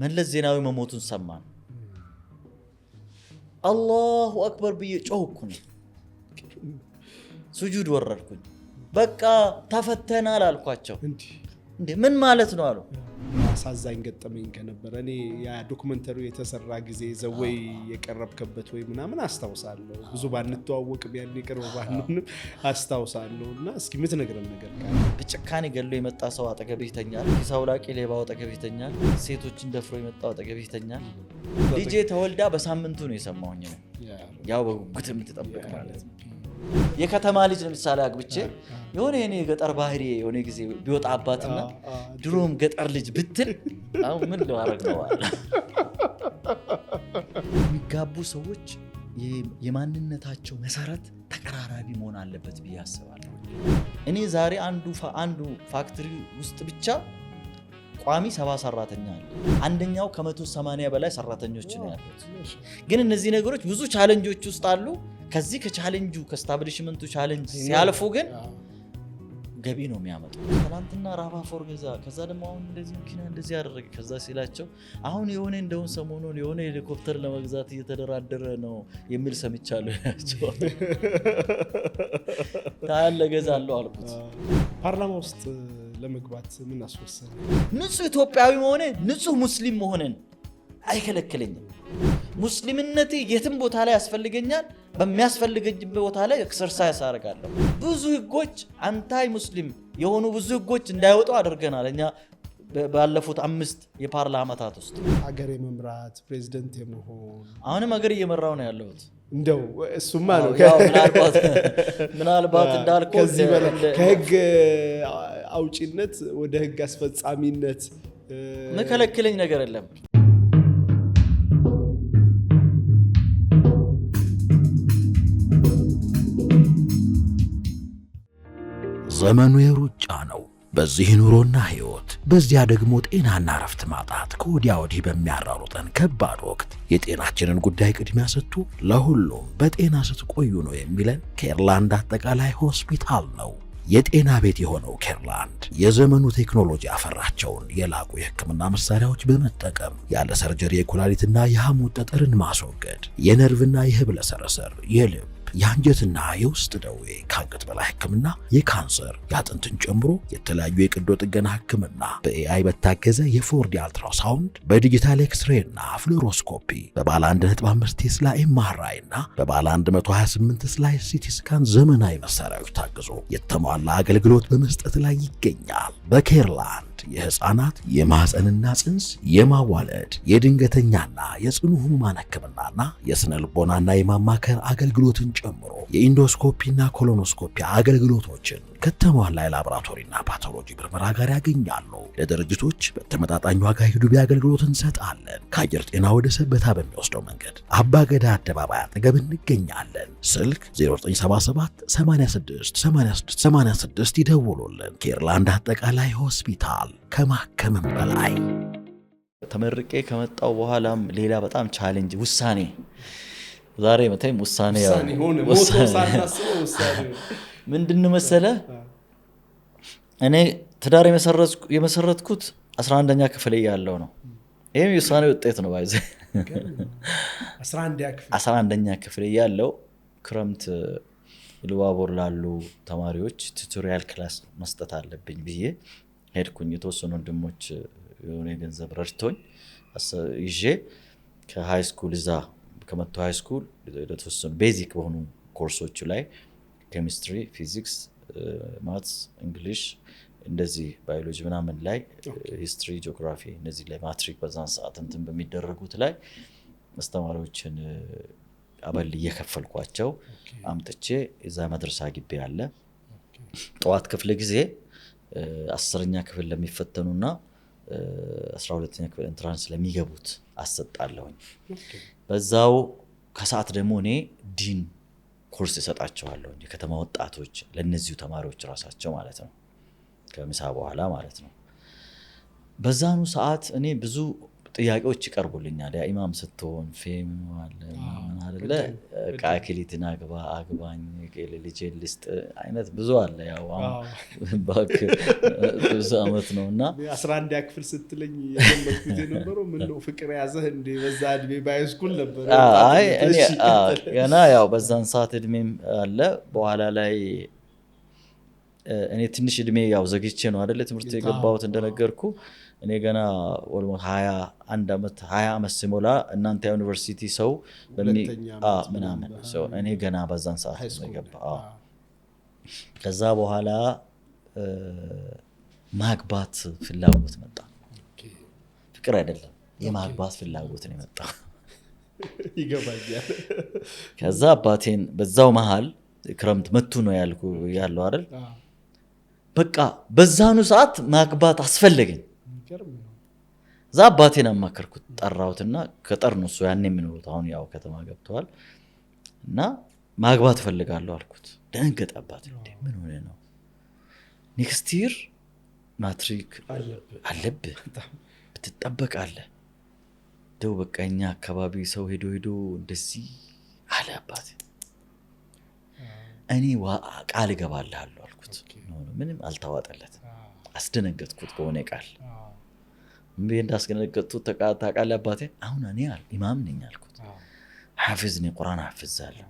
መለስ ዜናዊ መሞቱን ሰማን። አላሁ አክበር ብዬ ጮህኩኝ፣ ሱጁድ ወረድኩኝ። በቃ ተፈተናል አልኳቸው። እንዴ ምን ማለት ነው አሉ። አሳዛኝ ገጠመኝ ከነበረ እኔ ያ ዶክመንተሪ የተሰራ ጊዜ ዘወይ የቀረብከበት ወይ ምናምን አስታውሳለሁ። ብዙ ባንተዋወቅም ያን ይቀርብ ባንሆንም አስታውሳለሁ። እና እስኪ የምትነግረን ነገር ካለ። በጭካኔ ገሎ የመጣ ሰው አጠገብህ ይተኛል። ኪሳው ላቂ ሌባው አጠገብህ ይተኛል። ሴቶችን ደፍሮ የመጣው አጠገብህ ይተኛል። ልጄ ተወልዳ በሳምንቱ ነው የሰማሁኝ ነው። ያው በጉጉት የምትጠብቅ ማለት ነው። የከተማ ልጅ ለምሳሌ አግብቼ የሆነ የኔ ገጠር ባህሪ የሆነ ጊዜ ቢወጣ አባትና ድሮም ገጠር ልጅ ብትል አው ምን ለዋረግ ነው አለ። የሚጋቡ ሰዎች የማንነታቸው መሰረት ተቀራራቢ መሆን አለበት ብዬ አስባለሁ። እኔ ዛሬ አንዱ ፋክተሪ ውስጥ ብቻ ቋሚ 70 ሰራተኛ አለ። አንደኛው ከ180 በላይ ሰራተኞች ነው ያሉት። ግን እነዚህ ነገሮች ብዙ ቻሌንጆች ውስጥ አሉ። ከዚህ ከቻሌንጁ ከስታብሊሽመንቱ ቻሌንጅ ሲያልፉ ግን ገቢ ነው የሚያመጡ። ትናንትና ራባ ፎር ገዛ፣ ከዛ ደግሞ አሁን እንደዚህ መኪና እንደዚህ ያደረገ፣ ከዛ ሲላቸው አሁን የሆነ እንደውን ሰሞኑን የሆነ ሄሊኮፕተር ለመግዛት እየተደራደረ ነው የሚል ሰምቻለሁ ያቸው። ታያለ ገዛለሁ አልኩት። ፓርላማ ውስጥ ለመግባት ምን አስወሰነ? ንጹህ ኢትዮጵያዊ መሆኔ ንጹህ ሙስሊም መሆንን አይከለክለኝም። ሙስሊምነቴ የትም ቦታ ላይ ያስፈልገኛል። በሚያስፈልገኝ ቦታ ላይ ኤክሰርሳይዝ አደርጋለሁ። ብዙ ህጎች አንታይ ሙስሊም የሆኑ ብዙ ህጎች እንዳይወጡ አድርገናል እኛ ባለፉት 5 የፓርላማ ዓመታት ውስጥ። ሀገር የመምራት ፕሬዝዳንት የመሆን አሁንም ሀገር እየመራው ነው ያለሁት። እንደው እሱማ ነው ምናልባት እንዳልኩ ከዚህ በላይ ከህግ አውጪነት ወደ ህግ አስፈጻሚነት መከለክለኝ ነገር የለም። ዘመኑ የሩጫ ነው። በዚህ ኑሮና ህይወት፣ በዚያ ደግሞ ጤናና ረፍት ማጣት ከወዲያ ወዲህ በሚያራሩጠን ከባድ ወቅት የጤናችንን ጉዳይ ቅድሚያ ሰጥቶ ለሁሉም በጤና ስትቆዩ ነው የሚለን ኬርላንድ አጠቃላይ ሆስፒታል ነው። የጤና ቤት የሆነው ኬርላንድ የዘመኑ ቴክኖሎጂ ያፈራቸውን የላቁ የህክምና መሳሪያዎች በመጠቀም ያለ ሰርጀሪ የኩላሊትና የሐሞት ጠጠርን ማስወገድ፣ የነርቭና የህብለ ሰረሰር፣ የልብ የአንጀትና የውስጥ ደዌ፣ ከአንገት በላይ ህክምና፣ የካንሰር፣ የአጥንትን ጨምሮ የተለያዩ የቀዶ ጥገና ህክምና፣ በኤአይ በታገዘ የፎርዲ አልትራሳውንድ፣ በዲጂታል ኤክስሬይ እና ፍሎሮስኮፒ፣ በባለ 1.5 ቴስላ ኤምአርአይ እና በባለ 128 ስላይስ ሲቲ ስካን ዘመናዊ መሳሪያዎች ታግዞ የተሟላ አገልግሎት በመስጠት ላይ ይገኛል። በኬርላንድ የህፃናት የማህፀንና ጽንስ የማዋለድ የድንገተኛና የጽኑ ህሙማን ህክምናና የስነ ልቦናና የማማከር አገልግሎትን ጨምሮ የኢንዶስኮፒና ኮሎኖስኮፒ አገልግሎቶችን ከተሟላ የላቦራቶሪና ፓቶሎጂ ምርመራ ጋር ያገኛሉ። ለድርጅቶች በተመጣጣኝ ዋጋ ሂዱቢ አገልግሎት እንሰጣለን። ከአየር ጤና ወደ ሰበታ በሚወስደው መንገድ አባገዳ አደባባይ አጠገብ እንገኛለን። ስልክ 0977 86 86 86 ይደውሉልን። ኬርላንድ አጠቃላይ ሆስፒታል ከማከምም በላይ። ተመርቄ ከመጣው በኋላም ሌላ በጣም ቻሌንጅ ውሳኔ ዛሬ መተም ውሳኔ ምንድን መሰለ? እኔ ትዳር የመሰረትኩት 11ኛ ክፍል ያለው ነው። ይሄም የውሳኔ ውጤት ነው። ባይዘ 11ኛ ክፍል ያለው ክረምት ልዋቦር ላሉ ተማሪዎች ቱቶሪያል ክላስ መስጠት አለብኝ ብዬ ሄድኩኝ። የተወሰኑ ወንድሞች የሆነ ገንዘብ ረድቶኝ ይዤ ከሃይ ስኩል እዛ ከመቶ ሃይ ስኩል የተወሰኑ ቤዚክ በሆኑ ኮርሶች ላይ ኬሚስትሪ፣ ፊዚክስ፣ ማትስ፣ እንግሊሽ እንደዚህ ባዮሎጂ ምናምን ላይ ሂስትሪ፣ ጂኦግራፊ እነዚህ ላይ ማትሪክ በዛን ሰዓት እንትን በሚደረጉት ላይ አስተማሪዎችን አበል እየከፈልኳቸው አምጥቼ እዛ መድረሳ ግቢ ያለ ጠዋት ክፍለ ጊዜ 10ኛ ክፍል ለሚፈተኑና 12ኛ ክፍል ኢንትራንስ ለሚገቡት አሰጣለሁኝ። በዛው ከሰዓት ደግሞ እኔ ዲን ኮርስ እሰጣቸዋለሁ የከተማ ወጣቶች ለነዚሁ ተማሪዎች ራሳቸው ማለት ነው፣ ከምሳ በኋላ ማለት ነው። በዛኑ ሰዓት እኔ ብዙ ጥያቄዎች ይቀርቡልኛል። ያ ኢማም ስትሆን ፌም አለ ምን አይደለ ቃኪሊትን አግባኝ ልጄ ልስጥ አይነት ብዙ አለ። ያው ባክ ብዙ አመት ነውና 11 ክፍል ስትለኝ የገመትኩት የነበረው ምን ነው ፍቅር ያዘህ እንደ በዛ እድሜ ባይስኩል ነበር። አይ እኔ ገና ያው በዛን ሰዓት እድሜም አለ። በኋላ ላይ እኔ ትንሽ እድሜ ያው ዘግቼ ነው አይደለ ትምህርት የገባሁት እንደነገርኩ። እኔ ገና ኦልሞስት 21 አመት 20 አመት ሲሞላ እናንተ ዩኒቨርሲቲ ሰው ምናምን ሰው እኔ ገና በዛን ሰዓት ነው የገባው። ከዛ በኋላ ማግባት ፍላጎት መጣ። ፍቅር አይደለም የማግባት ፍላጎት ነው የመጣው። ይገባኛል። ከዛ አባቴን በዛው መሃል ክረምት መቱ ነው ያለው አይደል በቃ በዛኑ ሰዓት ማግባት አስፈልገኝ። እዛ አባቴን አማከርኩት ጠራሁትና ከጠርኑ እሱ ያኔ የሚኖሩት አሁን ያው ከተማ ገብተዋል እና ማግባት ፈልጋለሁ አልኩት። ደንገጥ አባቴ ምን ሆነ ነው ኔክስት ይር ማትሪክ አለብህ ትጠበቃለህ ደው በቃ እኛ አካባቢ ሰው ሄዶ እንደዚህ አለ አባቴ። እኔ ቃል እገባልሃለሁ አልኩት። ምንም አልተዋጠለትም። አስደነገጥኩት በሆነ ቃል ምን እንዳስደነገጥኩት ታውቃለህ አባቴ? አሁን እኔ ኢማም ነኝ አልኩት። ሐፊዝ ነኝ ቁርአን ሐፍዛለሁ።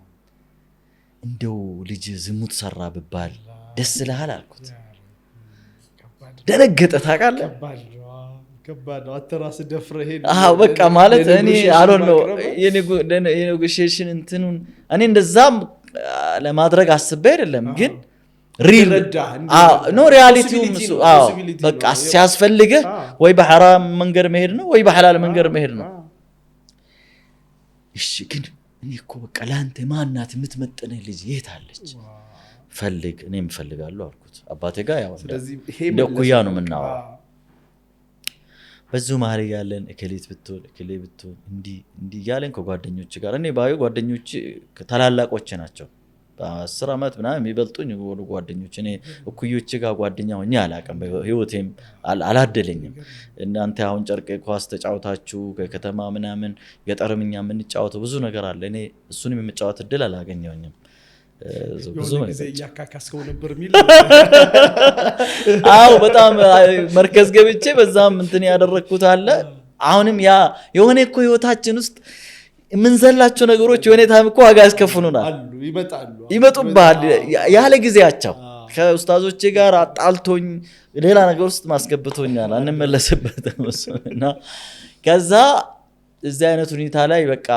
እንደው ልጅ ዝሙት ሰራ ብባል ደስ ይልሃል አልኩት። ደነገጠ ታውቃለህ? ከባድ ነው። አተራስ ደፍረህ በቃ ማለት እኔ አሎን ነው የኔጎሺዬሽን እንትኑን እኔ እንደዛም ለማድረግ አስቤ አይደለም ግን ሪል ነው ሪያሊቲው በቃ ሲያስፈልግህ ወይ በሐራም መንገድ መሄድ ነው ወይ በሐላል መንገድ መሄድ ነው። እሺ ግን እኔ እኮ በቃ ላንተ ማናት የምትመጥነህ ልጅ የት አለች ፈልግ እኔም ፈልጋለሁ አልኩት። አባቴ ጋር ያው እንደው ኩያ ነው የምናወራው። በዚሁ መሀል ያለን እከሌት ብትሆን እንዲህ ያለን ከጓደኞች ጋር እኔ ባዩ ጓደኞች ታላላቆች ናቸው 10 አመት ምናምን የሚበልጡኝ ጓደኞች እኔ እኩዮች ጋር ጓደኛ ሆኜ አላውቅም። በህይወቴም አላደለኝም። እናንተ አሁን ጨርቅ ኳስ ተጫውታችሁ ከከተማ ምናምን ገጠርምኛ የምንጫወተው ብዙ ነገር አለ። እኔ እሱንም የምጫወት እድል አላገኘሁኝም። ብዙ ጊዜ ያካካስከው ነበር ሚል በጣም መርከዝ ገብቼ በዛም እንትን ያደረኩት አለ። አሁንም ያ የሆነ እኮ ህይወታችን ውስጥ የምንዘላቸው ነገሮች የሆነ ታም እኮ ዋጋ ያስከፍሉናል። ይመጡብሃል ያለ ጊዜያቸው። ከኡስታዞቼ ጋር አጣልቶኝ ሌላ ነገር ውስጥ ማስገብቶኛል። አንመለስበትም እና ከዛ እዚህ አይነት ሁኔታ ላይ በቃ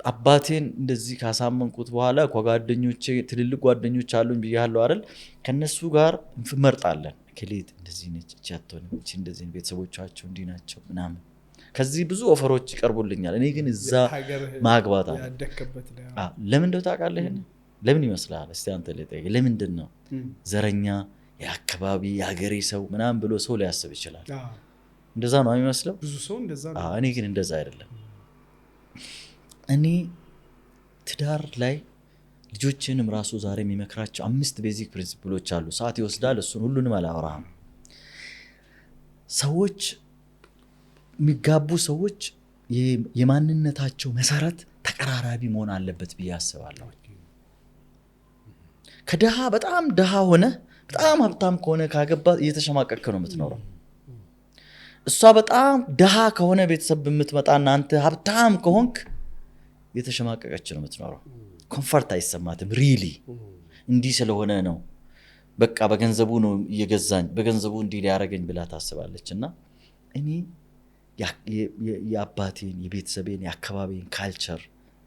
አባቴን እንደዚህ ካሳመንኩት በኋላ ከጓደኞቼ ትልልቅ ጓደኞች አሉኝ ብያለሁ አይደል? ከነሱ ጋር እንመርጣለን። ከሌት እንደዚህ ነች ቻቶን እቺ እንደዚህ ቤተሰቦቻቸው እንዲ ናቸው ምናምን ከዚህ ብዙ ኦፈሮች ይቀርቡልኛል። እኔ ግን እዛ ማግባት አለ ያደከበት ነው። ለምን እንደው ታውቃለህ? ለምን ይመስላል? እስቲ አንተ ለጠይቅ። ለምንድን ነው ዘረኛ የአካባቢ የሀገሬ ሰው ምናምን ብሎ ሰው ሊያስብ ይችላል። እንደዛ ነው የሚመስለው ብዙ ሰው እንደዛ ነው። እኔ ግን እንደዛ አይደለም። እኔ ትዳር ላይ ልጆችንም ራሱ ዛሬ የሚመክራቸው 5 ቤዚክ ፕሪንሲፕሎች አሉ። ሰዓት ይወስዳል፣ እሱን ሁሉንም አላወራም። ሰዎች የሚጋቡ ሰዎች የማንነታቸው መሰረት ተቀራራቢ መሆን አለበት ብዬ አስባለሁ። ከደሃ በጣም ደሃ ሆነ በጣም ሀብታም ከሆነ ካገባ እየተሸማቀቀ ነው የምትኖረው። እሷ በጣም ደሃ ከሆነ ቤተሰብ የምትመጣና አንተ ሀብታም ከሆንክ እየተሸማቀቀች ነው የምትኖረው። ኮምፎርት አይሰማትም። ሪሊ እንዲህ ስለሆነ ነው በቃ በገንዘቡ ነው እየገዛኝ በገንዘቡ እንዲህ ሊያረገኝ ብላ ታስባለች። እና እኔ የአባቴን የቤተሰቤን የአካባቢን ካልቸር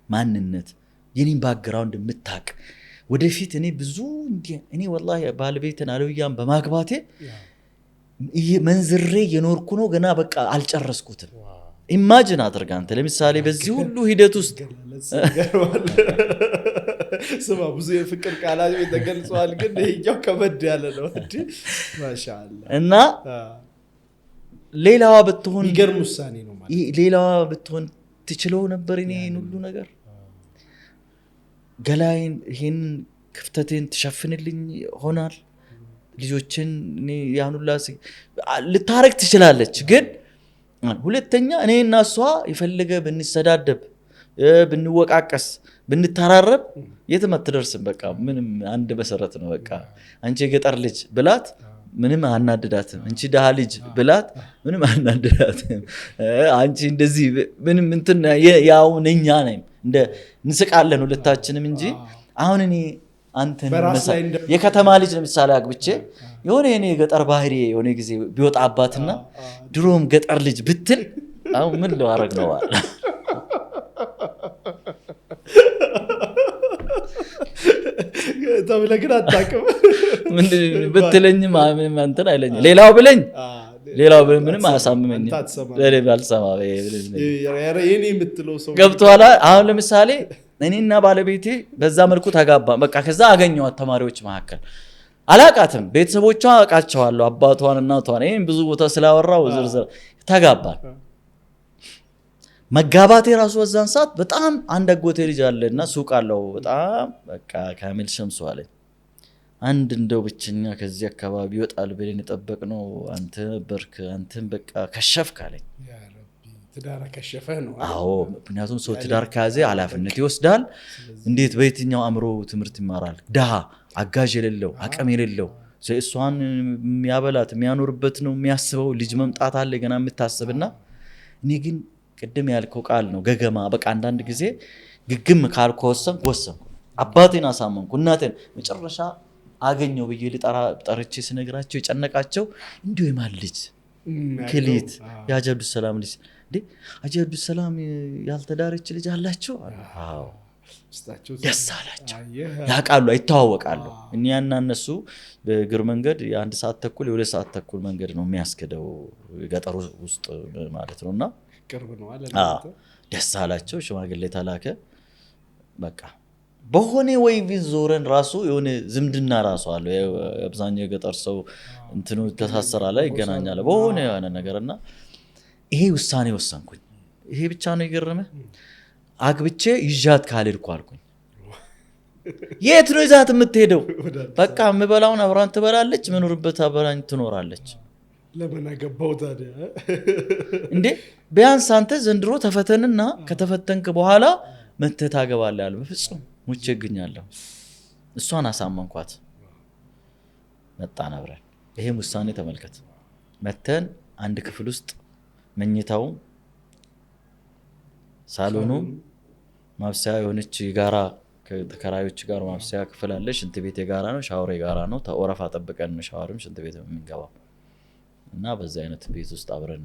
ማንነት የኔን ባክግራውንድ የምታቅ ወደፊት እኔ ብዙ እኔ ወላሂ ባለቤትን አለውያን በማግባቴ መንዝሬ የኖርኩ ነው ገና በቃ አልጨረስኩትም። ኢማጂን አድርግ አንተ ለምሳሌ በዚህ ሁሉ ሂደት ውስጥ ስማ ብዙ የፍቅር ቃላት ተገልጿል፣ ግን ይሄኛው ከበድ ያለ ነው እንዴ ማሻአላ። እና ሌላዋ ብትሆን ይገርም ውሳኔ ነው ማለት ሌላዋ ብትሆን ትችለው ነበር እኔ ሁሉ ነገር ገላይን ይሄን ክፍተቴን ትሸፍንልኝ ሆናል ልጆችን እኔ ያኑላ ልታረግ ትችላለች። ግን ሁለተኛ እኔና እሷ የፈለገ ብንሰዳደብ ብንወቃቀስ ብንተራረብ የትም አትደርስም። በቃ ምንም አንድ መሰረት ነው። በቃ አንቺ የገጠር ልጅ ብላት ምንም አናድዳትም። አንቺ ደሃ ልጅ ብላት ምንም አናድዳትም። አንቺ እንደዚህ ምንም እንትን ያው ነኛ ነኝ እንደ እንስቃለን ሁለታችንም እንጂ አሁን እኔ አንተን የከተማ ልጅ ለምሳሌ አግብቼ የሆነ እኔ ገጠር ባህሪ የሆነ ጊዜ ቢወጣባትና ድሮም ገጠር ልጅ ብትል አሁን ምን ለዋረግ ነው አለ ተብለግን አታውቅም ምን ብትለኝም ምንም እንትን አይለኝም። ሌላው ምንም አያሳምመኝም። አልሰማ የኔ የምትለው ሰው ገብቶሃል። አሁን ለምሳሌ እኔና ባለቤቴ በዛ መልኩ ተጋባ። በቃ ከዛ አገኘኋት ተማሪዎች መካከል አላቃትም። ቤተሰቦቿ አውቃቸዋለሁ፣ አባቷን እናቷን። ይሄን ብዙ ቦታ ስላወራው ዝርዝር ተጋባን። መጋባቴ ራሱ በዛን ሰዓት በጣም አንድ አጎቴ ልጅ አለና ሱቅ አለው በጣም በቃ ካሚል ሸምሱ አለኝ። አንድ እንደው ብቸኛ ከዚህ አካባቢ ይወጣል ብለን የጠበቅነው አንተ ነበርክ፣ አንተም በቃ ከሸፍክ አለኝ። ያ ረቢ ትዳር ከሸፈህ ነው። አዎ ምክንያቱም ሰው ትዳር ከያዘ ኃላፊነት ይወስዳል። እንዴት በየትኛው አእምሮ ትምህርት ይማራል? ደሃ አጋዥ የሌለው አቅም የሌለው እሷን የሚያበላት የሚያኖርበት ነው የሚያስበው። ልጅ መምጣት አለ ገና የምታስብና እኔ ግን ቅድም ያልከው ቃል ነው ገገማ። በቃ አንዳንድ ጊዜ ግግም ካልኩ ወሰንኩ። አባቴን አሳመንኩ፣ እናቴን መጨረሻ አገኘው ብዬ ጠርቼ ስነግራቸው የጨነቃቸው እንዲሁ የማን ልጅ ክሊት የሀጂ አብዱሰላም ልጅ እንዴ ሀጂ አብዱሰላም ያልተዳረች ልጅ አላቸው? አዎ ደስ አላቸው። ያውቃሉ፣ ይተዋወቃሉ። እኛና እነሱ በእግር መንገድ የ1 ሰዓት ተኩል የ2 ሰዓት ተኩል መንገድ ነው የሚያስከደው ገጠሩ ውስጥ ማለት ነውና ቅርብ ነው አለ። ደስ አላቸው። ሽማግሌ ተላከ። በቃ በሆነ ወይ ቢዞረን ራሱ የሆነ ዝምድና ራሱ አለ። አብዛኛው የገጠር ሰው እንትኑ ተሳሰራለ ይገናኛል በሆነ የሆነ ነገርና ይሄ ውሳኔ ወሰንኩኝ። ይሄ ብቻ ነው የገረመ። አግብቼ ይዣት ካልሄድኩ አልኩኝ። የት ነው ይዛት የምትሄደው? በቃ የምበላውን አብራን ትበላለች፣ ምኖርበት አብራን ትኖራለች። ለምን አገባው ታዲያ እንዴ? ቢያንስ አንተ ዘንድሮ ተፈተንና ከተፈተንክ በኋላ መተህ ታገባለህ አለ። በፍጹም ሙቼ እገኛለሁ። እሷን አሳመንኳት። መጣን አብረን። ይሄም ውሳኔ ተመልከት። መተን አንድ ክፍል ውስጥ መኝታው ሳሎኑ ማብሰያ የሆነች ጋራ ከተከራዮች ጋር ማብሰያ ክፍል አለ። ሽንት ቤት የጋራ ነው፣ ሻወር የጋራ ነው። ተወረፋ ጠብቀን ነው ሻወርም ሽንት ቤት የምንገባው እና በዚህ አይነት ቤት ውስጥ አብረን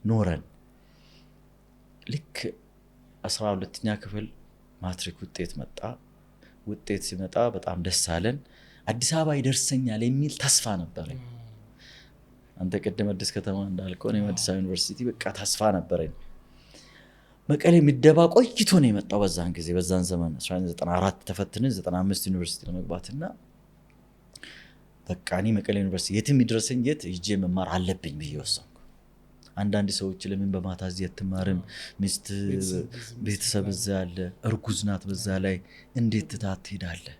ኖረን ልክ 12ኛ ክፍል ማትሪክ ውጤት መጣ። ውጤት ሲመጣ በጣም ደስ አለን። አዲስ አበባ ይደርሰኛል የሚል ተስፋ ነበረኝ። አንተ ቅድም አዲስ ከተማ እንዳልከው እኔም አዲስ አበባ ዩኒቨርሲቲ በቃ ተስፋ ነበረኝ። መቀሌ ምደባ ቆይቶ ነው የመጣው በዛን ጊዜ በዛን ዘመን 1994 ተፈትነን 95 ዩኒቨርሲቲ ለመግባትና በቃ እኔ መቀሌ ዩኒቨርሲቲ የትም ይድረሰኝ የት ሂጄ መማር አለብኝ ብዬ ወሰንኩ። አንዳንድ ሰዎች ለምን በማታ እዚህ አትማርም? ሚስት ቤተሰብ እዛ ያለ እርጉዝ ናት፣ በዛ ላይ እንዴት ትታት ትሄዳለህ?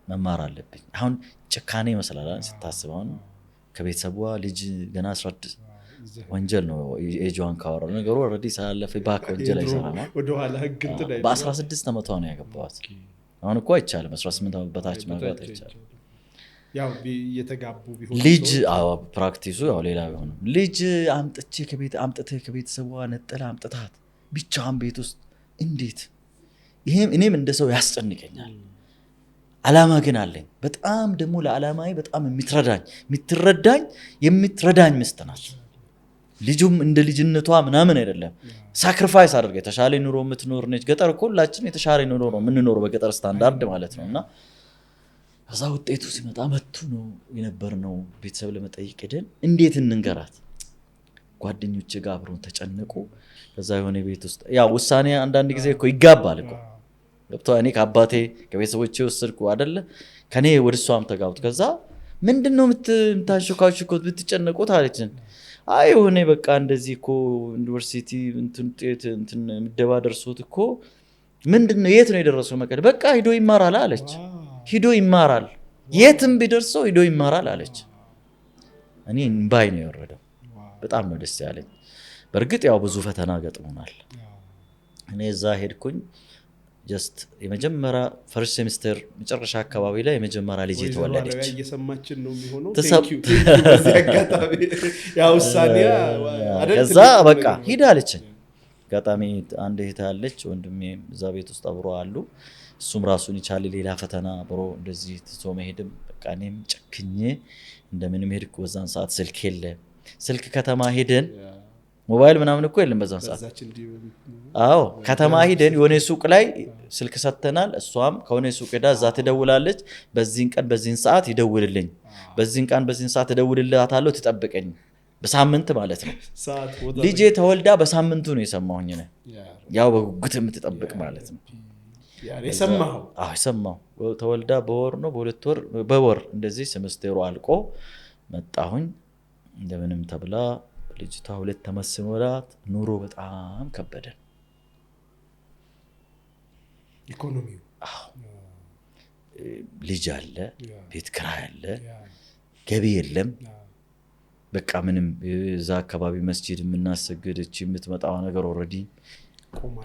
መማር አለብኝ። አሁን ጭካኔ ይመስላል ስታስብ። አሁን ከቤተሰቧ ልጅ ገና 16 ወንጀል ነው ኤጇን ካወራው ነገሩ ኦልሬዲ ሳላለፈ ባክ ወንጀል አይሰራም። በ16 ዓመቷ ነው ያገባዋት። አሁን እኮ አይቻልም 18 ዓመት በታች ማግባት አይቻልም። ያው እየተጋቡ ቢሆን ልጅ ፕራክቲሱ ያው ሌላ ቢሆንም ልጅ አምጥተህ ከቤተሰቧ ነጥላ አምጥታት ብቻዋን ቤት ውስጥ እንዴት? ይሄም እኔም እንደ ሰው ያስጨንቀኛል። አላማ ግን አለኝ። በጣም ደግሞ ለዓላማዬ በጣም የምትረዳኝ ሚስት ናት። ልጁም እንደ ልጅነቷ ምናምን አይደለም። ሳክሪፋይስ አድርጋ የተሻለ ኑሮ የምትኖር ነች። ገጠር እኮ ሁላችን የተሻለ ኑሮ ነው የምንኖረው በገጠር ስታንዳርድ ማለት ነውና ከዛ ውጤቱ ሲመጣ መቱ ነው የነበርነው። ቤተሰብ ለመጠየቅ ሄደን እንዴት እንንገራት? ጓደኞቼ ጋር አብረውን ተጨነቁ። ከዛ የሆነ ቤት ውስጥ ያው ውሳኔ አንዳንድ ጊዜ እኮ ይጋባል እኮ ገብቶሃል። እኔ ከአባቴ ከቤተሰቦቼ ወሰድኩ አይደለ ከኔ ወደ እሷም ተጋብቶ ከዛ ምንድነው የምታንሾካሹኮት ብትጨነቁት አለችን። አይ ሆነ በቃ እንደዚህ እኮ ዩኒቨርሲቲ እንትን ምደባ ደርሶት እኮ ምንድነው የት ነው የደረሰው? መቀሌ በቃ ሂዶ ይማራል አለች። ሂዶ ይማራል የትም ቢደርሰው ሂዶ ይማራል አለች። እኔ እንባይ ነው የወረደው። በጣም ነው ደስ ያለኝ። በእርግጥ ያው ብዙ ፈተና ገጥሞናል። እኔ እዛ ሄድኩኝ ጀስት የመጀመሪያ ፈርስት ሴሚስተር መጨረሻ አካባቢ ላይ የመጀመሪያ ልጅ ተወለደች። እየሰማችን ነው የሚሆነው። በዚህ አጋጣሚ ያው ውሳኔያ ከዛ በቃ ሂድ አለችኝ። አጋጣሚ አንድ እህት አለች፣ ወንድሜ እዛ ቤት ውስጥ አብሮ አሉ። እሱም ራሱን ይቻል ሌላ ፈተና ብሮ እንደዚህ ትቶ መሄድም በቃ እኔም ጨክኜ እንደምንም ሄድኩ። በዛን ሰዓት ስልክ የለ፣ ስልክ ከተማ ሄደን ሞባይል ምናምን እኮ የለም በዛን ሰዓት። አዎ ከተማ ሄደን የሆነ ሱቅ ላይ ስልክ ሰተናል። እሷም ከሆነ ሱቅ ሄዳ እዛ ትደውላለች። በዚህን ቀን በዚህን ሰዓት ይደውልልኝ፣ በዚህን ቀን በዚህን ሰዓት እደውልልሃታለሁ፣ ትጠብቀኝ። በሳምንት ማለት ነው። ልጄ ተወልዳ በሳምንቱ ነው የሰማሁኝ ነው። ያው በጉጉት የምትጠብቅ ማለት ነው። የሰማሁ ተወልዳ በወር ነው በወር እንደዚህ ሴሚስተሩ አልቆ መጣሁኝ። እንደምንም ተብላ ልጅቷ 2 ዓመት ሲሞላት ኑሮ በጣም ከበደን። ኢኮኖሚው ልጅ አለ፣ ቤት ኪራይ አለ፣ ገቢ የለም። በቃ ምንም እዛ አካባቢ መስጂድ የምናሰግድ እቺ የምትመጣው ነገር ኦልሬዲ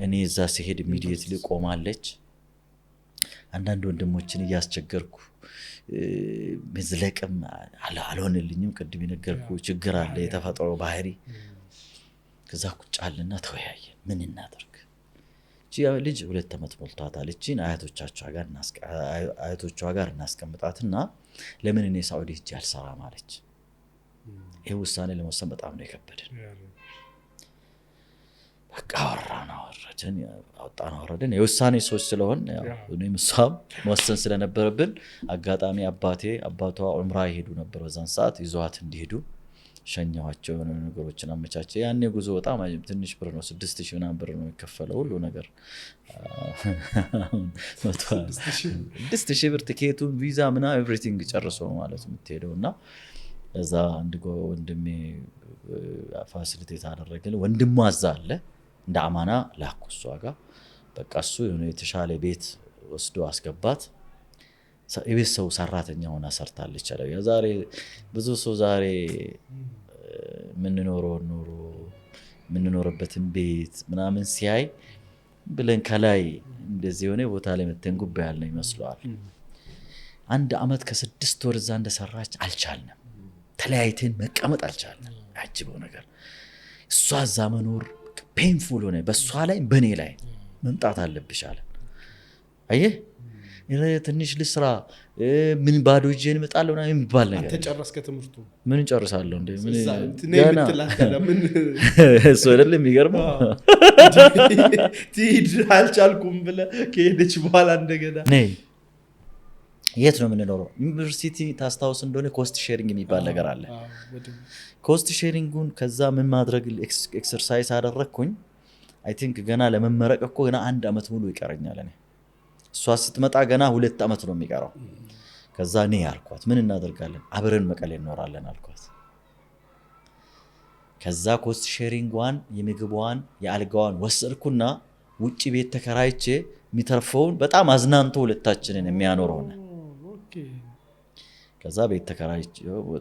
እኔ እዛ ሲሄድ ኢሚዲየትሊ ቆማለች። አንዳንድ ወንድሞችን እያስቸገርኩ መዝለቅም አልሆነልኝም። ቅድም የነገርኩ ችግር አለ፣ የተፈጥሮ ባህሪ። ከዛ ቁጭ አለና ተወያየን፣ ምን እናደርግ። እቺ ልጅ 2 ዓመት ሞልቷታል። እቺን አያቶቿ ጋር እናስቀምጣትና ለምን እኔ ሳውዲ ሄጄ አልሰራም አለች። ይሄ ውሳኔ ለመወሰን በጣም ነው የከበደን። በቃ አወራን። የውሳኔ ሰዎች ስለሆን እኔም እሷም መወሰን ስለነበረብን አጋጣሚ አባቷ ዑምራ ይሄዱ ነበር። በዛን ሰዓት ይዘዋት እንዲሄዱ ሸኘኋቸው። የሆነ ነገሮችን አመቻቸ። ያኔ ጉዞ በጣም ትንሽ ብር ነው፣ 6000 ምናምን ብር ነው የሚከፈለው ሁሉ ነገር። 6000 ብር ቲኬቱን፣ ቪዛ ምናምን ኤቭሪቲንግ ጨርሶ ማለት የምትሄደው እና እዛ አንድ ወንድሜ ፋሲሊቴት አደረገን። ወንድሟ እዛ አለ እንደ አማና ላኩ እሷ ጋር። በቃ እሱ የሆነ የተሻለ ቤት ወስዶ አስገባት። የቤት ሰው ሰራተኛ ሆና ሰርታለች አለ። የዛሬ ብዙ ሰው ዛሬ የምንኖርበትን ቤት ምናምን ሲያይ ብለን ከላይ እንደዚህ የሆነ ቦታ ላይ መተን ጉባ ያለ ይመስለዋል። 1 ዓመት ከ6 ወር እዛ እንደሰራች አልቻልንም። ተለያይተን መቀመጥ አልቻልንም። አጅበው ነገር እሷ እዛ መኖር ፔንፉል ሆነ። በእሷ ላይ በእኔ ላይ መምጣት አለብሽ አለ። አየህ ትንሽ ልስራ ምን ባዶ እጄን እመጣለሁ ምናምን የሚባል ነገር። አንተ ጨረስከ ትምህርቱ? ምን ጨርሳለሁ እንደ ምን እሱ አይደለም የሚገርመው። ትሂድ አልቻልኩም ብለህ ከሄደች በኋላ እንደገና የት ነው የምንኖረው? ዩኒቨርሲቲ ታስታውስ እንደሆነ ኮስት ሼሪንግ የሚባል ነገር አለ። ኮስት ሼሪንጉን ከዛ ምን ማድረግ ኤክሰርሳይዝ አደረግኩኝ። አይ ቲንክ ገና ለመመረቅ እኮ ገና 1 ዓመት ሙሉ ይቀረኛል። እኔ እሷ ስትመጣ ገና 2 ዓመት ነው የሚቀረው። ከዛ እኔ አልኳት ምን እናደርጋለን? አብረን መቀሌ እንኖራለን አልኳት። ከዛ ኮስት ሼሪንጓን የምግቧን የአልጋዋን ወሰድኩና ውጪ ቤት ተከራይቼ የሚተርፈውን በጣም አዝናንቶ ሁለታችንን የሚያኖር ሆነ። ከዛ ቤት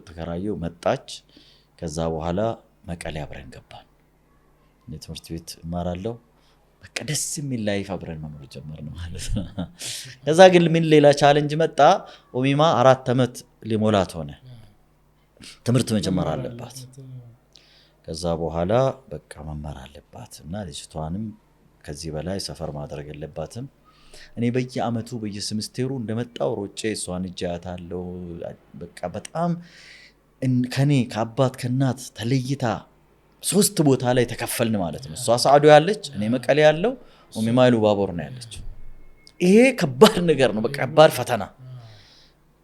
ተከራየው መጣች። ከዛ በኋላ መቀሌ አብረን ገባን። ትምህርት ቤት እማራለሁ። በቃ ደስ የሚል ላይፍ አብረን መኖር ጀመርን ማለት ነው። ከዛ ግን ምን ሌላ ቻሌንጅ መጣ። ኦሚማ 4 ዓመት ሊሞላት ሆነ። ትምህርት መጀመር አለባት። ከዛ በኋላ በቃ መማር አለባት እና ልጅቷንም ከዚህ በላይ ሰፈር ማድረግ የለባትም። እኔ በየአመቱ በየሴሚስተሩ እንደመጣው ሮጬ እሷን እጃታለሁ። በቃ በጣም ከኔ ከአባት ከናት ተለይታ 3 ቦታ ላይ ተከፈልን ማለት ነው። እሷ ሳዕዶ ያለች፣ እኔ መቀሌ ያለው፣ ኦሚማ ኢሉባቦር ነው ያለች። ይሄ ከባድ ነገር ነው፣ በቃ ከባድ ፈተና።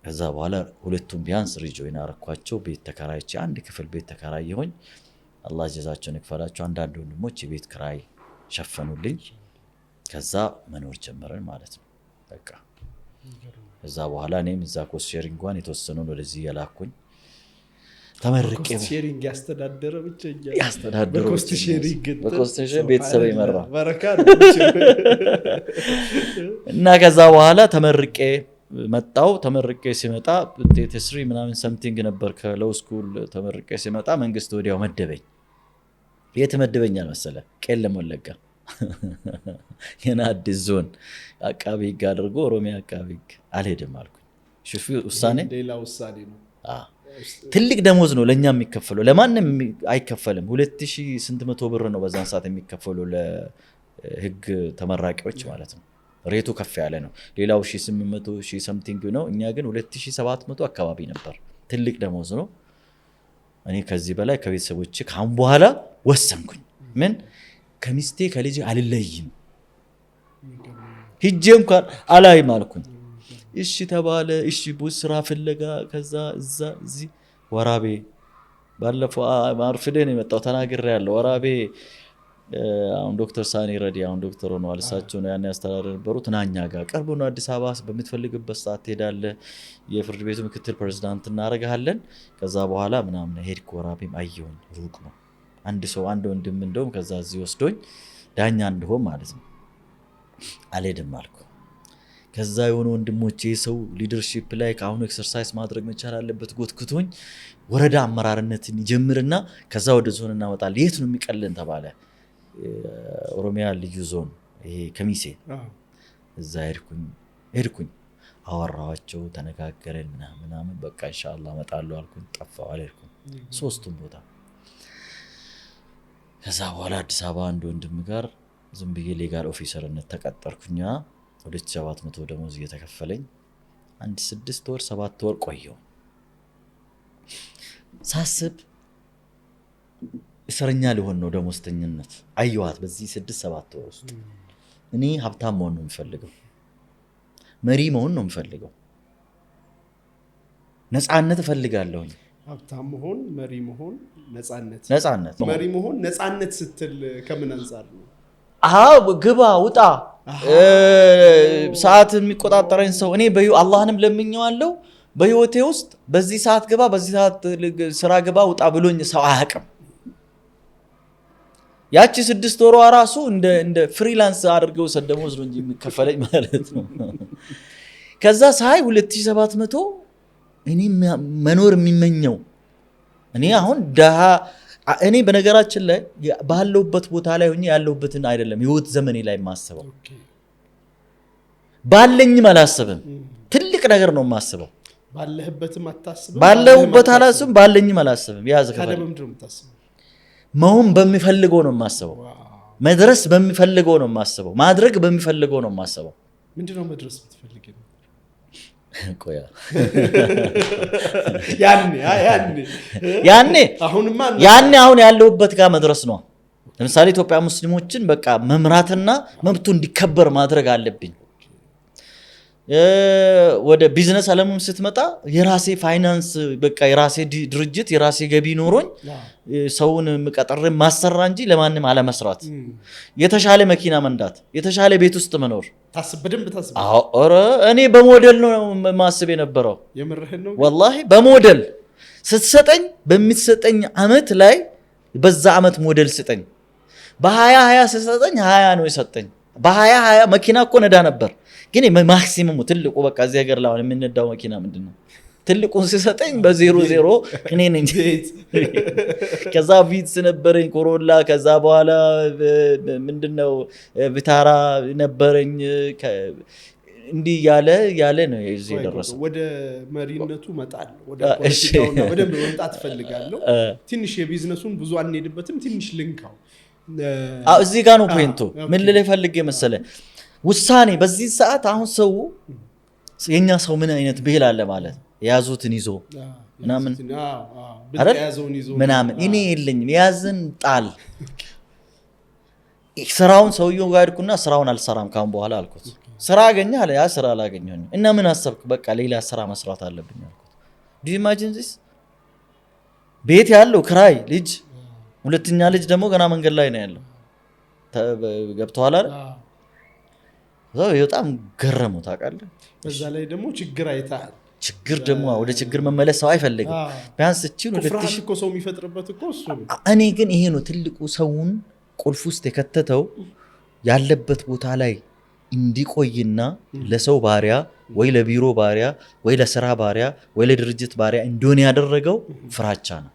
ከዛ በኋላ ሁለቱም ቢያንስ ሪጆይን አረኳቸው። ቤት ተከራይቼ 1 ክፍል ቤት ተከራየሁኝ። አላህ ጀዛቸውን ይክፈላቸው። አንዳንድ ወንድሞች የቤት ክራይ ሸፈኑልኝ። ከዛ መኖር ጀመረን ማለት ነው። በቃ ከዛ በኋላ እኔም እዛ ኮስት ሼሪንጓን የተወሰነውን ወደዚህ ያላኩኝ ተመርቄ ኮስት ሼሪንግ ያስተዳደረ ብቻኛ ያስተዳደረ በኮስት ሼሪንግ ቤተሰብ ይመራ በረካ እና ከዛ በኋላ ተመርቄ መጣው ተመርቄ ሲመጣ ውጤት 3 ምናምን ሰምቲንግ ነበር ከሎው ስኩል ተመርቄ ሲመጣ መንግስት ወዲያው መደበኝ የት መደበኛል መሰለ ቄለም ወለጋ የናዲስ ዞን አቃቢ ህግ አድርጎ ኦሮሚያ አቃቢ ህግ አልሄድም አልኩኝ ሹፊ ውሳኔ ሌላ ውሳኔ ነው ትልቅ ደሞዝ ነው ለኛ የሚከፈለው ለማንም አይከፈልም 2800 ብር ነው በዛን ሰዓት የሚከፈለው ለህግ ተመራቂዎች ማለት ነው ሬቱ ከፍ ያለ ነው ሌላው 1800 ሺህ ሰምቲንግ ነው እኛ ግን 2700 አካባቢ ነበር ትልቅ ደሞዝ ነው እኔ ከዚህ በላይ ከቤተሰቦቼ ካሁን በኋላ ወሰንኩኝ ምን ከሚስቴ ከልጅ አልለይም ሂጄ እንኳን አላይም አልኩኝ እሺ ተባለ እሺ ስራ ፍለጋ ከዛ እዛ እዚህ ወራቤ ባለፈው ማርፍደን የመጣው ተናግሬያለሁ ወራቤ አሁን ዶክተር ሳኒ ረዲ አሁን ዶክተር ሆነዋል እሳቸው ነው ያን ያስተዳደር ነበሩ ትናኛ ጋር ቀርቦ ነው አዲስ አበባ በምትፈልግበት ሰዓት ትሄዳለህ የፍርድ ቤቱ ምክትል ፕሬዝዳንት እናረጋለን ከዛ በኋላ ምናምን ሄድኩ ወራቤም አየሁኝ ሩቅ ነው አንድ ሰው አንድ ወንድም እንደውም ከዛ እዚህ ወስዶኝ ዳኛ እንደሆነ ማለት ነው አልሄድም አልኩ ከዛ የሆነ ወንድሞቼ ሰው ሊደርሺፕ ላይ ካሁን ኤክሰርሳይዝ ማድረግ መቻል አለበት ጎትኩቶኝ ወረዳ አመራርነትን ይጀምርና ከዛ ወደ ዞን እናመጣለን የት ነው የሚቀልን ተባለ ኦሮሚያ ልዩ ዞን ይሄ ከሚሴ እዛ ሄድኩኝ አወራዋቸው ተነጋገረን ምናምን በቃ ኢንሻአላህ እመጣለሁ አልኩኝ ጠፋው አልሄድኩም ሶስቱም ቦታ ከዛ በኋላ አዲስ አበባ አንድ ወንድም ጋር ዝም ብዬ ሌጋል ኦፊሰርነት ተቀጠርኩኛ 2700 ደሞዝ እየተከፈለኝ አንድ 6 ወር 7 ወር ቆየው ሳስብ እስረኛ ሊሆን ነው ደሞዝተኝነት አየዋት በዚህ 6-7 ወር ውስጥ እኔ ሀብታም መሆን ነው የምፈልገው መሪ መሆን ነው የምፈልገው ነፃነት እፈልጋለሁ ሀብታም መሆን መሪ መሆን ነፃነት መሪ መሆን ነፃነት ስትል ከምን አንፃር ነው ግባ ውጣ ሰዓት የሚቆጣጠረኝ ሰው እኔ አላህንም ለምኜዋለሁ በህይወቴ ውስጥ በዚህ ሰዓት ግባ በዚህ ሰዓት ስራ ግባ ውጣ ብሎኝ ሰው አያውቅም ያቺ 6 ወሯ ራሱ እንደ ፍሪላንስ አድርገው ሰደሞዝ ነው እንጂ የሚከፈለኝ ማለት ነው ከዛ ሳይ 2700 እኔ መኖር የሚመኘው እኔ አሁን ደሃ እኔ በነገራችን ላይ ባለውበት ቦታ ላይ ሆኜ ያለውበትን አይደለም ህይወት ዘመኔ ላይ ማስበው ባለኝም አላስብም ትልቅ ነገር ነው ማስበው ባለህበትም አታስብም ባለውበት አላስብም ባለኝም አላስብም ያዝ ከፈለ መሆን በሚፈልገው ነው ማስበው መድረስ በሚፈልገው ነው ማስበው ማድረግ በሚፈልገው ነው ማስበው ምንድነው መድረስ ብትፈልጊ ነው ቆያ ያኔ አሁን ያለውበት ጋር መድረስ ነው ለምሳሌ ኢትዮጵያ ሙስሊሞችን በቃ መምራትና መብቱ እንዲከበር ማድረግ አለብኝ ወደ ቢዝነስ ዓለሙም ስትመጣ የራሴ ፋይናንስ በቃ የራሴ ድርጅት የራሴ ገቢ ኖሮኝ ሰውን መቀጠር ማሰራ እንጂ ለማንም አለመስራት የተሻለ መኪና መንዳት የተሻለ ቤት ውስጥ መኖር አረ እኔ በሞዴል ነው ማስብ የነበረው የምርህን ነው والله በሞዴል ስትሰጠኝ በሚሰጠኝ አመት ላይ በዛ አመት ሞዴል ስጠኝ በ2020 ስትሰጠኝ 20 ነው የሰጠኝ በ2020 መኪና እኮ ነዳ ነበር ግን ማክሲመሙ ትልቁ በቃ እዚህ ሀገር ላይ የምንነዳው መኪና ምንድነው ትልቁን ሲሰጠኝ በ00 እኔ ነኝ ከዛ ቪትስ ነበረኝ ኮሮላ ከዛ በኋላ ምንድነው ቪታራ ነበረኝ እንዲ ያለ ነው እዚህ ደረሰው ወደ መሪነቱ መጣል ወደ ፖለቲካውና በደንብ መምጣት ፈልጋለሁ ትንሽ የቢዝነሱን ብዙ አንሄድበትም ትንሽ ልንካው እዚህ ጋር ነው ፖይንቱ ምን ልልህ ፈልጌ መሰለ ውሳኔ በዚህ ሰዓት አሁን ሰው የኛ ሰው ምን አይነት ብሄል አለ ማለት ያዙትን ይዞ ምናምን ምናምን እኔ የለኝም ያዝን ጣል ስራውን ሰውየው ጋር ሄድኩና ስራውን አልሰራም ካሁን በኋላ አልኩት ስራ አገኘ አለ ያ ስራ አላገኘኝ እና ምን አሰብክ በቃ ሌላ ስራ መስራት አለብኝ አልኩት do you imagine this ቤት ያለው ክራይ ልጅ ሁለተኛ ልጅ ደግሞ ገና መንገድ ላይ ነው ያለው ገብቷል አይደል በጣም ገረመው ታውቃለህ በዛ ላይ ደግሞ ችግር አይታል ችግር ደግሞ ወደ ችግር መመለስ ሰው አይፈልግም ቢያንስ እቺን 2000 እኮ ሰው የሚፈጥርበት እኮ እሱ ነው እኔ ግን ይሄ ነው ትልቁ ሰውን ቁልፍ ውስጥ የከተተው ያለበት ቦታ ላይ እንዲቆይና ለሰው ባሪያ ወይ ለቢሮ ባሪያ ወይ ለስራ ባሪያ ወይ ለድርጅት ባሪያ እንዲሆን ያደረገው ፍራቻ ነው።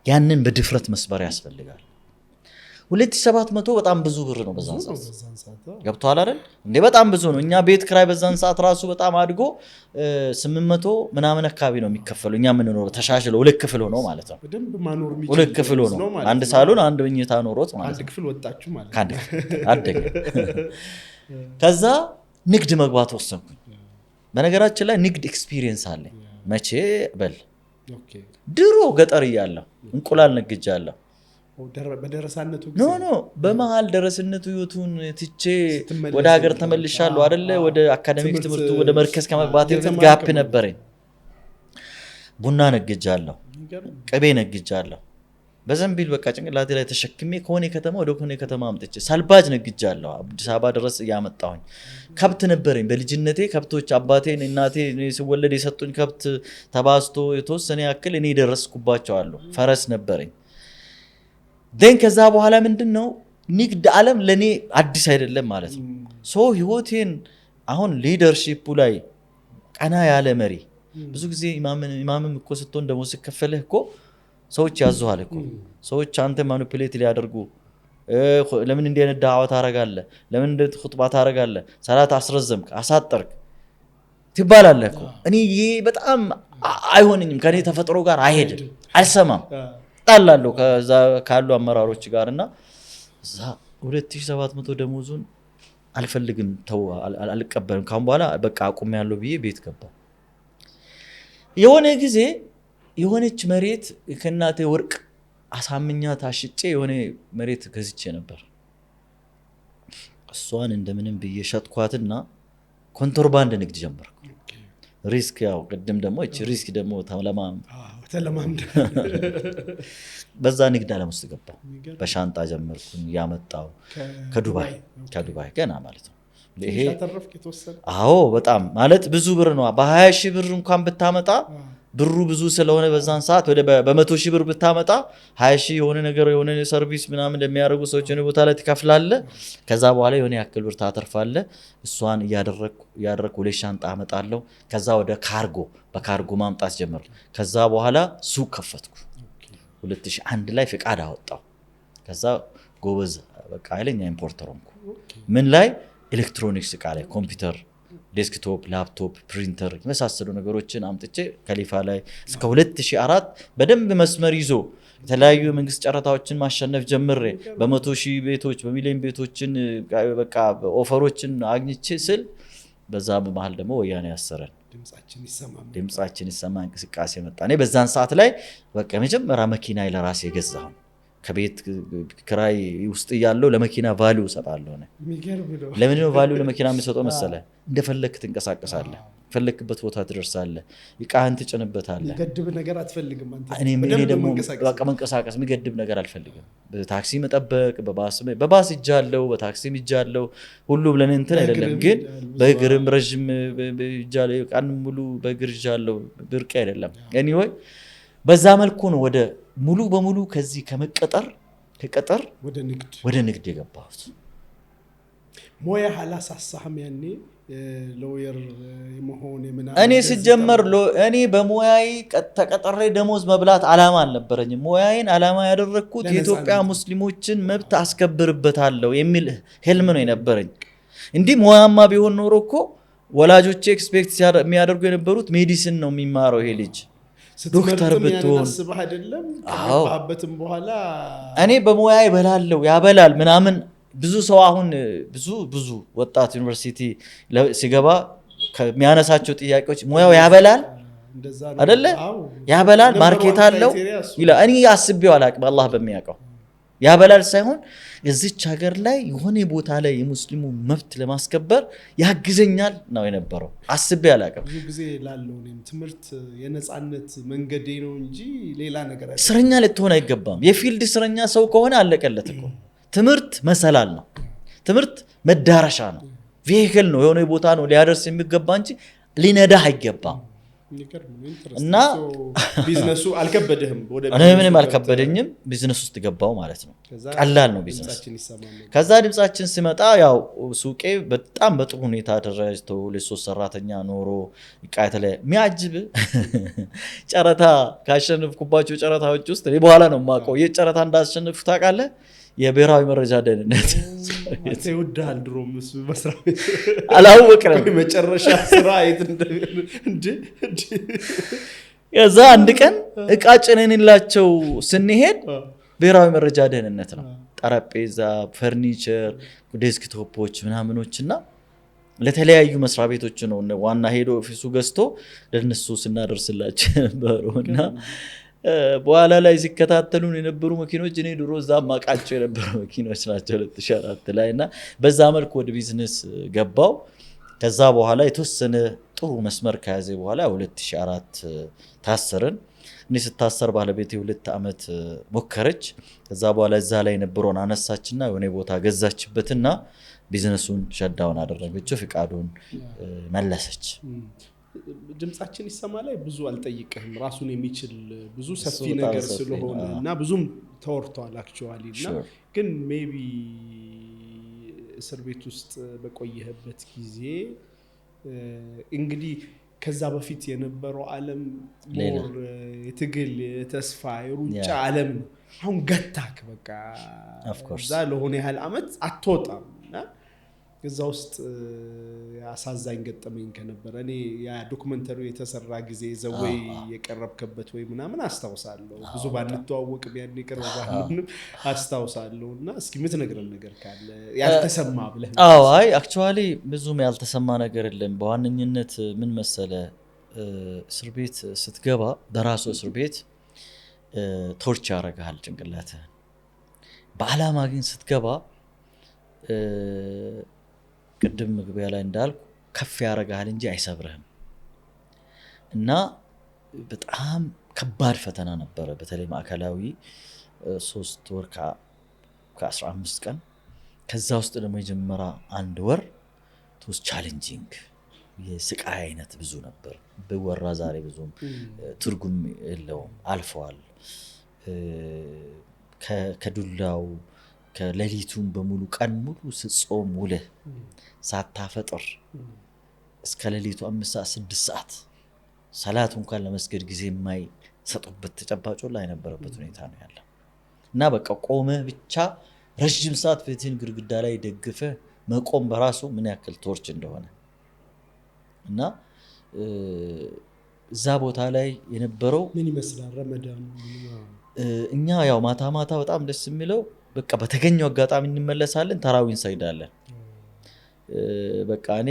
ያንን በድፍረት መስበር ያስፈልጋል። 2700 በጣም ብዙ ብር ነው በዛን ሰዓት። ገብቷል አይደል እንዴ? በጣም ብዙ ነው። እኛ ቤት ክራይ በዛን ሰዓት ራሱ በጣም አድጎ 800 ምናምን አካባቢ ነው የሚከፈለው። እኛ ምን ነው ተሻሽሎ 2 ክፍል ሆኖ ማለት ነው። በደንብ ማኖር የሚችል 2 ክፍል ሆኖ አንድ ሳሎን አንድ መኝታ ኖሮት ማለት ነው። አንድ ክፍል ወጣችሁ ማለት ነው። አንድ ክፍል አደገ። ከዛ ንግድ መግባት ወሰንኩኝ። በነገራችን ላይ ንግድ ኤክስፒሪየንስ አለኝ። መቼ በል ድሮ ገጠር እያለሁ እንቁላል ነግጃለሁ። በደረሳነቱ ኖ በመሃል ደረስነቱ ህይወቱን ትቼ ወደ ሀገር ተመልሻለሁ አይደለ? ወደ አካዳሚክ ትምህርቱ ወደ መርከዝ ከመግባቴ በፊት ጋፕ ነበረኝ። ቡና ነግጃለሁ፣ ቅቤ ነግጃለሁ። በዘንቢል በቃ ጭንቅላቴ ላይ ተሸክሜ ከሆነ ከተማ ወደ ከሆነ ከተማ አምጥቼ ሳልባጅ ነግጃለሁ። አዲስ አበባ ድረስ እያመጣሁኝ ከብት ነበረኝ በልጅነቴ። ከብቶች አባቴን እናቴ ሲወለድ የሰጡኝ ከብት ተባዝቶ የተወሰነ ያክል እኔ ደረስኩባቸው አሉ። ፈረስ ነበረኝ። ደን ከዛ በኋላ ምንድነው ንግድ ዓለም ለኔ አዲስ አይደለም ማለት ነው። ሶ ህይወቴን አሁን ሊደርሺፑ ላይ ቀና ያለ መሪ ብዙ ጊዜ ኢማምም እኮ ስትሆን ደሞ ሲከፈልህ እኮ ሰዎች ያዙሃል እኮ። ሰዎች አንተ ማኒፑሌት ሊያደርጉ ለምን እንዲህ አይነት ዳዕዋ ታረጋለህ? ለምን እንደ ኹጥባ ታረጋለህ? ሰላት አስረዘምክ አሳጠርክ ትባላለህ እኮ። እኔ ይሄ በጣም አይሆንኝም፣ ከኔ ተፈጥሮ ጋር አይሄድም፣ አልሰማም፣ ጣላለሁ ከዛ ካሉ አመራሮች ጋርና እዛ 2700 ደሞዙን አልፈልግም፣ ተው አልቀበልም፣ ካሁን በኋላ በቃ አቁሜያለሁ ብዬ ቤት ገባሁ። የሆነ ጊዜ የሆነች መሬት ከናቴ ወርቅ አሳምኛ ታሽጬ የሆነ መሬት ገዝቼ ነበር። እሷን እንደምንም ብዬ ሸጥኳትና ኮንትሮባንድ ንግድ ጀመርኩ። ሪስክ ያው ቅድም ደግሞ እቺ ሪስክ ደግሞ ተለማምደ በዛ ንግድ ዓለም ውስጥ ገባሁ። በሻንጣ ጀመርኩኝ ያመጣው ከዱባይ ገና ማለት ነው። ይሄ አዎ በጣም ማለት ብዙ ብር ነው። በ20 ሺህ ብር እንኳን ብታመጣ ብሩ ብዙ ስለሆነ በዛን ሰዓት ወደ በ100 ሺህ ብር ብታመጣ 20 ሺህ የሆነ ነገር የሆነ ሰርቪስ ምናምን ለሚያደርጉ ሰዎች የሆነ ቦታ ላይ ትከፍላለህ። ከዛ በኋላ የሆነ ያክል ብር ታተርፋለህ። እሷን እያደረኩ ሁለት ሻንጣ አመጣለሁ። ከዛ ወደ በካርጎ ማምጣት ጀመርኩ። ከዛ በኋላ ሱቅ ከፈትኩ። 2001 ላይ ፍቃድ አወጣሁ። ከዛ ጎበዝ በቃ ኃይለኛ ኢምፖርተር ሆንኩ። ምን ላይ ኤሌክትሮኒክስ ዕቃ ላይ ኮምፒውተር፣ ዴስክቶፕ፣ ላፕቶፕ፣ ፕሪንተር የመሳሰሉ ነገሮችን አምጥቼ ከሊፋ ላይ እስከ 2004 በደንብ መስመር ይዞ የተለያዩ የመንግስት ጨረታዎችን ማሸነፍ ጀምሬ በ100 ሺህ ቤቶች በሚሊዮን ቤቶችን በቃ ኦፈሮችን አግኝቼ ስል በዛ በመሃል ደግሞ ወያኔ ያሰረን። ድምጻችን ይሰማ እንቅስቃሴ መጣ። እኔ በዛን ሰዓት ላይ በቃ መጀመሪያ መኪና ለራሴ ገዛሁ። ከቤት ክራይ ውስጥ ያለው ለመኪና ቫልዩ ሰጣለሁ ነው። ለምን ነው ቫልዩ ለመኪና የሚሰጠው መሰለ? እንደፈለክ ትንቀሳቀሳለህ፣ ፈለክበት ቦታ ትደርሳለህ፣ ይቃህን ትጭንበታለህ። ገድብ ነገር አትፈልግም አንተ። እኔ ደግሞ በቃ መንቀሳቀስ የሚገድብ ነገር አልፈልግም። በታክሲ መጠበቅ፣ በባስ ይጃለው፣ በታክሲም ይጃለው፣ ሁሉ ብለን እንትን አይደለም። ግን በእግርም ረጅም ይጃለው፣ ቀን ሙሉ በእግር ይጃለው፣ ብርቅ አይደለም። ኤኒዌይ በዛ መልኩ ነው ወደ ሙሉ በሙሉ ከዚህ ከቀጠር ወደ ንግድ የገባሁት። ሞያ ሐላሳሳህም ያኔ ሎየር የመሆን እኔ ሲጀመር እኔ በሞያዬ ተቀጥሬ ደሞዝ መብላት አላማ አልነበረኝም። ሞያዬን አላማ ያደረኩት የኢትዮጵያ ሙስሊሞችን መብት አስከብርበታለሁ የሚል ህልም ነው የነበረኝ። እንዲህ ሞያማ ቢሆን ኖሮ እኮ ወላጆቼ ኤክስፔክት የሚያደርጉ የነበሩት ሜዲሲን ነው የሚማረው ይሄ ልጅ ዶክተር ብትሆን አይደለም። ከገባህበትም በኋላ እኔ በሞያ ይበላለው ያበላል ምናምን። ብዙ ሰው አሁን ብዙ ወጣት ዩኒቨርሲቲ ሲገባ ከሚያነሳቸው ጥያቄዎች ሙያው ያበላል አይደለ? ያበላል ማርኬት አለው ይላል። እኔ አስቤው አላቅም። አላህ በሚያውቀው ያበላል ሳይሆን እዚች ሀገር ላይ የሆነ ቦታ ላይ የሙስሊሙ መብት ለማስከበር ያግዘኛል ነው የነበረው። አስቤ አላቅም። ብዙ ጊዜ ላለው ትምህርት የነጻነት መንገዴ ነው እንጂ ሌላ ነገር አይደለም። እስረኛ ልትሆን አይገባም። የፊልድ እስረኛ ሰው ከሆነ አለቀለት እኮ። ትምህርት መሰላል ነው። ትምህርት መዳረሻ ነው። ቬሂክል ነው፣ የሆነ ቦታ ነው ሊያደርስ የሚገባ እንጂ ሊነዳህ አይገባም። እና ቢዝነሱ አልከበደህም ወደ እኔ ምንም አልከበደኝም ቢዝነስ ውስጥ ገባው ማለት ነው ቀላል ነው ቢዝነስ ከዛ ድምጻችን ሲመጣ ያው ሱቄ በጣም በጥሩ ሁኔታ ተደራጅቶ ለሶስት ሰራተኛ ኖሮ ይቃተለ ሚያጅብ ጨረታ ካሸነፍኩባቸው ጨረታዎች ውስጥ በኋላ ነው ማቆ የጨረታ እንዳሸነፍኩ ታውቃለህ የብሔራዊ መረጃ ደህንነት ይወዳል ድሮምስ መስራት አላወቅንም መጨረሻ ስራ አይት እንደ ያዛ አንድ ቀን እቃ ጭነንላቸው ስንሄድ ብሔራዊ መረጃ ደህንነት ነው ጠረጴዛ ፈርኒቸር ዴስክቶፖች ምናምኖችና ለተለያዩ መስሪያ ቤቶች ነው ዋና ሄዶ ኦፊሱ ገዝቶ ለነሱ ስናደርስላቸው ነበርና በኋላ ላይ ሲከታተሉን የነበሩ መኪኖች እኔ ድሮ እዛ ማቃቸው የነበሩ መኪኖች ናቸው 2004 ላይና በዛ መልኩ ወደ ቢዝነስ ገባው ከዛ በኋላ የተወሰነ ጥሩ መስመር ከያዘ በኋላ 2004 ታሰርን እኔ ስታሰር ባለቤቴ 2 አመት ሞከረች ከዛ በኋላ እዛ ላይ የነበረውን አነሳችና የሆነ ቦታ ገዛችበትና ቢዝነሱን ሸዳውን አደረገችው ፍቃዱን መለሰች ድምጻችን ይሰማ ላይ ብዙ አልጠይቅህም ራሱን የሚችል ብዙ ሰፊ ነገር ስለሆነ እና ብዙም ተወርቷል አክቹአሊ እና ግን ሜቢ እስር ቤት ውስጥ በቆየህበት ጊዜ እንግዲህ ከዛ በፊት የነበረው ዓለም ሞር የትግል ተስፋ የሩጫ ዓለም አሁን ገታክ በቃ እዛ ለሆነ ያህል አመት አትወጣም እዛ ውስጥ አሳዛኝ ገጠመኝ ከነበረ እኔ ያ ዶክመንተሪው የተሰራ ጊዜ ዘወይ የቀረብከበት ወይ ምናምን አስታውሳለሁ ብዙ ባንተዋወቅ ቢያን ይቀርብ ባንንም አስታውሳለሁና እስኪ ምትነግረን ነገር ካለ ያልተሰማ ብለህ አይ አክቹአሊ ብዙም ያልተሰማ ነገር የለም በዋነኝነት ምን መሰለ እስር ቤት ስትገባ በራሱ እስር ቤት ቶርች ያረጋል ጭንቅላትህ በአላማ ግን ስትገባ ቅድም መግቢያ ላይ እንዳልኩ ከፍ ያረጋል እንጂ አይሰብርህም እና በጣም ከባድ ፈተና ነበር በተለይ ማዕከላዊ 3 ወር ከ15 ቀን ከዛ ውስጥ ደግሞ የጀመራ 1 ወር ቶስ ቻሌንጂንግ የስቃይ አይነት ብዙ ነበር በወራ ዛሬ ብዙም ትርጉም የለውም አልፈዋል ከዱላው ከሌሊቱን በሙሉ ቀን ሙሉ ስጾም ውለ ሳታፈጥር እስከ ሌሊቱ 5 ሰዓት 6 ሰዓት ሰላት እንኳን ለመስገድ ጊዜ የማይሰጡበት ተጨባጭ ላይ ነበረበት ሁኔታ ነው ያለው እና በቃ ቆመ ብቻ ረጅም ሰዓት ፊትን ግድግዳ ላይ ደግፈ መቆም በራሱ ምን ያክል ቶርች እንደሆነ እና እዛ ቦታ ላይ የነበረው ምን ይመስላል ረመዳን እኛ ያው ማታ ማታ በጣም ደስ የሚለው በቃ በተገኘው አጋጣሚ እንመለሳለን ተራዊን ሰግዳለን በቃ እኔ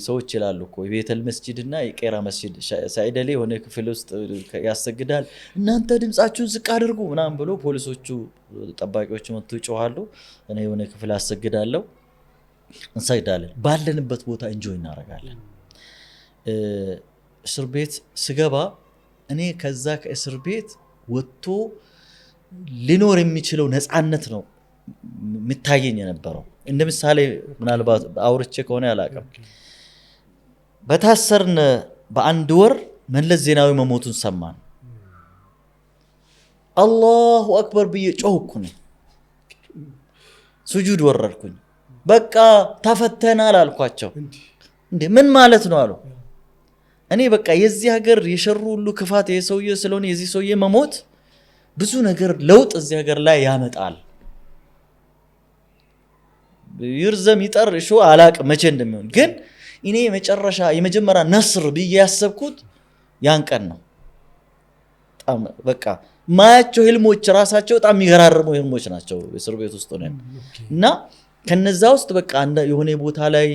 ሰዎች ይላሉ እኮ የቤተል መስጂድና የቄራ መስጂድ ሳይደሌ ሆነ ክፍል ውስጥ ያሰግዳል እናንተ ድምጻችሁን ዝቅ አድርጉ ምናምን ብሎ ፖሊሶቹ ጠባቂዎች መጥተው ይጮሃሉ እኔ የሆነ ክፍል አሰግዳለሁ እንሰግዳለን ባለንበት ቦታ ኢንጆይ እናደርጋለን እስር ቤት ስገባ እኔ ከዛ ከእስር ቤት ወጥቶ ሊኖር የሚችለው ነፃነት ነው ምታየኝ የነበረው እንደ ምሳሌ ምናልባት አውርቼ ከሆነ ያላቀም በታሰርን በአንድ ወር መለስ ዜናዊ መሞቱን ሰማን አላሁ አክበር ብዬ ጮህኩኝ ሱጁድ ወረድኩኝ በቃ ተፈተናል አልኳቸው እንዴ ምን ማለት ነው አሉ እኔ በቃ የዚህ ሀገር የሸሩ ሁሉ ክፋት የሰውዬ ስለሆነ የዚህ ሰውዬ መሞት ብዙ ነገር ለውጥ እዚህ ሀገር ላይ ያመጣል ይርዘም ይጠር እሺ አላቅ መቼ እንደሚሆን ግን እኔ መጨረሻ የመጀመሪያ ነስር ብዬ ያሰብኩት ያን ቀን ነው በጣም በቃ ማያቸው ህልሞች ራሳቸው በጣም የሚገራርሙ ህልሞች ናቸው እስር ቤት ውስጥ ነው እና ከነዛ ውስጥ በቃ የሆነ ቦታ ላይ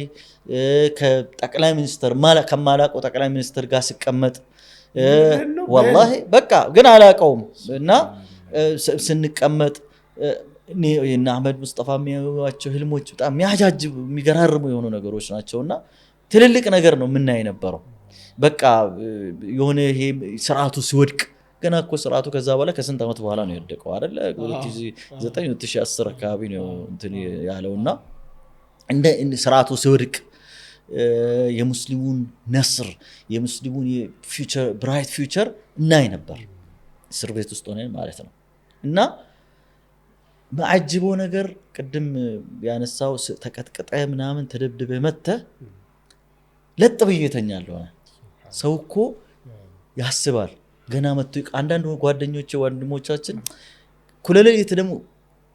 ከጠቅላይ ሚኒስትር ከማላቀው ጠቅላይ ሚኒስትር ጋር ሲቀመጥ والله በቃ ግን አላቀውም እና ስንቀመጥ እና አህመድ ሙስጠፋ የሚያዩዋቸው ህልሞች በጣም የሚያጃጅብ የሚገራርሙ የሆኑ ነገሮች ናቸውና ትልልቅ ነገር ነው ምናይ ነበረው በቃ የሆነ ይሄ ስርዓቱ ሲወድቅ ገና እኮ ስርዓቱ ከዛ በኋላ ከስንት አመት በኋላ ነው የወደቀው አይደል 2009 2010 አካባቢ ነው እንትን ያለውና እንደ ስርዓቱ ሲወድቅ የሙስሊሙን ነስር የሙስሊሙን ፊውቸር ብራይት ፊውቸር እናይ ነበር እስር ቤት ውስጥ ሆነን ማለት ነው። እና ማዕጅቦ ነገር ቅድም ያነሳው ተቀጥቀጠ ምናምን ተደብድበ መተ ለጥ በየተኛለሁ ሰው እኮ ያስባል ገና መጥቶ አንዳንድ ጓደኞቼ ወንድሞቻችን ኩለሌት ደግሞ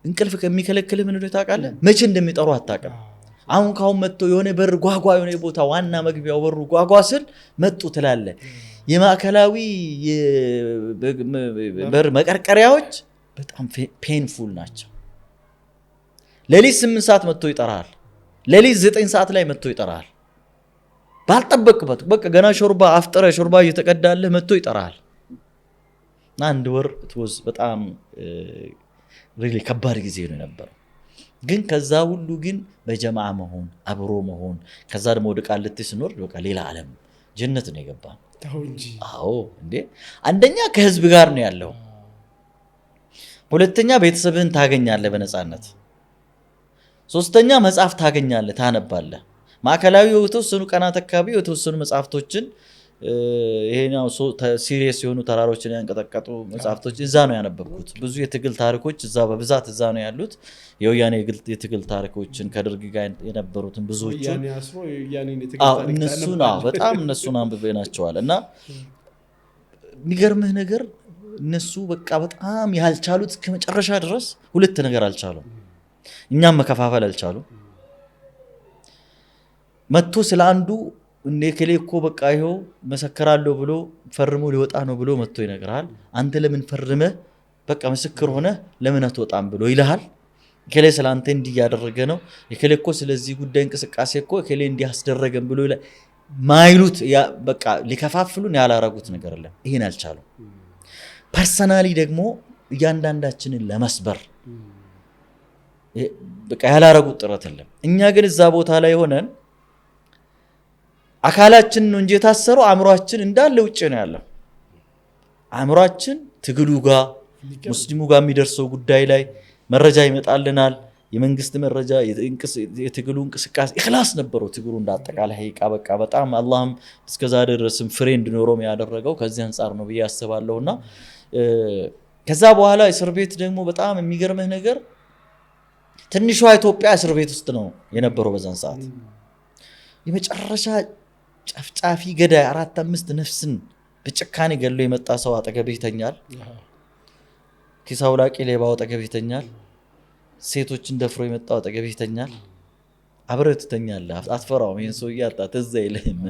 እንቅልፍ ከሚከለክል ምን ነው ታውቃለህ መቼ እንደሚጠሩ አታውቅም። አሁን ካሁን መጥቶ የሆነ በር ጓጓ የሆነ ቦታ ዋና መግቢያው በሩ ጓጓ ስል መጡ ትላለ። የማዕከላዊ በር መቀርቀሪያዎች በጣም ፔንፉል ናቸው። ሌሊት 8 ሰዓት መጥቶ ይጠራል። ሌሊት 9 ሰዓት ላይ መጥቶ ይጠራል። ባልጠበቅበት በቃ ገና ሾርባ አፍጥረ ሾርባ እየተቀዳለህ መጥቶ ይጠራል። አንድ ወር ትወዝ በጣም ሪሊ ከባድ ጊዜ ነው ነበር። ግን ከዛ ሁሉ ግን በጀማዓ መሆን አብሮ መሆን ከዛ ደግሞ ወደ ቃልቲ ስኖር በቃ ሌላ ዓለም ጀነት ነው የገባ ታውንጂ። አዎ እንዴ አንደኛ ከህዝብ ጋር ነው ያለው። ሁለተኛ ቤተሰብህን ታገኛለህ በነፃነት። ሶስተኛ መጽሐፍ ታገኛለህ ታነባለህ። ማዕከላዊ የተወሰኑ ቀናት አካባቢ የተወሰኑ መጽሐፍቶችን ይሄኛው ሲሪየስ የሆኑ ተራሮችን ያንቀጠቀጡ መጽሐፍቶች እዛ ነው ያነበብኩት። ብዙ የትግል ታሪኮች እዛ በብዛት እዛ ነው ያሉት። የወያኔ የትግል ታሪኮችን ከደርግ ጋር የነበሩትን ብዙዎቹን እነሱን በጣም እነሱን አንብቤናቸዋል። እና የሚገርምህ ነገር እነሱ በቃ በጣም ያልቻሉት ከመጨረሻ ድረስ ሁለት ነገር አልቻሉም። እኛም መከፋፈል አልቻሉም። መጥቶ ስለ አንዱ እንደከሌ እኮ በቃ ይሄው መሰከራለሁ ብሎ ፈርሞ ሊወጣ ነው ብሎ መጥቶ ይነግራል። አንተ ለምን ፈርመ በቃ ምስክር ሆነ ለምን አትወጣም ብሎ ይልሃል። ከሌ ስላንተ እንዲህ ያደረገ ነው የከሌ እኮ ስለዚህ ጉዳይ እንቅስቃሴ እኮ ከሌ እንዲህ አስደረገም ብሎ ማይሉት በቃ ሊከፋፍሉን ያላረጉት ነገር አለ። ይሄን አልቻሉም። ፐርሰናሊ ደግሞ እያንዳንዳችንን ለመስበር በቃ ያላረጉት ጥረት የለም። እኛ ግን እዛ ቦታ ላይ ሆነን አካላችን ነው እንጂ የታሰረው አእምሮአችን እንዳለ ውጭ ነው ያለው። አእምሮአችን ትግሉ ጋር ሙስሊሙ ጋር የሚደርሰው ጉዳይ ላይ መረጃ ይመጣልናል። የመንግስት መረጃ የትግሉ እንቅስቃሴ ኢኽላስ ነበረው። ትግሉ እንዳጠቃላይ ሀይቃ በቃ በጣም አላህም እስከዛ ድረስም ፍሬ እንዲኖረው ያደረገው ከዚህ አንፃር ነው ብዬ አስባለሁና ከዛ በኋላ እስር ቤት ደግሞ በጣም የሚገርምህ ነገር ትንሿ ኢትዮጵያ እስር ቤት ውስጥ ነው የነበረው በዛን ሰዓት። የመጨረሻ ጨፍጫፊ ገዳይ 4-5 ነፍስን በጭካኔ ገሎ የመጣ ሰው አጠገብ ይተኛል። ኪስ አውላቂ ሌባው አጠገብ ይተኛል። ሴቶችን ደፍሮ የመጣው አጠገብ ይተኛል። አብረህ ትተኛለህ። አትፈራውም። ይሄን ሰው ያጣ ተዛ ይልህም።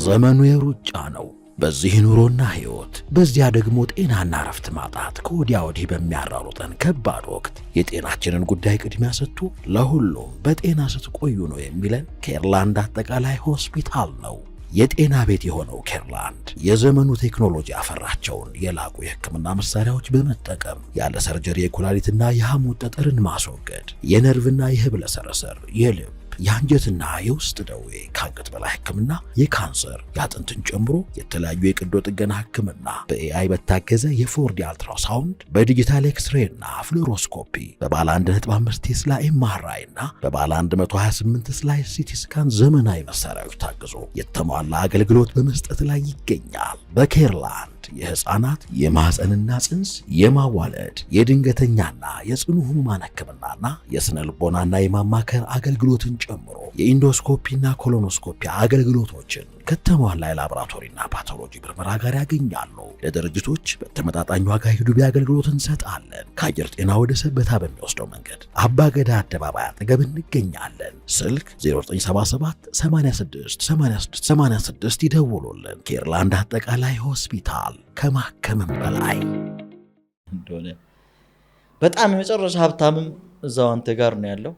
ዘመኑ የሩጫ ነው። በዚህ ኑሮና ህይወት በዚያ ደግሞ ጤናና ረፍት ማጣት ከወዲያ ወዲህ በሚያራሩጠን ከባድ ወቅት የጤናችንን ጉዳይ ቅድሚያ ሰጥቶ ለሁሉም በጤና ስትቆዩ ነው የሚለን ኬርላንድ አጠቃላይ ሆስፒታል ነው። የጤና ቤት የሆነው ኬርላንድ የዘመኑ ቴክኖሎጂ ያፈራቸውን የላቁ የህክምና መሳሪያዎች በመጠቀም ያለ ሰርጀሪ የኩላሊትና የሐሞት ጠጠርን ማስወገድ፣ የነርቭና የህብለ ሰረሰር፣ የልብ የአንጀትና የውስጥ ደዌ፣ ከአንገት በላይ ህክምና፣ የካንሰር፣ የአጥንትን ጨምሮ የተለያዩ የቀዶ ጥገና ህክምና በኤአይ በታገዘ የፎርዲ አልትራሳውንድ፣ በዲጂታል ኤክስሬይና ፍሎሮስኮፒ፣ በባለ 1.5 ቴስላ ኤምአርአይ እና በባለ 128 ስላይስ ሲቲ ስካን ዘመናዊ መሳሪያዎች ታግዞ የተሟላ አገልግሎት በመስጠት ላይ ይገኛል። በኬርላንድ የህፃናት የማህፀንና ጽንስ የማዋለድ የድንገተኛና የጽኑ ህሙማን ህክምናና የስነ ልቦናና የማማከር አገልግሎትን ጨምሮ የኢንዶስኮፒና ኮሎኖስኮፒ አገልግሎቶችን ከተሟላ የላቦራቶሪና ፓቶሎጂ ምርመራ ጋር ያገኛሉ። ለድርጅቶች በተመጣጣኝ ዋጋ ሂዱቢ አገልግሎት እንሰጣለን። ከአየር ጤና ወደ ሰበታ በሚወስደው መንገድ አባገዳ አደባባይ አጠገብ እንገኛለን። ስልክ 0977 86 86 86 ይደውሉልን። ኬርላንድ አጠቃላይ ሆስፒታል ከማከምም በላይ እንደሆነ በጣም የመጨረሻ ሀብታምም እዛው አንተ ጋር ነው ያለው።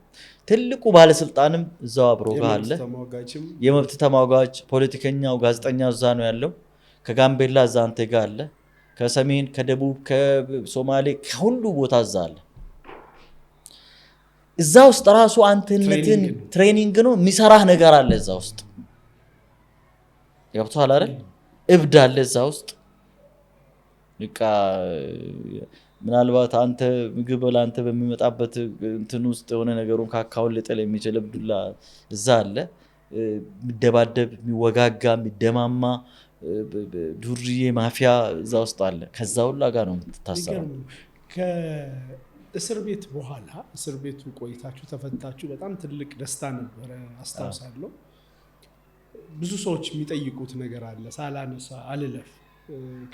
ትልቁ ባለስልጣንም እዛው አብሮ ጋር አለ። የመብት ተሟጋች ፖለቲከኛው ጋዜጠኛው እዛ ነው ያለው። ከጋምቤላ እዛ አንተ ጋር አለ። ከሰሜን ከደቡብ ከሶማሌ ከሁሉ ቦታ እዛ አለ። እዛ ውስጥ ራሱ አንተነትን ትሬኒንግ ነው የሚሰራህ ነገር አለ እዛ ውስጥ ገብቶሃል አይደል? እብድ አለ እዛ ውስጥ በቃ ምናልባት አንተ ምግብ ለአንተ በሚመጣበት እንትን ውስጥ የሆነ ነገሩን ካካውን ልጥል የሚችል እብዱላ እዛ አለ። የሚደባደብ የሚወጋጋ የሚደማማ ዱርዬ ማፊያ እዛ ውስጥ አለ። ከዛ ሁላ ጋር ነው የምትታሰረው። ከእስር ቤት በኋላ እስር ቤቱ ቆይታችሁ ተፈታችሁ በጣም ትልቅ ደስታ ነበረ አስታውሳለሁ። ብዙ ሰዎች የሚጠይቁት ነገር አለ ሳላነሳ አልለፍ።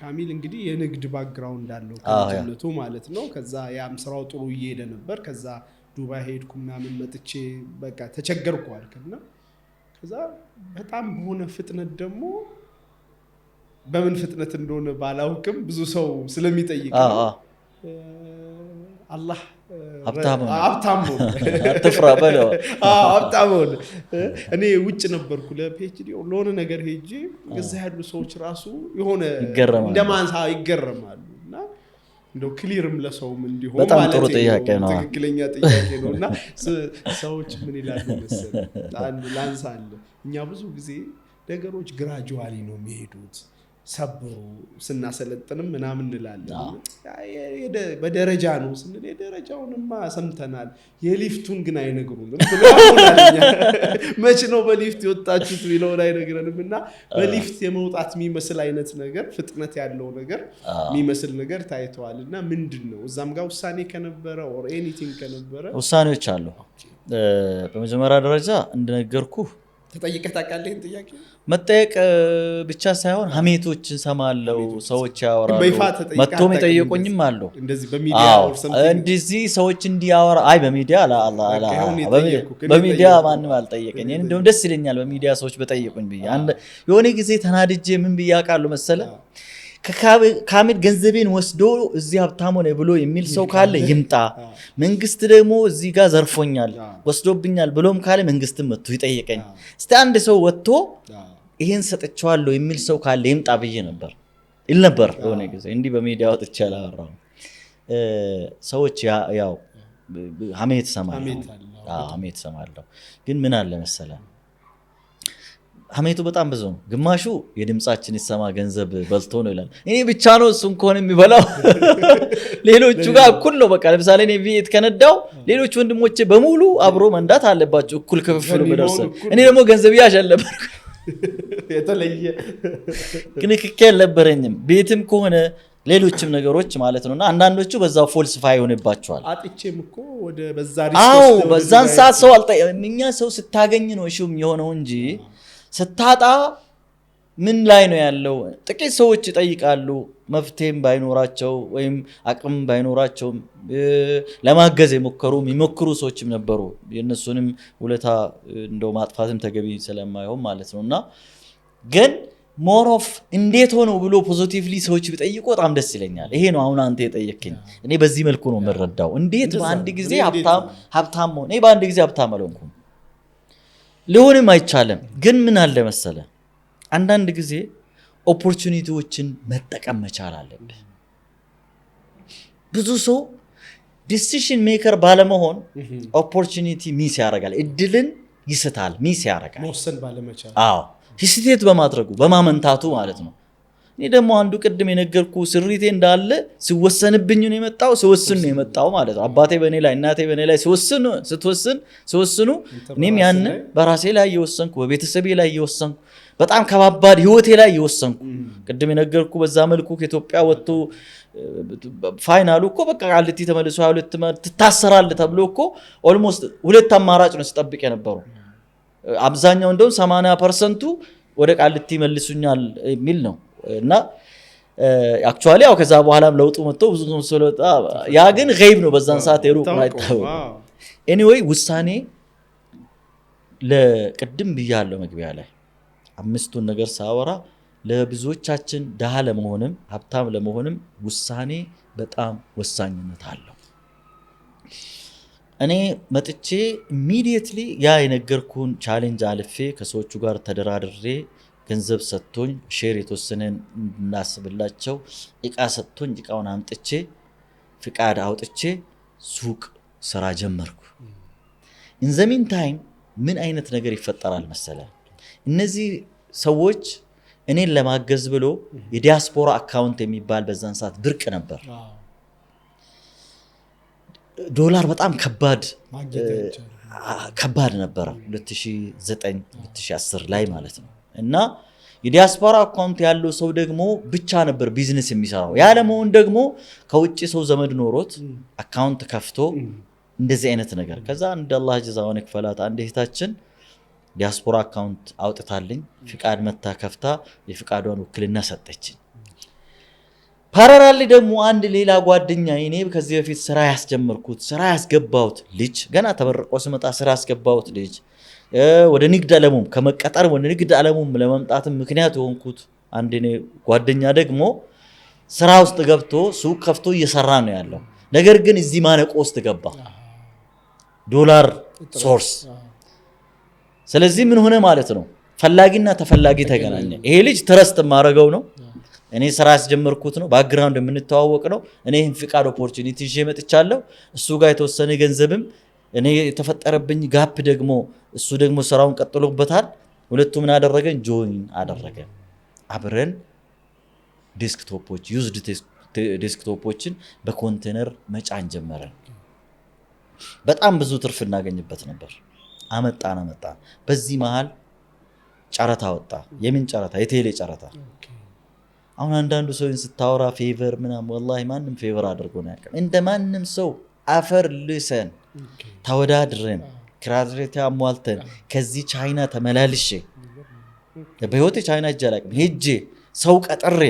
ካሚል እንግዲህ የንግድ ባክግራውንድ አለው ከልጅነቱ ማለት ነው። ከዛ ያም ስራው ጥሩ እየሄደ ነበር። ከዛ ዱባይ ሄድኩ ምናምን መጥቼ በቃ ተቸገርኩ አልክና ከዛ በጣም በሆነ ፍጥነት ደግሞ በምን ፍጥነት እንደሆነ ባላውቅም ብዙ ሰው ስለሚጠይቅ አላህ ሀብታም ነው አትፍራ በለው። ሀብታም ነው። እኔ ውጭ ነበርኩ ለፒኤችዲ ለሆነ ነገር ሄጄ እዛ ያሉ ሰዎች ራሱ የሆነ እንደማንሳ ይገረማሉ። እና እንደው ክሊርም ለሰውም እንዲሆን በጣም ጥሩ ጥያቄ ነው፣ ትክክለኛ ጥያቄ ነው። እና ሰዎች ምን ይላሉ መሰለህ ላንሳለ እኛ ብዙ ጊዜ ነገሮች ግራጁዋሊ ነው የሚሄዱት ሰብሩ ስናሰለጥንም ምናምን እንላለን። በደረጃ ነው ስንል የደረጃውንማ ሰምተናል የሊፍቱን ግን አይነግሩንም። መች ነው በሊፍት የወጣችሁት የሚለውን አይነግረንም። እና በሊፍት የመውጣት የሚመስል አይነት ነገር ፍጥነት ያለው ነገር የሚመስል ነገር ታይተዋል። እና ምንድን ነው እዛም ጋር ውሳኔ ከነበረ ኦር ኤኒቲንግ ከነበረ? ውሳኔዎች አሉ። በመጀመሪያ ደረጃ እንደነገርኩ ተጠይቀህ ታውቃለህ? ጥያቄ መጠየቅ ብቻ ሳይሆን ሀሜቶችን ሰማለው፣ ሰዎች ያወራሉ፣ መጥቶም የጠየቁኝም አሉ። እንደዚህ ሰዎች እንዲያወራ በሚዲያ ማንም አልጠየቀኝ። እንደውም ደስ ይለኛል በሚዲያ ሰዎች በጠየቁኝ ብዬ። የሆነ ጊዜ ተናድጄ ምን ብዬ አውቃለሁ መሰለህ? ካሚል ገንዘቤን ወስዶ እዚህ ሀብታም ሆነ ብሎ የሚል ሰው ካለ ይምጣ፣ መንግስት ደግሞ እዚህ ጋር ዘርፎኛል ወስዶብኛል ብሎም ካለ መንግስትም መጥቶ ይጠይቀኝ። እስቲ አንድ ሰው ወጥቶ ይሄን ሰጥቻለሁ የሚል ሰው ካለ ይምጣ ብዬ ነበር ይል ነበር የሆነ ጊዜ። እንዲህ በሚዲያ ወጥቼ አላወራሁም። ሰዎች ያው ሀሜት ሰማለሁ። ግን ምን አለ መሰለህ ሀሜቱ በጣም ብዙ ነው። ግማሹ የድምጻችን ይሰማ ገንዘብ በልቶ ነው ይላል። እኔ ብቻ ነው እሱን ከሆነ የሚበላው ሌሎቹ ጋር እኩል ነው። በቃ ለምሳሌ እኔ ቤት ከነዳው ሌሎች ወንድሞቼ በሙሉ አብሮ መንዳት አለባቸው፣ እኩል ክፍፍሉ በደርሰ። እኔ ደግሞ ገንዘብ ያሸለበርኩ የተለየ ክንክክ ያልነበረኝም ቤትም ከሆነ ሌሎችም ነገሮች ማለት ነውና አንዳንዶቹ በዛው ፎልስፋይ ሆነባቸዋል። አጥቼም እኮ ወደ በዛን ሰዓት ሰው እኛ ሰው ስታገኝ ነው እሺም የሆነው እንጂ ስታጣ ምን ላይ ነው ያለው? ጥቂት ሰዎች ይጠይቃሉ። መፍትሄም ባይኖራቸው ወይም አቅም ባይኖራቸው ለማገዝ የሚሞክሩ ሰዎችም ነበሩ። የነሱንም ውለታ እንደው ማጥፋትም ተገቢ ስለማይሆን ማለት ነውና ግን ሞር ኦፍ እንዴት ሆኖ ብሎ ፖዚቲቭሊ ሰዎች ቢጠይቁ በጣም ደስ ይለኛል። ይሄ ነው አሁን አንተ የጠየቅኝ። እኔ በዚህ መልኩ ነው የምረዳው። እንዴት በአንድ ጊዜ ሀብታም ሆነ? እኔ በአንድ ጊዜ ሀብታም አልሆንኩም፣ ሊሆንም አይቻልም። ግን ምን አለ መሰለ አንዳንድ ጊዜ ኦፖርቹኒቲዎችን መጠቀም መቻል አለብህ። ብዙ ሰው ዲሲዥን ሜከር ባለመሆን ኦፖርቹኒቲ ሚስ ያደርጋል፣ እድልን ይስታል፣ ሚስ ያደርጋል። መወሰን ባለመቻል ሂስቴት በማድረጉ በማመንታቱ ማለት ነው። እኔ ደግሞ አንዱ ቅድም የነገርኩ ስሪቴ እንዳለ ሲወሰንብኝ ነው የመጣው፣ ሲወስን ነው የመጣው ማለት ነው። አባቴ በእኔ ላይ እናቴ በእኔ ላይ ሲወስኑ እኔም ያን በራሴ ላይ እየወሰንኩ በቤተሰቤ ላይ እየወሰንኩ በጣም ከባባድ ህይወቴ ላይ እየወሰንኩ ቅድም የነገርኩ በዛ መልኩ ከኢትዮጵያ ወጥቶ ፋይናሉ እኮ በቃ ቃሊቲ ተመልሶ 22 ትታሰራለህ ተብሎ እኮ ኦልሞስት ሁለት አማራጭ ነው ሲጠብቅ የነበረው። አብዛኛው እንደውም 80% ወደ ቃሊቲ መልሱኛል የሚል ነው። እና አክቹአሊ ያው ከዛ በኋላም ለውጡ መጥቶ ብዙ ነው ስለወጣ ያ ግን ገይብ ነው በዛን ሰዓት የሩቅ አይታወቅ። ኤኒዌይ ውሳኔ ለቅድም ብያለሁ መግቢያ ላይ አምስቱን ነገር ሳወራ ለብዙዎቻችን ደሃ ለመሆንም ሀብታም ለመሆንም ውሳኔ በጣም ወሳኝነት አለው። እኔ መጥቼ ኢሚዲየትሊ ያ የነገርኩን ቻሌንጅ አልፌ ከሰዎቹ ጋር ተደራድሬ ገንዘብ ሰጥቶኝ ሼር የተወሰነን እናስብላቸው እቃ ሰጥቶኝ እቃውን አምጥቼ ፍቃድ አውጥቼ ሱቅ ስራ ጀመርኩ። ኢን ዘ ሚን ታይም ምን አይነት ነገር ይፈጠራል መሰለ? እነዚህ ሰዎች እኔን ለማገዝ ብሎ የዲያስፖራ አካውንት የሚባል በዛን ሰዓት ብርቅ ነበር። ዶላር በጣም ከባድ ነበረ 2009 2010 ላይ ማለት ነው። እና የዲያስፖራ አካውንት ያለው ሰው ደግሞ ብቻ ነበር ቢዝነስ የሚሰራው። ያለመሆን ደግሞ ከውጭ ሰው ዘመድ ኖሮት አካውንት ከፍቶ እንደዚህ አይነት ነገር ከዛ እንደ አላህ ጀዛውን ይክፈላት አንድ እህታችን ዲያስፖራ አካውንት አውጥታልኝ ፍቃድ መታ ከፍታ የፍቃዷን ውክልና ሰጠችኝ። ፓራራሊ ደግሞ አንድ ሌላ ጓደኛ እኔ ከዚህ በፊት ስራ ያስጀመርኩት ስራ ያስገባሁት ልጅ ገና ተመርቆ ስመጣ ስራ ያስገባሁት ልጅ ወደ ንግድ ዓለሙም ከመቀጠር ወደ ንግድ ዓለሙም ለመምጣትም ምክንያት የሆንኩት አንድ እኔ ጓደኛ ደግሞ ስራ ውስጥ ገብቶ ሱቅ ከፍቶ እየሰራ ነው ያለው። ነገር ግን እዚህ ማነቆ ውስጥ ገባ ዶላር ሶርስ። ስለዚህ ምን ሆነ ማለት ነው ፈላጊና ተፈላጊ ተገናኘ። ይሄ ልጅ ትረስት ማረገው ነው እኔ ስራ ያስጀመርኩት ነው ባክግራውንድ የምንተዋወቅ ነው። እኔ ይሄን ፍቃድ ኦፖርቹኒቲ ይዤ መጥቻለሁ። እሱ ጋር የተወሰነ ገንዘብም እኔ የተፈጠረብኝ ጋፕ ደግሞ እሱ ደግሞ ስራውን ቀጥሎበታል። ሁለቱ ምን አደረገን ጆይን አደረገ። አብረን ዴስክቶፖች ዩዝድ ዴስክቶፖችን በኮንቴነር መጫን ጀመረን። በጣም ብዙ ትርፍ እናገኝበት ነበር። አመጣን በዚህ መሃል ጨረታ ወጣ። የምን ጨረታ? የቴሌ ጨረታ። አሁን አንዳንዱ ሰው ስታወራ ፌቨር ምናምን ወላሂ ማንም ፌቨር አድርጎ ነው ያቀም። እንደማንም ሰው አፈር ልሰን ተወዳድረን ክራድሬታ አሟልተን ከዚህ ቻይና ተመላልሼ በህይወቴ ቻይና እጃላቅም ሄጄ ሰው ቀጥሬ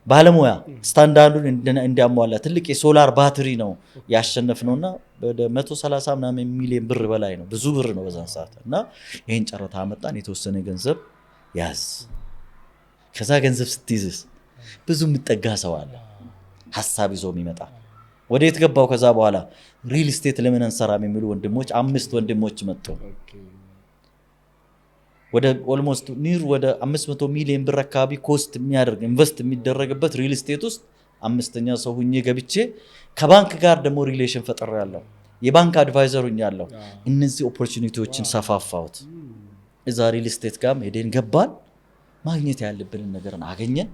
ባለሙያ ስታንዳርዱን እንዲያሟላ ትልቅ የሶላር ባትሪ ነው ያሸነፍነውና ወደ 130 ምናምን ሚሊዮን ብር በላይ ነው። ብዙ ብር ነው በዛን ሰዓት። እና ይሄን ጨረታ አመጣን። የተወሰነ ገንዘብ ያዝ። ከዛ ገንዘብ ስትይዝስ ብዙ ምጠጋ ሰው አለ ሐሳብ ይዞ የሚመጣ ወዴት ገባው። ከዛ በኋላ ሪል ስቴት ለምን አንሰራም የሚሉ ወንድሞች 5 ወንድሞች መጡ። ወደ ኦልሞስት ኒር ወደ 500 ሚሊዮን ብር አካባቢ ኮስት የሚያደርግ ኢንቨስት የሚደረግበት ሪል ስቴት ውስጥ አምስተኛ ሰው ሁኜ ገብቼ ከባንክ ጋር ደግሞ ሪሌሽን ፈጥሬያለሁ። የባንክ አድቫይዘር ሆኛለሁ። እነዚህ ኦፖርቹኒቲዎችን ሰፋፋሁት። እዛ ሪል ስቴት ጋር ሄደን ገባን። ማግኘት ያለብንን ነገር አገኘን።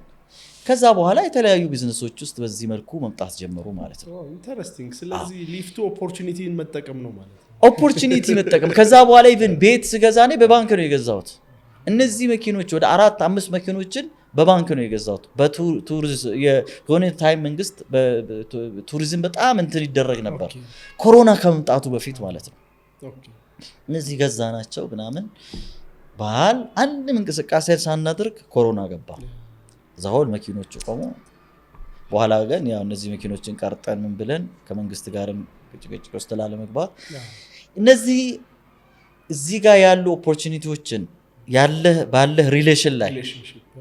ከዛ በኋላ የተለያዩ ቢዝነሶች ውስጥ በዚህ መልኩ መምጣት ጀመሩ ማለት ነው። ኢንተረስቲንግ። ስለዚህ ሊፍቱ ኦፖርቹኒቲን መጠቀም ነው ማለት ነው። ኦፖርቹኒቲ መጠቀም። ከዛ በኋላ ኢቭን ቤት ስገዛ እኔ በባንክ ነው የገዛሁት። እነዚህ መኪኖች ወደ 4-5 መኪኖችን በባንክ ነው የገዛሁት። በቱሪዝም የሆነ ታይም መንግስት በቱሪዝም በጣም እንትን ይደረግ ነበር ኮሮና ከመምጣቱ በፊት ማለት ነው። እነዚህ ገዛናቸው ምናምን ባህል አንድም እንቅስቃሴ ሳናደርግ ኮሮና ገባ። ዛሆል መኪኖቹ ቆሙ። በኋላ ግን ያው እነዚህ መኪኖችን ቀርጠን ምን ብለን ከመንግስት ጋርም ግጭግጭ ውስጥ ላለመግባት እነዚህ እዚህ ጋር ያሉ ኦፖርቹኒቲዎችን ባለህ ሪሌሽን ላይ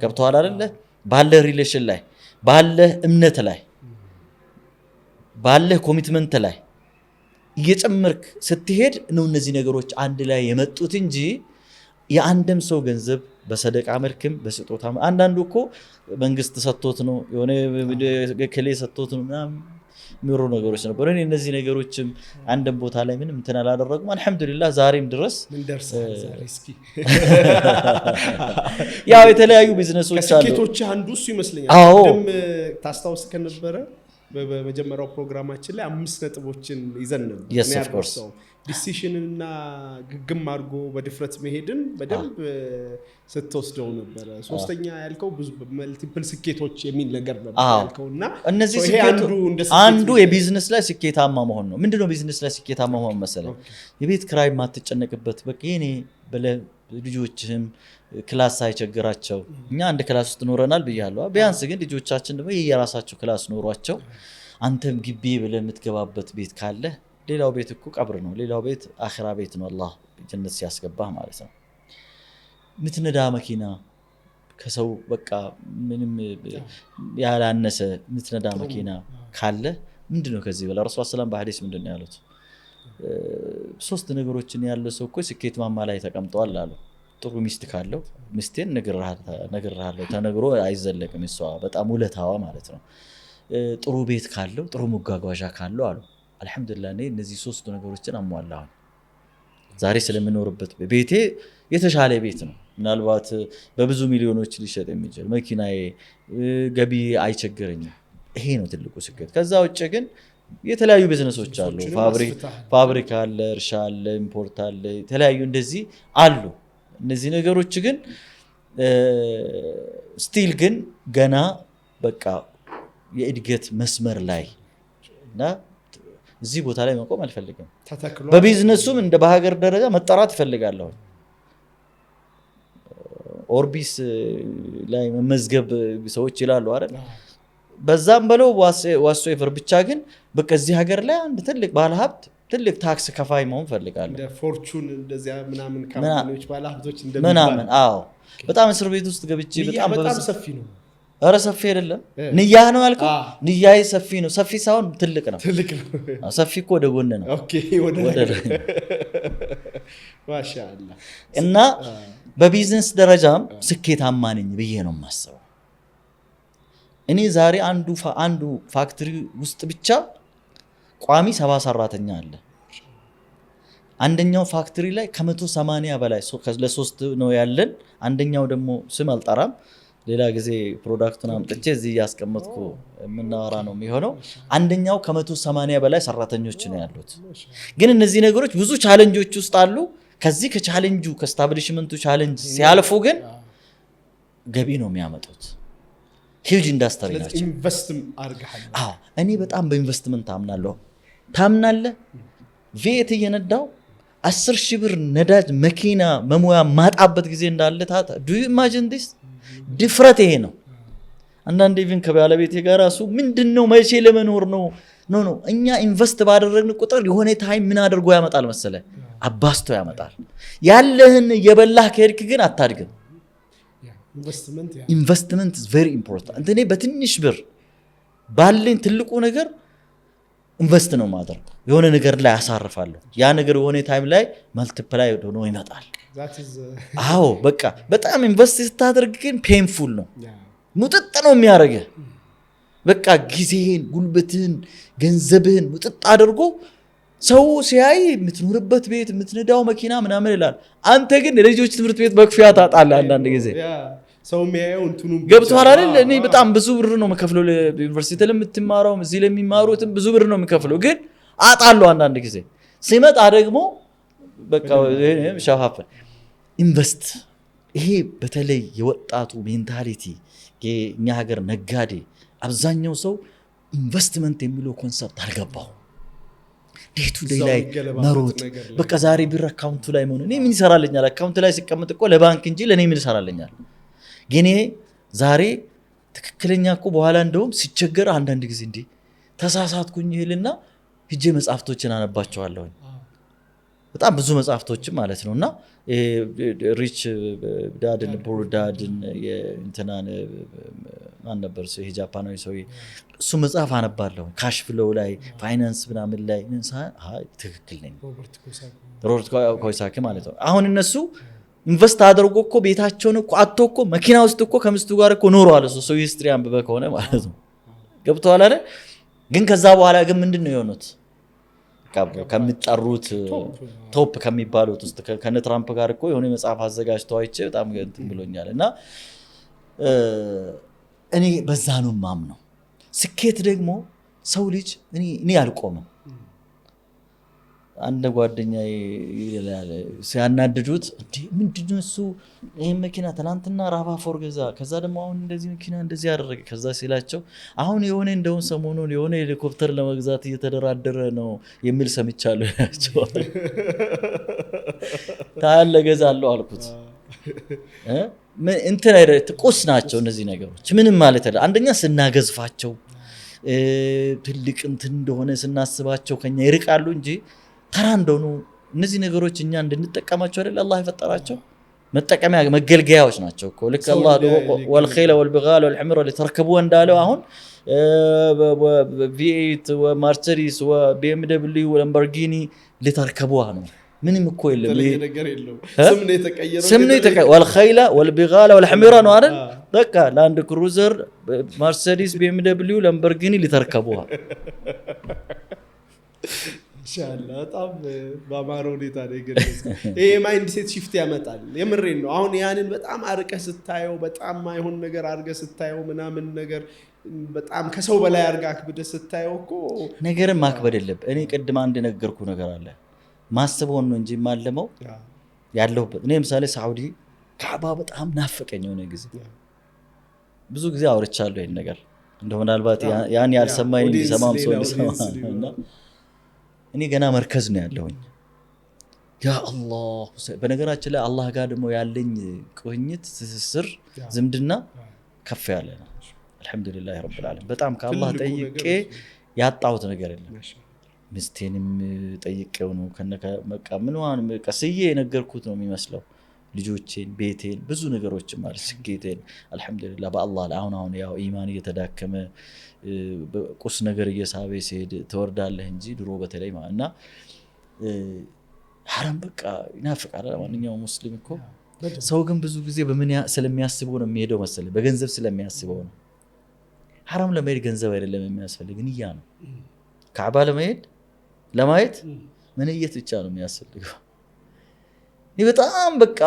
ገብተዋል አይደለ? ባለህ ሪሌሽን ላይ ባለህ እምነት ላይ ባለህ ኮሚትመንት ላይ እየጨመርክ ስትሄድ ነው እነዚህ ነገሮች አንድ ላይ የመጡት እንጂ የአንድም ሰው ገንዘብ በሰደቃ መልክም በስጦታ አንዳንዱ እኮ መንግስት ሰጥቶት ነው የሆነ ከሌ ሰጥቶት ነው ምናምን የሚወሩ ነገሮች ነበሩ። እነዚህ ነገሮችም አንድም ቦታ ላይ ምንም እንትን አላደረጉም። አልহামዱሊላህ ዛሬም ድረስ ምን ደርሰናል። ዛሬ እስኪ ያው የተለያዩ ቢዝነሶች አሉ። ከስኬቶች አንዱ እሱ ይመስለኛል። ደም ታስታውስ ከነበረ በመጀመሪያው ፕሮግራማችን ላይ 5 ነጥቦችን ይዘን ነበር። yes of course ዲሲሽንና ግግም አድርጎ በድፍረት መሄድን በደንብ ስትወስደው ነበር። ሶስተኛ ያልከው ብዙ መልቲፕል ስኬቶች የሚል ነገር ነበር ያልከውና እነዚህ ስኬቶች አንዱ የቢዝነስ ላይ ስኬታማ መሆን ነው። ምንድነው ቢዝነስ ላይ ስኬታማ መሆን መሰለህ? የቤት ክራይ ማትጨነቅበት በቃ የኔ ልጆችህም ክላስ ሳይቸግራቸው እኛ አንድ ክላስ ውስጥ ኖረናል ብያለሁ። ቢያንስ ግን ልጆቻችን ደግሞ የራሳቸው ክላስ ኖሯቸው አንተም ግቢ ብለህ የምትገባበት ቤት ካለ ሌላው ቤት እኮ ቀብር ነው። ሌላው ቤት አኺራ ቤት ነው። አላህ ጀነት ሲያስገባህ ማለት ነው። ምትነዳ መኪና ከሰው በቃ ምንም ያላነሰ ምትነዳ መኪና ካለ ምንድነው ከዚህ በላ ረሱል ሰለላሁ ዐለይሂ ወሰለም ምንድነው ያሉት? 3 ነገሮችን ያለ ሰው እኮ ስኬት ማማ ላይ ተቀምጧል አሉ። ጥሩ ሚስት ካለው ሚስቴን ነግሬሃለሁ ተነግሮ አይዘለቅም እሷ በጣም ውለታዋ ማለት ነው። ጥሩ ቤት ካለው ጥሩ መጓጓዣ ካለው አሉ። አልহামዱሊላህ እኔ እነዚህ 3 ነገሮችን አሟላሁ። ዛሬ ስለምኖርበት ቤቴ የተሻለ ቤት ነው። ምናልባት በብዙ ሚሊዮኖች ሊሸጥ የሚችል መኪናዬ ገቢ አይቸግረኝም። ይሄ ነው ትልቁ ስኬት። ከዛ ውጭ ግን የተለያዩ ቢዝነሶች አሉ ፋብሪካ አለ እርሻ አለ ኢምፖርት አለ የተለያዩ እንደዚህ አሉ እነዚህ ነገሮች ግን ስቲል ግን ገና በቃ የእድገት መስመር ላይ እና እዚህ ቦታ ላይ መቆም አልፈልግም በቢዝነሱም እንደ በሀገር ደረጃ መጣራት ይፈልጋለሁ ኦርቢስ ላይ መመዝገብ ሰዎች ይላሉ አይደል በዛም በለው ዋሶኤቨር ብቻ ግን በቃ እዚህ ሀገር ላይ አንድ ትልቅ ባለሀብት ትልቅ ታክስ ከፋይ መሆን ፈልጋለሁ እንደ ፎርቹን እንደዚያ ምናምን ካምፓኒዎች ባለሀብቶች እንደሚባል ምናምን አዎ በጣም እስር ቤት ውስጥ ገብቼ በጣም ሰፊ ነው አረ ሰፊ አይደለም ንያህ ነው ያልከው ንያህ ሰፊ ነው ሰፊ ሳይሆን ትልቅ ነው ሰፊ እኮ ወደ ጎን ነው ኦኬ ወደ ማሻአላ እና በቢዝነስ ደረጃም ስኬታማ ነኝ ብዬ ነው የማስበው እኔ ዛሬ አንዱ ፋክተሪ ውስጥ ብቻ ቋሚ 70 ሰራተኛ አለ አንደኛው ፋክተሪ ላይ ከ180 በላይ ለሶስት ነው ያለን አንደኛው ደግሞ ስም አልጠራም ሌላ ጊዜ ፕሮዳክቱን አምጥቼ እዚህ ያስቀመጥኩ ምናወራ ነው የሚሆነው አንደኛው ከ180 በላይ ሰራተኞች ነው ያሉት ግን እነዚህ ነገሮች ብዙ ቻሌንጆች ውስጥ አሉ ከዚህ ከቻሌንጁ ከስታብሊሽመንቱ ቻሌንጅ ሲያልፉ ግን ገቢ ነው የሚያመጡት ሂውጅ ኢንዳስትሪ ናቸው ኢንቨስትም አርጋሃል አዎ እኔ በጣም በኢንቨስትመንት አምናለሁ ታምናለህ ቪኤት እየነዳው 10,000 ብር ነዳጅ መኪና መሙያ ማጣበት ጊዜ እንዳለ ዱ ዩ ኢማጂን ዲስ ድፍረት ይሄ ነው አንዳንዴ ኢቭን ከባለቤቴ ጋር ራሱ ምንድነው መቼ ለመኖር ነው ኖ እኛ ኢንቨስት ባደረግን ቁጥር የሆነ ታይም ምን አድርጎ ያመጣል መሰለ አባስቶ ያመጣል ያለህን የበላህ ከሄድክ ግን አታድግም ኢንቨስትመንት is very important እኔ በትንሽ ብር ባለኝ ትልቁ ነገር ኢንቨስት ነው ማድረግ የሆነ ነገር ላይ አሳርፋለሁ ያ ነገር የሆነ ታይም ላይ መልቲፕላይ ሆኖ ይመጣል አዎ በቃ በጣም ኢንቨስት ስታደርግ ግን ፔንፉል ነው ሙጥጥ ነው የሚያረጋህ በቃ ጊዜህን ጉልበትህን ገንዘብህን ሙጥጥ አድርጎ ሰው ሲያይ የምትኖርበት ቤት የምትነዳው መኪና ምናምን ይላል አንተ ግን ለልጆች ትምህርት ቤት በክፍያ ታጣለህ አንዳንድ ጊዜ ሰው የሚያየው እንትኑ ገብቷል አይደል እኔ በጣም ብዙ ብር ነው የምከፍለው ለዩኒቨርሲቲ ለምትማረው እዚህ ለሚማሩትም ብዙ ብር ነው የምከፍለው ግን አጣለው አንዳንድ ጊዜ ሲመጣ ደግሞ በቃ ሻፋፈ ኢንቨስት ይሄ በተለይ የወጣቱ ሜንታሊቲ የኛ ሀገር ነጋዴ አብዛኛው ሰው ኢንቨስትመንት የሚለው ኮንሰፕት አልገባው ዴቱ ዴይ ላይ መሮጥ በቃ ዛሬ ብር አካውንቱ ላይ መሆን እኔ ምን ይሰራልኛል አካውንት ላይ ሲቀመጥ እኮ ለባንክ እንጂ ለኔ ምን ይሰራልኛል ግን ዛሬ ትክክለኛ እኮ በኋላ እንደውም ሲቸገር አንዳንድ ጊዜ እንዴ ተሳሳትኩኝ ይልና ሂጄ መጽሐፍቶችን አነባቸዋለሁ በጣም ብዙ መጽሐፍቶችን ማለት ነውና ሪች ዳድን ፑር ዳድን የእንትናን ማን ነበር ሰው ጃፓናዊ ሰው እሱ መጽሐፍ አነባለሁ ካሽ ፍሎው ላይ ፋይናንስ ምናምን ላይ ትክክል ነኝ ሮበርት ኮይሳኪ ማለት ነው አሁን እነሱ ኢንቨስት አድርጎ እኮ ቤታቸውን እኮ አጥቶ እኮ መኪና ውስጥ እኮ ከምስቱ ጋር እኮ ኖሯል ሰው ሂስትሪ አንብበ ከሆነ ማለት ነው ገብቷል አይደል ግን ከዛ በኋላ ግን ምንድነው የሆኑት ከሚጠሩት ቶፕ ከሚባሉት ውስጥ ከነ ትራምፕ ጋር እኮ የሆነ መጽሐፍ አዘጋጅተው አይቼ በጣም እንትን ብሎኛልና እኔ በዛ ነው ማምነው ስኬት ደግሞ ሰው ልጅ እኔ አልቆመም አንድ ጓደኛዬ ይላል ሲያናድዱት እንዴ ምንድነው እሱ ይሄ መኪና ትናንትና ራቫፎር ገዛ ከዛ ደግሞ አሁን እንደዚህ መኪና እንደዚህ ያደረገ ከዛ ሲላቸው አሁን የሆነ እንደውን ሰሞኑን የሆነ ሄሊኮፕተር ለመግዛት እየተደራደረ ነው የሚል ሰምቻለሁ ያቸው ታለ ገዛለሁ አልኩት እንትን አይደት ቁስ ናቸው እነዚህ ነገሮች ምንም ማለት አይደል አንደኛ ስናገዝፋቸው ትልቅ እንትን እንደሆነ ስናስባቸው ከኛ ይርቃሉ እንጂ ተራ እንደሆኑ እነዚህ ነገሮች እኛ እንድንጠቀማቸው አይደል አላህ የፈጠራቸው መጠቀሚያ መገልገያዎች ናቸው እኮ ልክ አላህ والخيل والبغال والحمر لتركبوا እንዳለው አሁን V8 ومرسيدس وBMW وLamborghini لتركبوها ነው ምንም እኮ የለም ስም ነው የተቀየረው والخيل والبغال والحمر ነው አይደል በቃ ላንድ ክሩዘር መርሴዲስ BMW Lamborghini لتركبوها ኢንሻአላህ በጣም ባማረው ሁኔታ ነው የገለጸው ይሄ ማይንድ ሴት ሽፍት ያመጣል የምሬን ነው አሁን ያንን በጣም አርቀህ ስታየው በጣም ማይሆን ነገር አርገህ ስታየው ምናምን ነገር በጣም ከሰው በላይ አድርጋ አክብደ ስታየው እኮ ነገርን ማክበድ የለብህ። እኔ ቅድም አንድ ነገርኩ ነገር አለ ማስበውን ነው እንጂ ማለመው ያለሁበት። እኔ ምሳሌ ሳዑዲ ካዕባ በጣም ናፈቀኝ የሆነ ጊዜ ብዙ ጊዜ አውርቻለሁ ይሄን ነገር እንደው ምናልባት ያን ያልሰማኝ እንዲሰማም ሰው እንዲሰማና እኔ ገና መርከዝ ነው ያለሁኝ። ያ አላህ በነገራችን ላይ አላህ ጋር ደግሞ ያለኝ ቁርኝት ትስስር ዝምድና ከፍ ያለ ነው። አልহামዱሊላህ ረብል ዓለሚን በጣም ከአላህ ጠይቄ ያጣሁት ነገር የለም። ምስቴንም ጠይቄው ነው ከነከ በቃ ምንዋን ቀስዬ የነገርኩት ነው የሚመስለው ልጆቼን ቤቴን ብዙ ነገሮች ማለት ስኬቴን አልহামዱሊላህ በአላህ አሁን ያው ኢማን እየተዳከመ ቁስ ነገር እየሳበ ሲሄድ ተወርዳለህ እንጂ ድሮ በተለይ ማለትና ሐራም በቃ ይናፍቃል ማንኛውም ሙስሊም እኮ ሰው ግን ብዙ ጊዜ በምን ስለሚያስበው ነው የሚሄደው መሰለኝ በገንዘብ ስለሚያስበው ነው። ሐራም ለመሄድ ገንዘብ አይደለም የሚያስፈልግ ንያ ነው። ካዕባ ለማየት መንየት ብቻ ነው የሚያስፈልገው። እኔ በጣም በቃ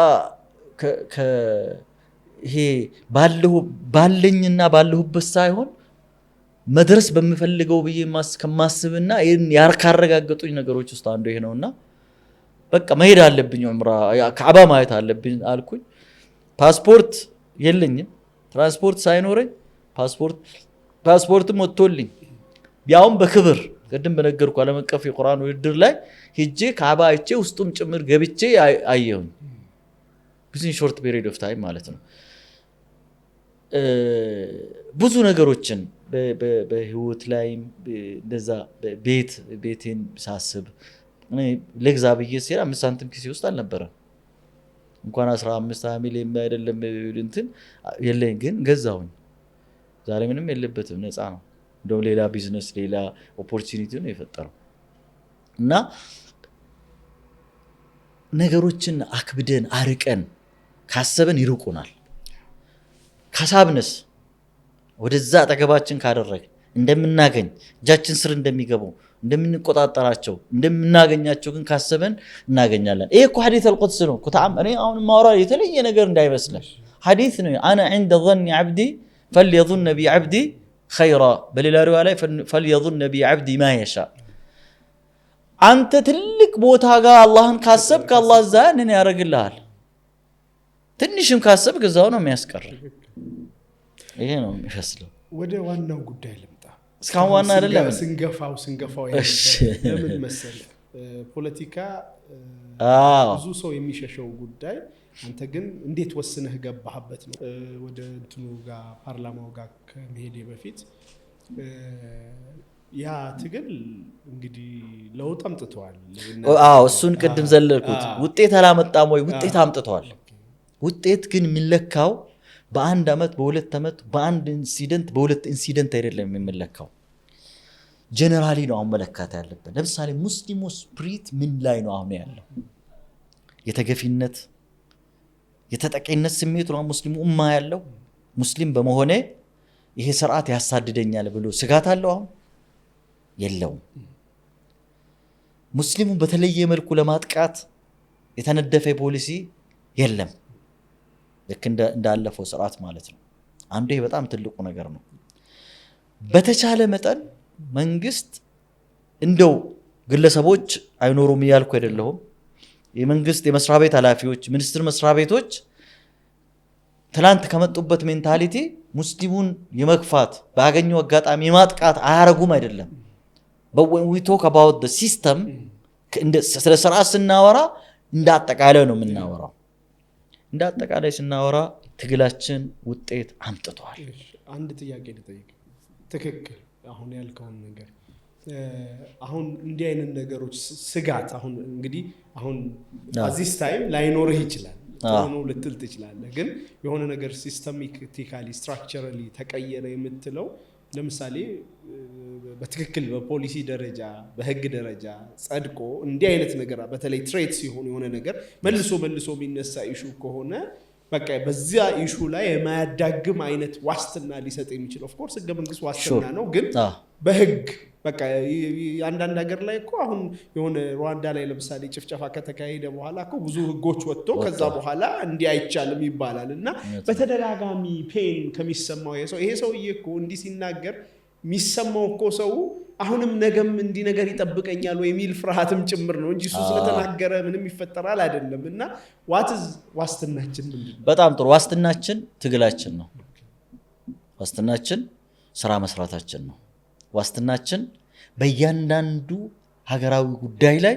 ይሄ ባለኝና ባለሁበት ሳይሆን መድረስ በምፈልገው ብዬ ከማስብና ይሄን ያረጋገጡኝ ነገሮች ውስጥ አንዱ ይሄ ነውና በቃ መሄድ አለብኝ ዑምራ ካዕባ ማየት አለብኝ አልኩኝ። ፓስፖርት የለኝም። ትራንስፖርት ሳይኖረኝ ፓስፖርትም ወጥቶልኝ ያውም በክብር ቅድም በነገርኩ ዓለም አቀፍ የቁርአን ውድድር ላይ ሄጄ ካዕባ አይቼ ውስጡም ጭምር ገብቼ አየሁኝ። ብዙ ሾርት ፔሪድ ኦፍ ታይም ማለት ነው። ብዙ ነገሮችን በህይወት ላይ እንደዛ ቤቴን ሳስብ እኔ ለግዛ ብዬ ሲራ 5 ሳንቲም ኪሴ ውስጥ አልነበረ እንኳን 15 ሚሊዮን አይደለም እንትን የለኝ ግን ገዛሁኝ። ዛሬ ምንም የለበትም ነፃ ነው። እንደው ሌላ ቢዝነስ ሌላ ኦፖርቹኒቲ ነው የፈጠረው እና ነገሮችን አክብደን አርቀን ካሰበን ይርቁናል። ካሳብነስ ወደዛ አጠገባችን ካደረግ እንደምናገኝ እጃችን ስር እንደሚገቡ እንደምንቆጣጠራቸው እንደምናገኛቸው ግን ካሰበን እናገኛለን። ይሄ እኮ ሐዲስ አልቁድስ ነው እኮ እኔ አሁን ማውራት የተለየ ነገር እንዳይመስልህ ሐዲስ ነው። አና عند ظن عبدي فليظن بي عبدي خيرا በሌላ ሪዋያ ላይ فليظن بي عبدي ما يشاء። አንተ ትልቅ ቦታ ጋር አላህን ካሰብክ አላህ ዛንን ያረግልሃል። ትንሽም ካሰብክ እዛው ነው የሚያስቀር። ይሄ ነው የሚፈስለው። ወደ ዋናው ጉዳይ ልምጣ። እስካሁን ዋና አይደለም ስንገፋው ለምን መሰለህ ፖለቲካ ብዙ ሰው የሚሸሸው ጉዳይ አንተ ግን እንዴት ወስነህ ገባህበት ነው። ወደ እንትኑ ጋር ፓርላማው ጋር ከመሄዴ በፊት ያ ትግል እንግዲህ ለውጥ አምጥቷል። እሱን ቅድም ዘለልኩት። ውጤት አላመጣም ወይ? ውጤት አምጥቷል። ውጤት ግን የሚለካው በአንድ አመት በሁለት አመት በአንድ ኢንሲደንት በሁለት ኢንሲደንት አይደለም የሚለካው። ጀነራሊ ነው አመለካት ያለበት። ለምሳሌ ሙስሊሙ ስፕሪት ምን ላይ ነው አሁን ያለው? የተገፊነት የተጠቂነት ስሜት ነው ሙስሊሙ ኡማ ያለው። ሙስሊም በመሆኔ ይሄ ስርዓት ያሳድደኛል ብሎ ስጋት አለው አሁን የለውም። ሙስሊሙን በተለየ መልኩ ለማጥቃት የተነደፈ ፖሊሲ የለም። ልክ እንዳለፈው ስርዓት ማለት ነው። አንዱ ይሄ በጣም ትልቁ ነገር ነው። በተቻለ መጠን መንግስት እንደው ግለሰቦች አይኖሩም እያልኩ አይደለሁም። የመንግስት የመስሪያ ቤት ኃላፊዎች ሚኒስትር መስሪያ ቤቶች ትላንት ከመጡበት ሜንታሊቲ ሙስሊሙን የመግፋት ባገኘው አጋጣሚ የማጥቃት አያረጉም አይደለም። but when we talk about the system ስለ ስርዓት ስናወራ እንዳጠቃላይ ነው የምናወራው። እንዳጠቃላይ ስናወራ ትግላችን ውጤት አምጥቷል። አንድ ጥያቄ ልጠይቅ። ትክክል አሁን ያልከውን ነገር አሁን እንዲህ አይነት ነገሮች ስጋት አሁን እንግዲህ አሁን አዚስ ታይም ላይኖርህ ይችላል ሆኖ ልትል ትችላለህ። ግን የሆነ ነገር ሲስተማቲካሊ ስትራክቸራሊ ተቀየረ የምትለው ለምሳሌ በትክክል በፖሊሲ ደረጃ በህግ ደረጃ ጸድቆ እንዲህ አይነት ነገር በተለይ ትሬት ሲሆን የሆነ ነገር መልሶ ቢነሳ ኢሹ ከሆነ በቃ በዚያ ኢሹ ላይ የማያዳግም አይነት ዋስትና ሊሰጥ የሚችል ኦፍ ኮርስ ህገ መንግስት ዋስትና ነው ግን በህግ በቃ አንዳንድ ሀገር ላይ እኮ አሁን የሆነ ሩዋንዳ ላይ ለምሳሌ ጭፍጨፋ ከተካሄደ በኋላ እኮ ብዙ ህጎች ወጥቶ ከዛ በኋላ እንዲህ አይቻልም ይባላል እና በተደጋጋሚ ፔን ከሚሰማው ይሄ ሰውዬ እኮ እንዲህ ሲናገር የሚሰማው እኮ ሰው አሁንም ነገም እንዲህ ነገር ይጠብቀኛል ወይ የሚል ፍርሃትም ጭምር ነው እንጂ እሱ ስለተናገረ ምንም ይፈጠራል አይደለም እና ዋስትናችን ምንድን ነው? በጣም ጥሩ ዋስትናችን ትግላችን ነው። ዋስትናችን ስራ መስራታችን ነው። ዋስትናችን በእያንዳንዱ ሀገራዊ ጉዳይ ላይ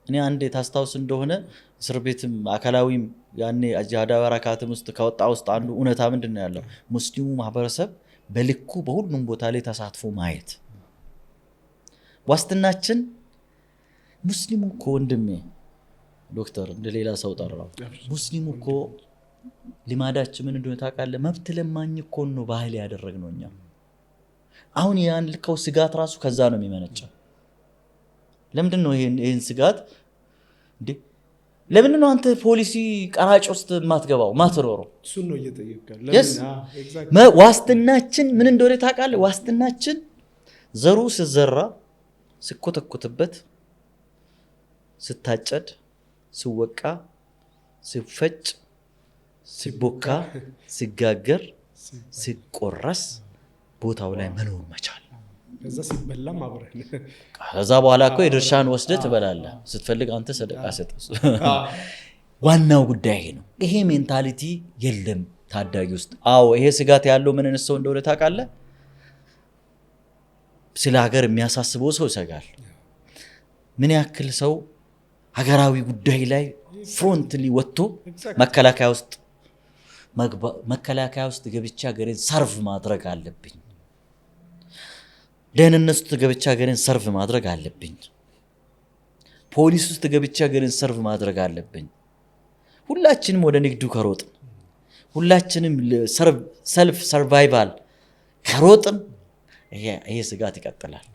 እኔ አንዴ ታስታውስ እንደሆነ እስር ቤትም አካላዊም ያኔ አጃዳ በረካትም ውስጥ ከወጣ ውስጥ አንዱ እውነታ ምንድን ነው ያለው ሙስሊሙ ማህበረሰብ በልኩ በሁሉም ቦታ ላይ ተሳትፎ ማየት ዋስትናችን ሙስሊሙ እኮ ወንድሜ ዶክተር እንደሌላ ሰው ጠራው ሙስሊሙ እኮ ሊማዳችን ምን እንደሆነ ታውቃለህ መብት ለማኝ እኮ ነው ባህል ያደረግነው እኛ አሁን ያን ልከው ስጋት ራሱ ከዛ ነው የሚመነጨው ለምንድን ነው ይሄን ስጋት እንዴ ለምን ነው አንተ ፖሊሲ ቀራጭ ውስጥ ማትገባው ማትሮሮ እሱ ነው እየጠየቀው ዋስትናችን ምን እንደሆነ ታውቃለህ ዋስትናችን ዘሩ ሲዘራ ሲኮተኮትበት ስታጨድ ሲወቃ ሲፈጭ ሲቦካ ሲጋገር ሲቆረስ ቦታው ላይ መኖር መቻል ከዛ ሲበላም አብረን ከዛ በኋላ እኮ የድርሻን ወስደህ ትበላለህ ስትፈልግ አንተ ሰደቃ ሰጥስ ዋናው ጉዳይ ነው ይሄ ሜንታሊቲ የለም ታዳጊ ውስጥ አዎ ይሄ ስጋት ያለው ምን እንሰው እንደሆነ ታውቃለህ ስለ ሀገር የሚያሳስበው ሰው ይሰጋል ምን ያክል ሰው ሀገራዊ ጉዳይ ላይ ፍሮንትሊ ወጥቶ መከላከያ ውስጥ ገብቻ ሀገሬን ሰርቭ ማድረግ አለብኝ ደህንነት ውስጥ ገብቻ ሀገሬን ሰርቭ ማድረግ አለብኝ ፖሊስ ውስጥ ገብቻ ሀገሬን ሰርቭ ማድረግ አለብኝ ሁላችንም ወደ ንግዱ ከሮጥን ሁላችንም ሰልፍ ሰርቫይቫል ከሮጥን ይሄ ስጋት ይቀጥላል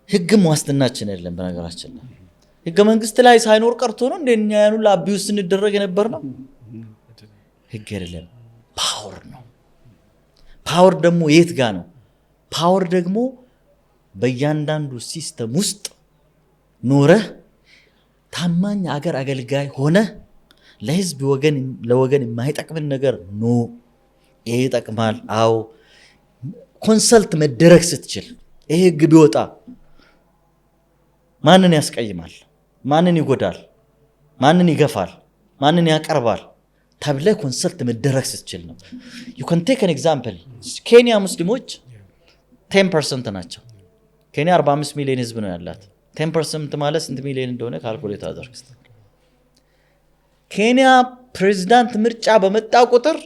ህግም ዋስትናችን የለም በነገራችን ላይ ህገ መንግስት ላይ ሳይኖር ቀርቶ ነው እንደኛ ያኑ ለአቢውስ እንደረገ ነበር ነው ህግ አይደለም ፓወር ነው ፓወር ደግሞ የት ጋር ነው ፓወር ደግሞ በእያንዳንዱ ሲስተም ውስጥ ኖረህ ታማኝ አገር አገልጋይ ሆነ ለህዝብ ለወገን የማይጠቅምን ነገር ነው ይሄ ይጠቅማል አው ኮንሰልት መደረግ ስትችል ይሄ ህግ ቢወጣ ማንን ያስቀይማል ማንን ይጎዳል ማንን ይገፋል ማንን ያቀርባል ተብለ ኮንሰልት መደረግ ስትችል ነው you can take an example ኬንያ ሙስሊሞች 10% ናቸው ኬንያ 45 ሚሊዮን ህዝብ ነው ያላት 10% ማለት ስንት ሚሊዮን እንደሆነ ካልኩሌት አድርግ ኬንያ ፕሬዝዳንት ምርጫ በመጣ ቁጥር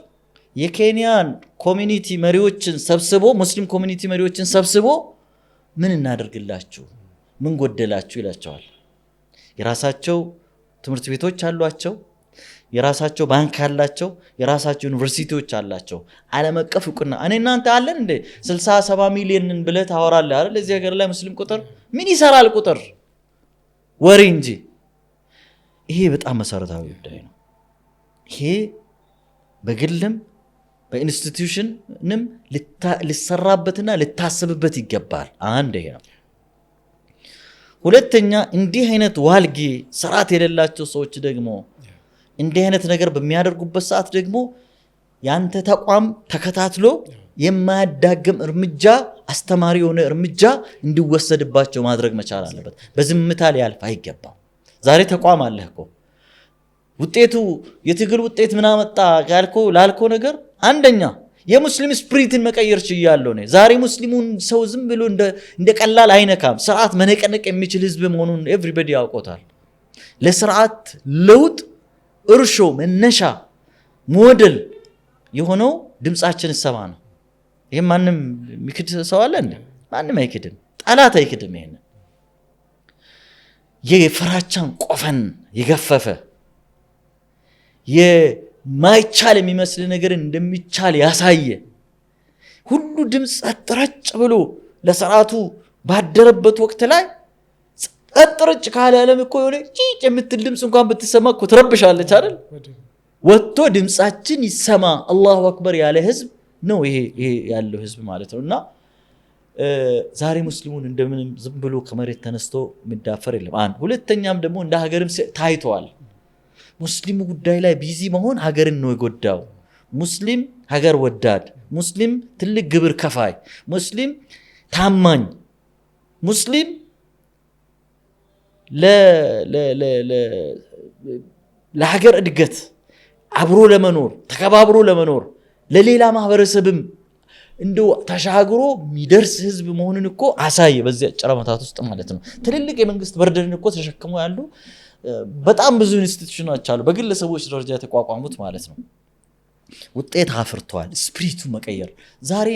የኬንያን ኮሚኒቲ መሪዎችን ሰብስቦ ሙስሊም ኮሚኒቲ መሪዎችን ሰብስቦ ምን እናደርግላችሁ ምን ጎደላችሁ ይላቸዋል የራሳቸው ትምህርት ቤቶች አሏቸው የራሳቸው ባንክ አላቸው የራሳቸው ዩኒቨርሲቲዎች አላቸው ዓለም አቀፍ ዕውቅና እኔ እናንተ አለን እንደ 67 ሚሊዮንን ብለህ ታወራለህ አይደል ለዚህ ሀገር ላይ ሙስሊም ቁጥር ምን ይሰራል ቁጥር ወሬ እንጂ ይሄ በጣም መሰረታዊ ጉዳይ ነው ይሄ በግልም በኢንስቲትዩሽንም ሊሰራበትና ሊታሰብበት ይገባል አንድ ይሄ ሁለተኛ እንዲህ አይነት ዋልጌ ስርዓት የሌላቸው ሰዎች ደግሞ እንዲህ አይነት ነገር በሚያደርጉበት ሰዓት ደግሞ ያንተ ተቋም ተከታትሎ የማያዳግም እርምጃ አስተማሪ የሆነ እርምጃ እንዲወሰድባቸው ማድረግ መቻል አለበት በዝምታ ሊያልፍ አይገባም ዛሬ ተቋም አለህ እኮ ውጤቱ የትግል ውጤት ምን አመጣ ላልኮ ነገር አንደኛ የሙስሊም ስፕሪትን መቀየር ይችላል ነው ዛሬ ሙስሊሙን ሰው ዝም ብሎ እንደ ቀላል አይነካም ስርዓት መነቀነቅ የሚችል ህዝብ መሆኑን ኤቭሪባዲ ያውቆታል ለስርዓት ለውጥ እርሾ መነሻ ሞዴል የሆነው ድምጻችን ሰማ ነው ይሄ ማንንም የሚክድ ሰው አለ እንዴ ማንንም አይክድም ጠላት አይክድም ይሄን የፍራቻን ቆፈን የገፈፈ የማይቻል የሚመስል ነገር እንደሚቻል ያሳየ ሁሉ ድምጽ አጥራጭ ብሎ ለስርዓቱ ባደረበት ወቅት ላይ ቀጥርጭ ካለ ዓለም እኮ የሆነ ጪጭ የምትል ድምፅ እንኳን ብትሰማ እኮ ትረብሻለች አይደል? ወጥቶ ድምፃችን ይሰማ አላሁ አክበር ያለ ህዝብ ነው ይሄ ያለው ህዝብ ማለት ነውና ዛሬ ሙስሊሙን እንደምንም ዝም ብሎ ከመሬት ተነስቶ ምዳፈር የለም። አንድ ሁለተኛም ደግሞ እንደ ሀገርም ታይቷል። ሙስሊሙ ጉዳይ ላይ ቢዚ መሆን ሀገርን ነው የጎዳው። ሙስሊም ሀገር ወዳድ፣ ሙስሊም ትልቅ ግብር ከፋይ፣ ሙስሊም ታማኝ፣ ሙስሊም ለሀገር እድገት አብሮ ለመኖር ተከባብሮ ለመኖር ለሌላ ማህበረሰብም እንደው ተሻግሮ የሚደርስ ህዝብ መሆኑን እኮ አሳየ በዚህ አጭር ዓመታት ውስጥ ማለት ነው። ትልልቅ የመንግስት በርደን እኮ ተሸክመው ያሉ በጣም ብዙ ኢንስቲትዩሽኖች አሉ በግለሰቦች ደረጃ የተቋቋሙት ማለት ነው። ውጤት አፍርቷል። ስፒሪቱ መቀየር ዛሬ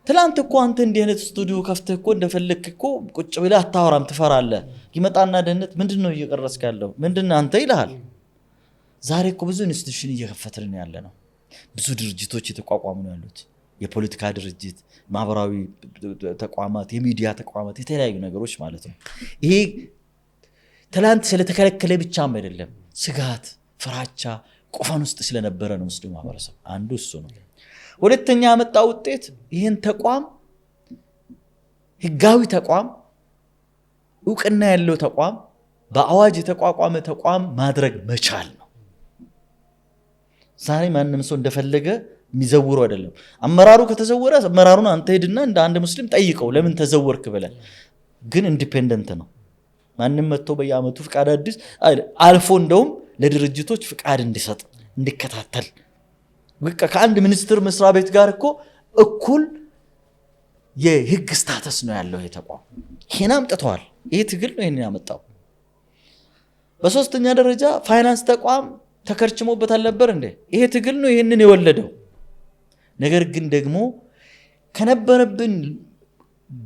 ትላንት እኮ አንተ እንዲህ አይነት ስቱዲዮ ከፍተህ እኮ እንደፈለክ እኮ ቁጭ ብለህ አታወራም፣ ትፈራለህ። ይመጣና ደህንነት ምንድነው እየቀረስክ ያለው ምንድነው አንተ ይልሃል። ዛሬ እኮ ብዙ ኢንስቲትዩሽን እየከፈትን ያለ ነው። ብዙ ድርጅቶች የተቋቋሙ ነው ያሉት። የፖለቲካ ድርጅት፣ ማህበራዊ ተቋማት፣ የሚዲያ ተቋማት፣ የተለያዩ ነገሮች ማለት ነው። ይሄ ትላንት ስለተከለከለ ብቻም አይደለም፣ ስጋት፣ ፍራቻ፣ ቆፈን ውስጥ ስለነበረ ነው ሙስሊም ማህበረሰብ። አንዱ እሱ ነው። ሁለተኛ ያመጣው ውጤት ይህን ተቋም ህጋዊ ተቋም፣ እውቅና ያለው ተቋም፣ በአዋጅ የተቋቋመ ተቋም ማድረግ መቻል ነው። ዛሬ ማንም ሰው እንደፈለገ የሚዘውረው አይደለም። አመራሩ ከተዘወረ አመራሩን አንተ ሄድና እንደ አንድ ሙስሊም ጠይቀው ለምን ተዘወርክ ብለህ። ግን ኢንዲፔንደንት ነው። ማንም መጥቶ በየአመቱ ፍቃድ አዲስ አልፎ እንደውም ለድርጅቶች ፍቃድ እንዲሰጥ እንዲከታተል በቃ ከአንድ ሚኒስትር መስሪያ ቤት ጋር እኮ እኩል የህግ ስታተስ ነው ያለው ይሄ ተቋም። ይሄን አምጥተዋል። ይሄ ትግል ነው ይሄን ያመጣው። በሶስተኛ ደረጃ ፋይናንስ ተቋም ተከርችሞበታል ነበር እንዴ? ይሄ ትግል ነው ይሄንን የወለደው። ነገር ግን ደግሞ ከነበረብን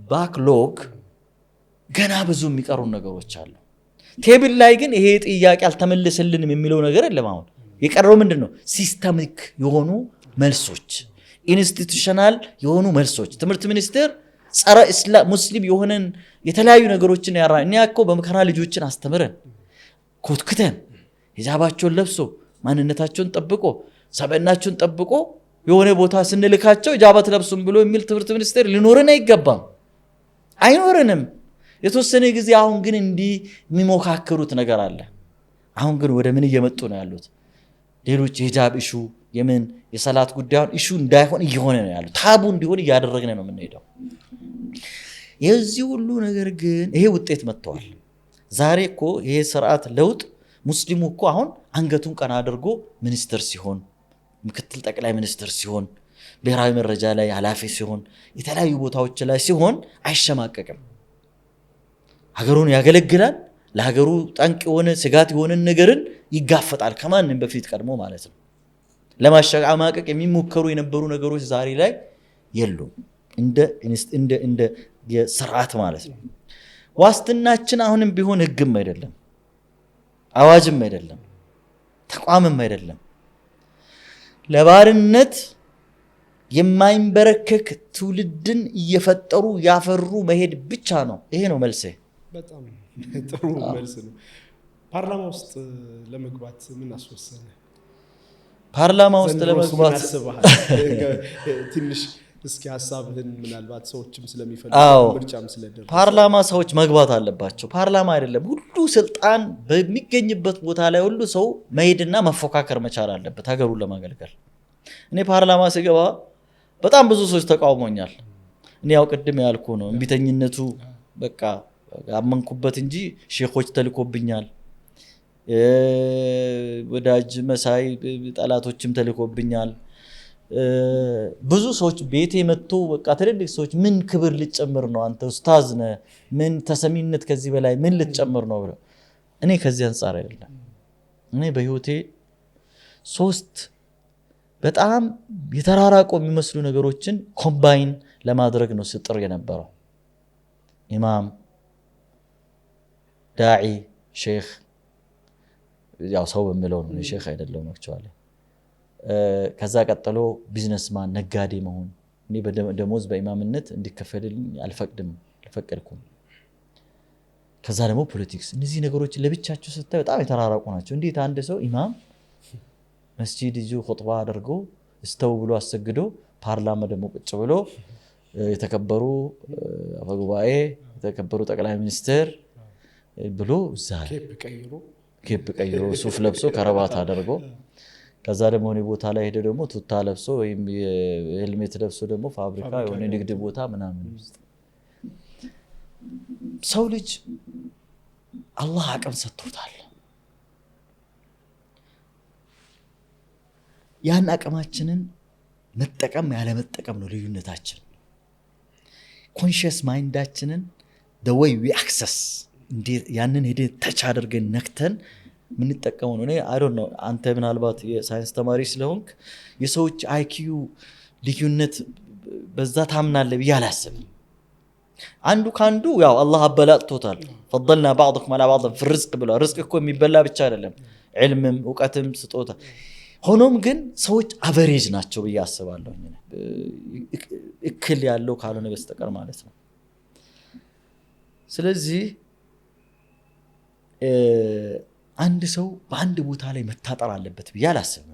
ባክሎግ ገና ብዙ የሚቀሩ ነገሮች አሉ። ቴብል ላይ ግን ይሄ ጥያቄ አልተመለሰልንም የሚለው ነገር የለም። አሁን የቀረው ምንድነው? ሲስተሚክ የሆኑ መልሶች፣ ኢንስቲትዩሽናል የሆኑ መልሶች። ትምህርት ሚኒስቴር ጸረ እስላም ሙስሊም የሆነን የተለያዩ ነገሮችን ያራ እኛ እኮ በመከራ ልጆችን አስተምረን ኮትክተን ሂጃባቸውን ለብሶ ማንነታቸውን ጠብቆ ሰብዕናቸውን ጠብቆ የሆነ ቦታ ስንልካቸው ሂጃባት ለብሱም ብሎ የሚል ትምህርት ሚኒስቴር ሊኖርን አይገባም፣ አይኖርንም። የተወሰነ ጊዜ አሁን ግን እንዲህ የሚሞካከሩት ነገር አለ። አሁን ግን ወደ ምን እየመጡ ነው ያሉት? ሌሎች የሂጃብ ኢሹ የምን የሰላት ጉዳዩን ኢሹ እንዳይሆን እየሆነ ነው ያሉት። ታቡ እንዲሆን እያደረግን ነው የምንሄደው። የዚህ ሁሉ ነገር ግን ይሄ ውጤት መጥቷል። ዛሬ እኮ ይሄ ስርዓት ለውጥ ሙስሊሙ እኮ አሁን አንገቱን ቀና አድርጎ ሚኒስትር ሲሆን፣ ምክትል ጠቅላይ ሚኒስትር ሲሆን፣ ብሔራዊ መረጃ ላይ ኃላፊ ሲሆን፣ የተለያዩ ቦታዎች ላይ ሲሆን አይሸማቀቅም። ሀገሩን ያገለግላል። ለሀገሩ ጠንቅ የሆነ ስጋት የሆነ ነገርን ይጋፈጣል ከማንም በፊት ቀድሞ ማለት ነው። ለማሸማቀቅ የሚሞከሩ የነበሩ ነገሮች ዛሬ ላይ የሉም። እንደ የስርዓት ማለት ነው። ዋስትናችን አሁንም ቢሆን ህግም አይደለም፣ አዋጅም አይደለም፣ ተቋምም አይደለም። ለባርነት የማይንበረከክ ትውልድን እየፈጠሩ ያፈሩ መሄድ ብቻ ነው። ይሄ ነው መልሴ። በጣም ጥሩ መልስ ነው። ፓርላማ ውስጥ ለመግባት ምን አስወሰነ? ፓርላማ ውስጥ ለመግባት ትንሽ እስኪ ሐሳብህን ምናልባት ሰዎችም ስለሚፈልጉ ምርጫም ስለደረሰ ፓርላማ ሰዎች መግባት አለባቸው። ፓርላማ አይደለም ሁሉ ስልጣን በሚገኝበት ቦታ ላይ ሁሉ ሰው መሄድና መፎካከር መቻል አለበት ሀገሩን ለማገልገል። እኔ ፓርላማ ሲገባ በጣም ብዙ ሰዎች ተቃውሞኛል። እኔ ያው ቅድም ያልኩ ነው እንቢተኝነቱ በቃ አመንኩበት እንጂ ሼኾች ተልኮብኛል፣ ወዳጅ መሳይ ጠላቶችም ተልኮብኛል። ብዙ ሰዎች ቤቴ መጥቶ በቃ ትልልቅ ሰዎች ምን ክብር ልጨምር ነው አንተ ኡስታዝ ነህ፣ ምን ተሰሚነት ከዚህ በላይ ምን ልጨምር ነው ብለው። እኔ ከዚህ አንፃር አይደለም። እኔ በህይወቴ ሶስት በጣም የተራራቁ የሚመስሉ ነገሮችን ኮምባይን ለማድረግ ነው ስጥር የነበረው። ኢማም፣ ዳዒ፣ ሼክ። ያው ሰው በሚለው ነው ሼክ አይደለም አክቹአሊ። ከዛ ቀጥሎ ቢዝነስማን ነጋዴ መሆን። እኔ በደሞዝ በኢማምነት እንዲከፈልልኝ አልፈቅድኩም። ከዛ ደግሞ ፖለቲክስ። እነዚህ ነገሮች ለብቻቸው ስታይ በጣም የተራራቁ ናቸው። እንዴት አንድ ሰው ኢማም መስጂድ ይዞ ኹጥባ አድርጎ እስተው ብሎ አሰግዶ ፓርላማ ደግሞ ቁጭ ብሎ የተከበሩ አፈጉባኤ የተከበሩ ጠቅላይ ሚኒስትር ብሎ እዛ ኬፕ ቀይሮ ሱፍ ለብሶ ከረባት አድርጎ ከዛ ደግሞ እኔ ቦታ ላይ ሄደ ደግሞ ቱታ ለብሶ ወይም ሄልሜት ለብሶ ደግሞ ፋብሪካ የሆነ ንግድ ቦታ ምናምን ውስጥ ሰው ልጅ አላህ አቅም ሰጥቶታል። ያን አቅማችንን መጠቀም ያለ መጠቀም ነው ልዩነታችን። ኮንሺየስ ማይንዳችንን the way we access ያንን ሄደ ተች አድርገን ነክተን ምንጠቀመው ነው። እኔ I don't know አንተ ምናልባት የሳይንስ ተማሪ ስለሆንክ የሰዎች IQ ልዩነት በዛ ታምናለህ ብዬ አላስብም። አንዱ ካንዱ ያው አላህ አበላጥቶታል። فضلنا بعضكم على بعض في الرزق ብሎ ርዝቅ እኮ የሚበላ ብቻ አይደለም ዒልምም ዕውቀትም ስጦታ። ሆኖም ግን ሰዎች አቨሬጅ ናቸው ብዬ አስባለሁ እክል ያለው ካልሆነ በስተቀር ማለት ነው። ስለዚህ አንድ ሰው በአንድ ቦታ ላይ መታጠር አለበት ብዬ አላስብም።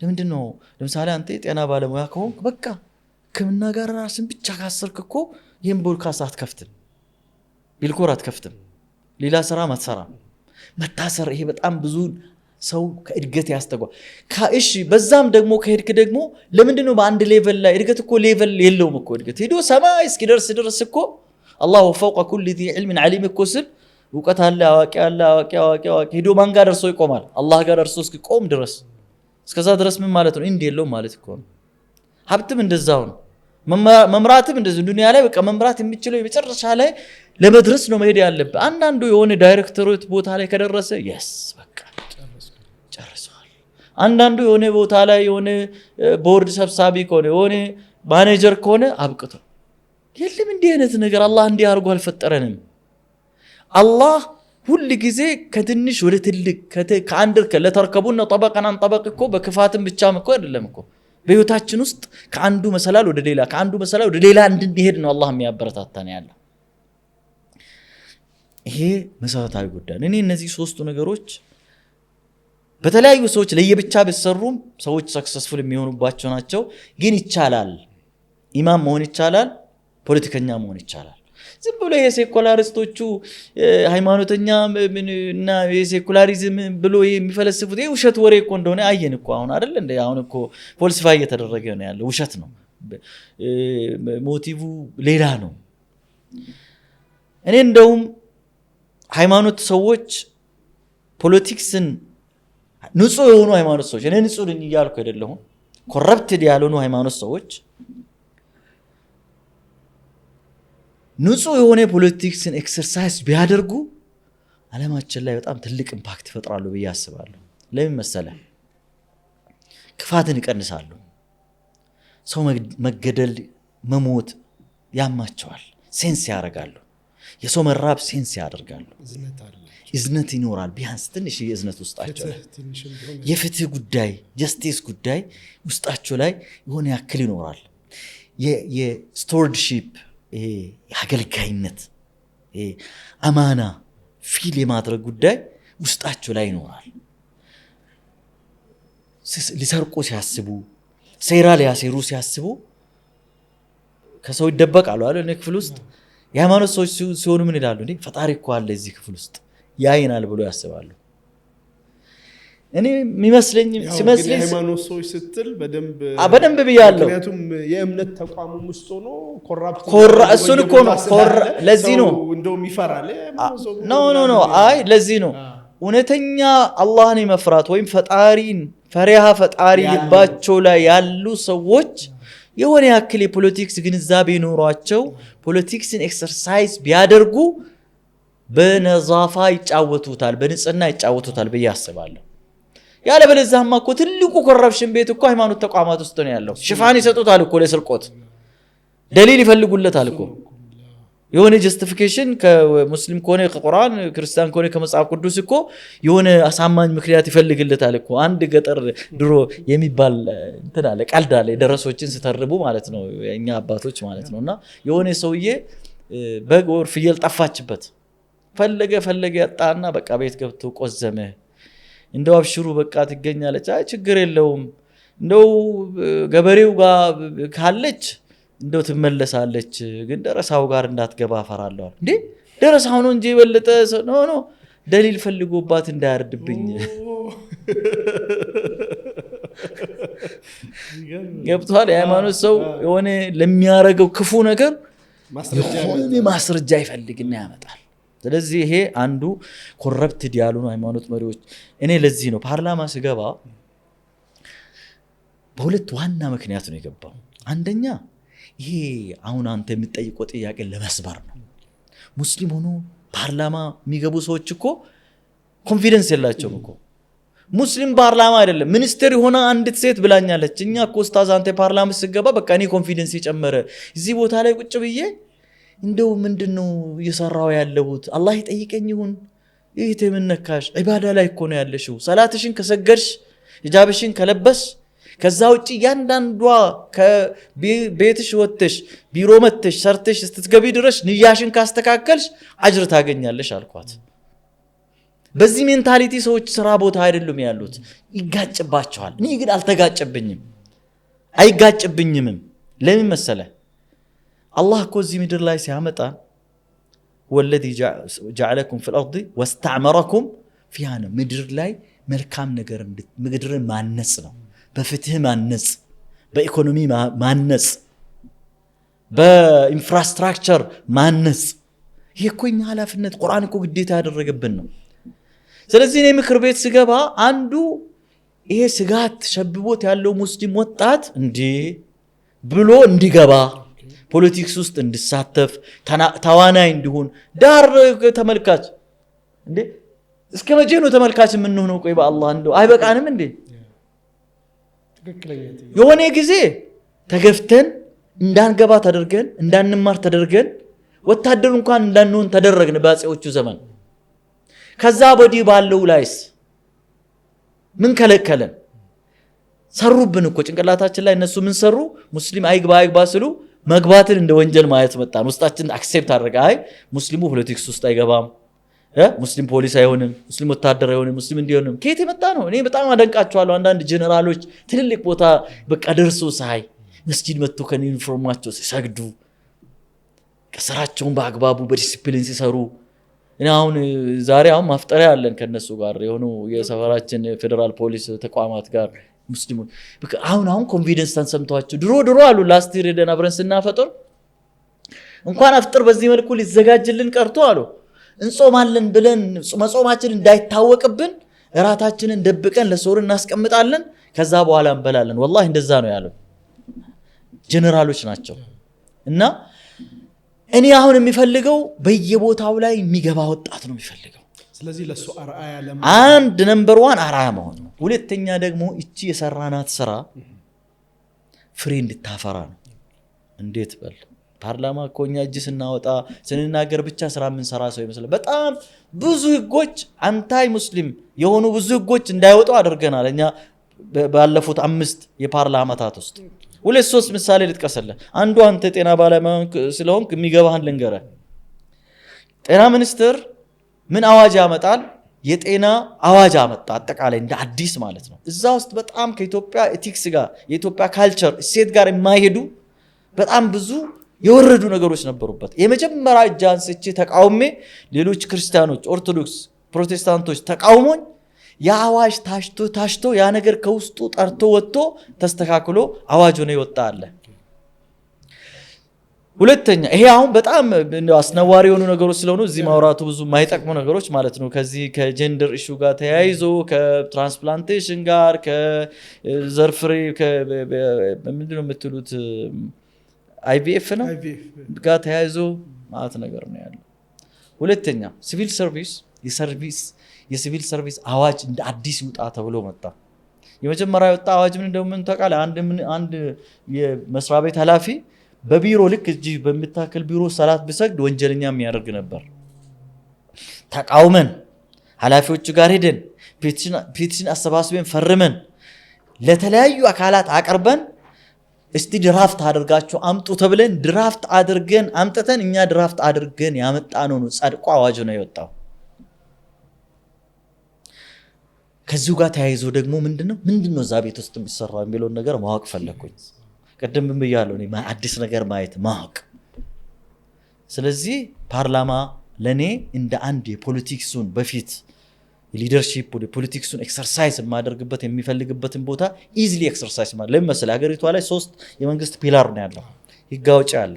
ለምንድነው ለምሳሌ አንተ የጤና ባለሙያ ከሆንክ በቃ ሕክምና ጋር ራስን ብቻ ካሰርክ እኮ ይሄን ፖድካስት አትከፍትም፣ ቢልኮር አትከፍትም፣ ሌላ ስራ ማትሰራም። መታሰር ይሄ በጣም ብዙ ሰው ከእድገት ያስተጓል። እሺ በዛም ደግሞ ከሄድክ ደግሞ ለምንድነው በአንድ ሌቨል ላይ እድገት እኮ ሌቨል የለውም እኮ እድገት ሄዶ ሰማይ እስኪደርስ ድረስ እኮ አላሁ ፈውቀ ኩል ዚ ዒልምን ዓሊም እኮ ስል ዕውቀት አለ አዋቂ ሄዶ ማን ጋር ደርሶ ይቆማል? አላህ ጋር ደርሶ እስኪቆም ድረስ። እስከዛ ድረስ ምን ማለት ነው? እንዴ የለውም ማለት እኮ ነው። ሀብትም እንደዛው ነው። መምራትም እንደዚህ ዱንያ ላይ በቃ መምራት የሚችለው የመጨረሻ ላይ ለመድረስ ነው መሄድ ያለበት። አንዳንዱ የሆነ ዳይሬክተሮት ቦታ ላይ ከደረሰ yes በቃ ጨርሷል። አንዳንዱ የሆነ ቦታ ላይ የሆነ ቦርድ ሰብሳቢ ከሆነ የሆነ ማኔጀር ከሆነ አብቅቶ የለም። እንዲህ አይነት ነገር አላህ እንዲህ አድርጎ አልፈጠረንም። አላህ ሁሉ ጊዜ ከትንሽ ወደ ትልቅ ከአንድ ለተርከቡና ጠበቀን አን ጠበቅ እኮ በክፋትም ብቻም እኮ አይደለም እኮ በህይወታችን ውስጥ ከአንዱ መሰላል ወደ ሌላ ከአንዱ መሰላል ወደ ሌላ እንድንሄድ ነው አላህ የሚያበረታታን ያለው። ይሄ መሰረታዊ ጉዳይ ነው። እኔ እነዚህ ሶስቱ ነገሮች በተለያዩ ሰዎች ለየብቻ ቢሰሩም ሰዎች ሰክሰስፉል የሚሆኑባቸው ናቸው። ግን ይቻላል፣ ኢማም መሆን ይቻላል፣ ፖለቲከኛ መሆን ይቻላል። ዝም ብሎ የሴኩላሪስቶቹ ሃይማኖተኛ እና የሴኩላሪዝም ብሎ የሚፈለስፉት ውሸት ወሬ እኮ እንደሆነ አየን እኮ አሁን አይደል እንደ አሁን እኮ ፖለቲፋይ እየተደረገ ነው ያለው። ውሸት ነው፣ ሞቲቭ ሌላ ነው። እኔ እንደውም ሃይማኖት ሰዎች ፖለቲክስን ንጹህ የሆኑ ሃይማኖት ሰዎች እኔ ንጹህ ነኝ እያልኩ አይደለሁም። ኮረፕትድ ያልሆኑ ሃይማኖት ሰዎች ንጹህ የሆነ ፖለቲክስን ኤክሰርሳይዝ ቢያደርጉ ዓለማችን ላይ በጣም ትልቅ ኢምፓክት ይፈጥራሉ ብዬ አስባለሁ። ለምን መሰለህ? ክፋትን ይቀንሳሉ። ሰው መገደል መሞት ያማቸዋል፣ ሴንስ ያደርጋሉ። የሰው መራብ ሴንስ ያደርጋሉ። እዝነት ይኖራል። ቢያንስ ትንሽ የእዝነት ውስጣቸው ላይ የፍትህ ጉዳይ ጀስቲስ ጉዳይ ውስጣቸው ላይ የሆነ ያክል ይኖራል። የስቶርድሺፕ የአገልጋይነት አማና ፊል የማድረግ ጉዳይ ውስጣቸው ላይ ይኖራል። ሊሰርቁ ሲያስቡ ሴራ ሊያሴሩ ሲያስቡ ከሰው ይደበቃሉ አይደል? እኔ ክፍል ውስጥ የሃይማኖት ሰዎች ሲሆኑ ምን ይላሉ? እንዴ ፈጣሪ እኮ አለ እዚህ ክፍል ውስጥ ያይናል ብሎ ያስባሉ። እኔ የሚመስለኝ ሲመስለኝ ሃይማኖት ሰዎች ስትል በደንብ ብያለሁ። ምክንያቱም የእምነት ተቋሙ ውስጥ ሆኖ ኮራፕት እሱን እኮ ነው ለዚህ ነው እንደውም ይፈራል። ኖ አይ ለዚህ ነው እውነተኛ አላህን መፍራት ወይም ፈጣሪን ፈሪሃ ፈጣሪ ልባቸው ላይ ያሉ ሰዎች የሆነ ያክል የፖለቲክስ ግንዛቤ ኖሯቸው ፖለቲክስን ኤክሰርሳይዝ ቢያደርጉ በነዛፋ ይጫወቱታል፣ በንጽህና ይጫወቱታል ብዬ አስባለሁ። ያለ በለዛማ እኮ ትልቁ ኮረፕሽን ቤት እኮ ሃይማኖት ተቋማት ውስጥ ነው ያለው። ሽፋን ይሰጡታል እኮ ለስርቆት፣ ደሊል ይፈልጉለታል እኮ የሆነ ጀስቲፊኬሽን ከሙስሊም ከሆነ ከቁርአን፣ ክርስቲያን ከሆነ ከመጽሐፍ ቅዱስ እኮ የሆነ አሳማኝ ምክንያት ይፈልግለታል እኮ። አንድ ገጠር ድሮ የሚባል እንትን አለ፣ ቀልድ አለ፣ ደረሶችን ሲተርቡ ማለት ነው የኛ አባቶች ማለት ነውና የሆነ ሰውዬ በግ ወር ፍየል ጠፋችበት ፈለገ ያጣና በቃ ቤት ገብቶ ቆዘመ። እንደው አብሽሩ በቃ ትገኛለች። አይ ችግር የለውም እንደው ገበሬው ጋር ካለች እንደው ትመለሳለች፣ ግን ደረሳው ጋር እንዳትገባ ፈራለሁ። እንዴ ደረሳው ነው እንጂ የበለጠ ኖ ደሊል ፈልጎባት እንዳያርድብኝ ገብቷል። የሃይማኖት ሰው የሆነ ለሚያረገው ክፉ ነገር ማስረጃ ይፈልግና ያመጣል። ስለዚህ ይሄ አንዱ ኮረፕትድ ያሉ ሃይማኖት መሪዎች። እኔ ለዚህ ነው ፓርላማ ስገባ በሁለት ዋና ምክንያት ነው የገባው። አንደኛ ይሄ አሁን አንተ የምትጠይቀው ጥያቄ ለመስበር ነው። ሙስሊም ሆኖ ፓርላማ የሚገቡ ሰዎች እኮ ኮንፊደንስ የላቸውም እኮ። ሙስሊም ፓርላማ አይደለም ሚኒስትር ሆና አንዲት ሴት ብላኛለች። እኛ እኮ ኡስታዝ አንተ ፓርላማ ስገባ በቃ እኔ ኮንፊደንስ የጨመረ እዚህ ቦታ ላይ ቁጭ ብዬ እንደው ምንድነው እየሰራው ያለሁት አላህ ይጠይቀኝ ይሁን ይሄ ተመነካሽ ዒባዳ ላይ እኮ ነው ያለሽው። ሰላትሽን ከሰገድሽ ሂጃብሽን ከለበስ ከዛ ውጪ ያንዳንዷ ከቤትሽ ወጥተሽ ቢሮ መጥተሽ ሰርተሽ ስትገቢ ድረስ ንያሽን ካስተካከልሽ አጅር ታገኛለሽ አልኳት። በዚህ ሜንታሊቲ ሰዎች ስራ ቦታ አይደሉም ያሉት፣ ይጋጭባቸዋል። እኔ ግን አልተጋጨብኝም አይጋጭብኝም። ለምን መሰለ? አላህ እኮ እዚህ ምድር ላይ ሲያመጣ ወለዚ ጀዐለኩም ፊል አርዲ ወስተዕመረኩም ፊሃ ነው። ምድር ላይ መልካም ነገር ምድርን ማነጽ ነው። በፍትህ ማነጽ፣ በኢኮኖሚ ማነጽ፣ በኢንፍራስትራክቸር ማነጽ። ይሄ እኮ የኛ ኃላፊነት ቁርአን እኮ ግዴታ ያደረገብን ነው። ስለዚህ እኔ ምክር ቤት ስገባ አንዱ ይሄ ስጋት ሸብቦት ያለው ሙስሊም ወጣት እንዴ ብሎ እንዲገባ ፖለቲክስ ውስጥ እንዲሳተፍ ተዋናይ እንዲሆን ዳር ተመልካች እንዴ እስከ መቼ ነው ተመልካች የምንሆነው? ቆይ በአላህ እንደው አይበቃንም እንዴ? የሆነ ጊዜ ተገፍተን እንዳንገባ ተደርገን እንዳንማር ተደርገን ወታደር እንኳን እንዳንሆን ተደረግን በአጼዎቹ ዘመን። ከዛ ወዲህ ባለው ላይስ ምን ከለከለን? ሰሩብን እኮ ጭንቅላታችን ላይ እነሱ ምን ሰሩ? ሙስሊም አይግባ ስሉ መግባትን እንደ ወንጀል ማየት መጣን። ውስጣችን አክሴፕት አደረገ። አይ ሙስሊሙ ፖለቲክስ ውስጥ አይገባም፣ ሙስሊም ፖሊስ አይሆንም፣ ሙስሊም ወታደር አይሆንም፣ ሙስሊም እንዲሆንም ከየት የመጣ ነው? እኔ በጣም አደንቃቸዋለሁ አንዳንድ ጀነራሎች ትልልቅ ቦታ በቃ ደርሶ ሳይ መስጂድ መጥቶ ከዩኒፎርማቸው ሲሰግዱ ከስራቸውን በአግባቡ በዲሲፕሊን ሲሰሩ እኔ አሁን ዛሬ አሁን ማፍጠሪያ አለን ከነሱ ጋር የሆኑ የሰፈራችን ፌደራል ፖሊስ ተቋማት ጋር ሙስሊሙ በቃ አሁን ኮንፊደንስ ተሰምቷቸው ድሮ አሉ ላስት ይር ደና አብረን ስናፈጥር እንኳን አፍጥር በዚህ መልኩ ሊዘጋጅልን ቀርቶ አሉ እንጾማለን ብለን መጾማችን እንዳይታወቅብን እራታችንን ደብቀን ለሶር እናስቀምጣለን፣ ከዛ በኋላ እንበላለን። ወላሂ እንደዛ ነው ያለው ጀነራሎች ናቸው። እና እኔ አሁን የሚፈልገው በየቦታው ላይ የሚገባ ወጣት ነው የሚፈልገው። ስለዚህ ለሱ አርአያ አንድ ነምበር 1 አርአያ መሆን ነው። ሁለተኛ ደግሞ እቺ የሰራናት ስራ ፍሬ እንድታፈራ ነው። እንዴት በል ፓርላማ ኮኛ እጅ ስናወጣ ስንናገር ብቻ ስራ ምን ሰራ ሰው ይመስላል። በጣም ብዙ ህጎች አንታይ ሙስሊም የሆኑ ብዙ ህጎች እንዳይወጡ አድርገናል እኛ ባለፉት 5 የፓርላማ ዓመታት ውስጥ። 2-3 ምሳሌ ልጥቀስልህ። አንዱ አንተ ጤና ባለሙያ ስለሆንክ የሚገባህን ልንገርህ። ጤና ሚኒስትር ምን አዋጅ ያመጣል? የጤና አዋጅ አመጣ፣ አጠቃላይ እንደ አዲስ ማለት ነው። እዛ ውስጥ በጣም ከኢትዮጵያ ኤቲክስ ጋር የኢትዮጵያ ካልቸር እሴት ጋር የማይሄዱ በጣም ብዙ የወረዱ ነገሮች ነበሩበት። የመጀመሪያ እጅ አንስቼ ተቃውሜ ሌሎች ክርስቲያኖች፣ ኦርቶዶክስ፣ ፕሮቴስታንቶች ተቃውሞኝ ያ አዋጅ ታሽቶ ያ ነገር ከውስጡ ጠርቶ ወጥቶ ተስተካክሎ አዋጅ ሆነ ይወጣ አለ። ሁለተኛ ይሄ አሁን በጣም አስነዋሪ የሆኑ ነገሮች ስለሆኑ እዚህ ማውራቱ ብዙ ማይጠቅሙ ነገሮች ማለት ነው። ከዚህ ከጀንደር ኢሹ ጋር ተያይዞ ከትራንስፕላንቴሽን ጋር ከዘርፍሬ ምንድነው የምትሉት አይቪኤፍ ነው ጋር ተያይዞ ማለት ነገር ነው ያለው። ሁለተኛ ሲቪል ሰርቪስ አዋጅ እንደ አዲስ ይውጣ ተብሎ መጣ። የመጀመሪያ የወጣ አዋጅ ምን እንደምን ተቃለ አንድ የመስሪያ ቤት ኃላፊ በቢሮ ልክ እጂ በሚታከል ቢሮ ሰላት ቢሰግድ ወንጀለኛ የሚያደርግ ነበር። ተቃውመን ኃላፊዎቹ ጋር ሄደን ፔቲሽን አሰባስበን ፈርመን ለተለያዩ አካላት አቀርበን እስቲ ድራፍት አድርጋችሁ አምጡ ተብለን ድራፍት አድርገን አምጥተን እኛ ድራፍት አድርገን ያመጣነው ነው ጸድቆ አዋጁ ነው የወጣው። ከዚሁ ጋር ተያይዞ ደግሞ ምንድነው እዛ ቤት ውስጥ የሚሰራው የሚለውን ነገር ማወቅ ፈለኩኝ። ቀደም ብያለሁ እኔ አዲስ ነገር ማየት ማወቅ። ስለዚህ ፓርላማ ለኔ እንደ አንድ የፖለቲክሱን በፊት ሊደርሺፕ ወደ ፖለቲክሱን ኤክሰርሳይዝ ማድረግበት የሚፈልግበትን ቦታ ኢዚሊ ኤክሰርሳይዝ ማለት ለምሳሌ ሀገሪቷ ላይ 3 የመንግስት ፒላር ነው ያለው። ህግ አውጪ አለ፣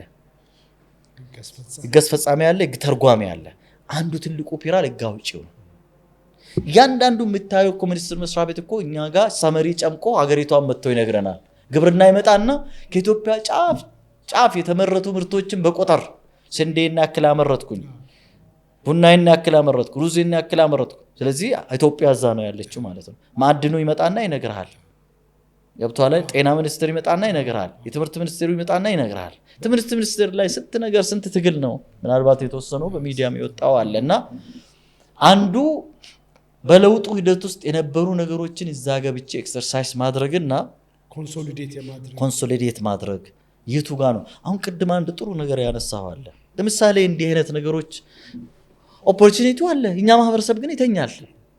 ህግ አስፈጻሚ አለ፣ ህግ ተርጓሚ አለ። አንዱ ትልቁ ፒላር ህግ አውጪው ነው። ያንዳንዱ የምታየው እኮ ሚኒስትር መስሪያ ቤት እኮ እኛ ጋር ሰመሪ ጨምቆ ሀገሪቷን መጥቶ ይነግረናል። ግብርና ይመጣና ከኢትዮጵያ ጫፍ የተመረቱ ምርቶችን በቁጥር ስንዴና ያክል አመረትኩኝ፣ ቡናና ያክል አመረትኩ፣ ሩዝና ያክል አመረትኩ። ስለዚህ ኢትዮጵያ እዛ ነው ያለችው ማለት ነው። ማዕድኑ ይመጣና ይነግርሃል። ገብቶሃል? ጤና ሚኒስትር ይመጣና ይነግርሃል። የትምህርት ሚኒስትሩ ይመጣና ይነግርሃል። ትምህርት ሚኒስትር ላይ ስንት ትግል ነው። ምናልባት የተወሰነው በሚዲያም ይወጣው አለና አንዱ በለውጡ ሂደት ውስጥ የነበሩ ነገሮችን እዛ ገብቼ ኤክሰርሳይዝ ማድረግና ኮንሶሊዴት ማድረግ የቱ ጋር ነው። አሁን ቅድም አንድ ጥሩ ነገር ያነሳው አለ። ለምሳሌ እንዲህ አይነት ነገሮች ኦፖርቹኒቲው አለ። እኛ ማህበረሰብ ግን ይተኛል።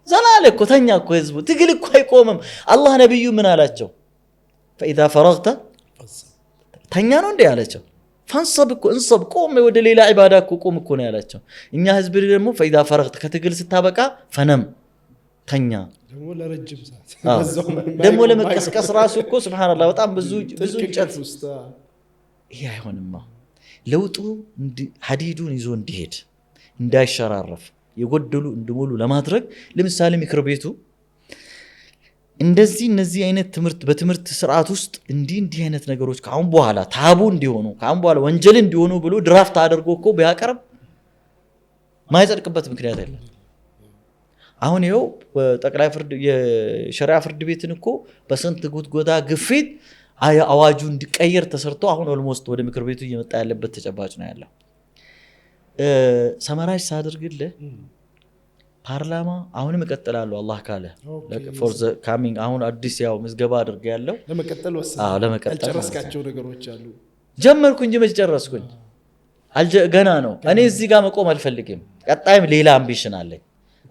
ዘላለ እኮ ተኛ እኮ ህዝቡ። ትግል እኮ አይቆምም። አላህ ነብዩ ምን አላቸው? فاذا فرغت ተኛ ነው እንዴ ያላቸው? ፈንሰብ እኮ እንሰብ ቆም ወደ ሌላ ኢባዳ እኮ ቆም እኮ ነው ያላቸው። እኛ ህዝብ ደግሞ فاذا فرغت ከትግል ስታበቃ ፈነም ተኛ። ደግሞ ለረጅም ሰዓት ደግሞ ለመቀስቀስ ራሱ እኮ ሱብሃንአላህ በጣም ብዙ እንጨት ይሄ አይሆንማ። ለውጡ ሀዲዱን ይዞ እንዲሄድ እንዳይሸራረፍ የጎደሉ እንዲሞሉ ለማድረግ ለምሳሌ ምክር ቤቱ እነዚህ አይነት በትምህርት ስርዓት ውስጥ እንዲህ አይነት ነገሮች ካሁን በኋላ ታቡ እንዲሆኑ ካሁን በኋላ ወንጀል እንዲሆኑ ብሎ ድራፍት አድርጎ እኮ ቢያቀርብ ማይጸድቅበት ምክንያት የለም። አሁን ይኸው ጠቅላይ ፍርድ የሸሪዓ ፍርድ ቤትን እኮ በስንት ጉትጎታ ግፊት አዋጁ እንዲቀየር ተሰርቶ አሁን ኦልሞስት ወደ ምክር ቤቱ እየመጣ ያለበት ተጨባጭ ነው ያለው። ሰመራጅ ሳድርግልህ ፓርላማ አሁንም እቀጥላለሁ አላህ ካለ for the coming አሁን አዲስ ያው ምዝገባ አድርጌ ያለው ለመቀጠል ያልጨረስካቸው ነገሮች አሉ። ጀመርኩኝ እንጂ መች ጨረስኩኝ? ገና ነው። እኔ እዚህ ጋር መቆም አልፈልግም። ቀጣይም ሌላ አምቢሽን አለኝ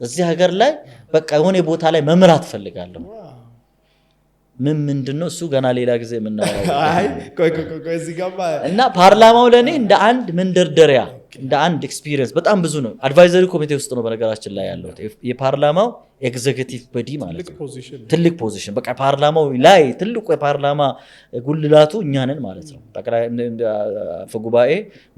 እዚህ ሀገር ላይ በቃ የሆነ ቦታ ላይ መምራት ፈልጋለሁ። ምንድነው እሱ ገና ሌላ ጊዜ የምናወራው። አይ ቆይ እዚህ ጋር እና ፓርላማው ለኔ እንደ አንድ መንደርደሪያ እንደ አንድ ኤክስፒሪየንስ በጣም ብዙ ነው። አድቫይዘሪ ኮሚቴ ውስጥ ነው በነገራችን ላይ ያለው የፓርላማው ኤግዜኪቲቭ ቦዲ ማለት ነው። ትልቅ ፖዚሽን በቃ ፓርላማው ላይ ትልቁ የፓርላማ ጉልላቱ እኛ ነን ማለት ነው። ጠቅላይ አፈጉባኤ፣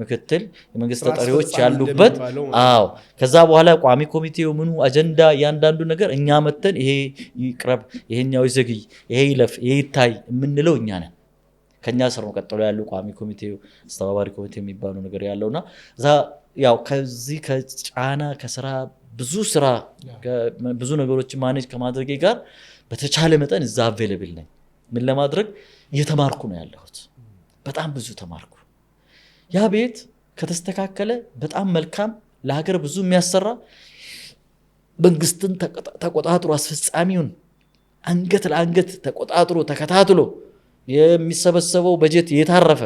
ምክትል፣ የመንግስት ተጠሪዎች ያሉበት። አዎ ከዛ በኋላ ቋሚ ኮሚቴው ምኑ አጀንዳ ያንዳንዱ ነገር እኛ መተን ይሄ ይቅረብ፣ ይሄኛው ይዘግይ፣ ይሄ ይለፍ፣ ይሄ ይታይ የምንለው እኛ ነን። ከኛ ስር ነው ቀጥሎ ያለው ቋሚ ኮሚቴው አስተባባሪ ኮሚቴ የሚባለው ነገር ያለውና እዛ ያው ከዚህ ከጫና ከስራ ብዙ ነገሮችን ማኔጅ ከማድረግ ጋር በተቻለ መጠን እዛ አቬሌብል ነኝ። ምን ለማድረግ እየተማርኩ ነው ያለሁት። በጣም ብዙ ተማርኩ። ያ ቤት ከተስተካከለ በጣም መልካም ለሀገር ብዙ የሚያሰራ መንግስትን ተቆጣጥሮ አስፈጻሚውን አንገት ለአንገት ተቆጣጥሮ ተከታትሎ የሚሰበሰበው በጀት የታረፈ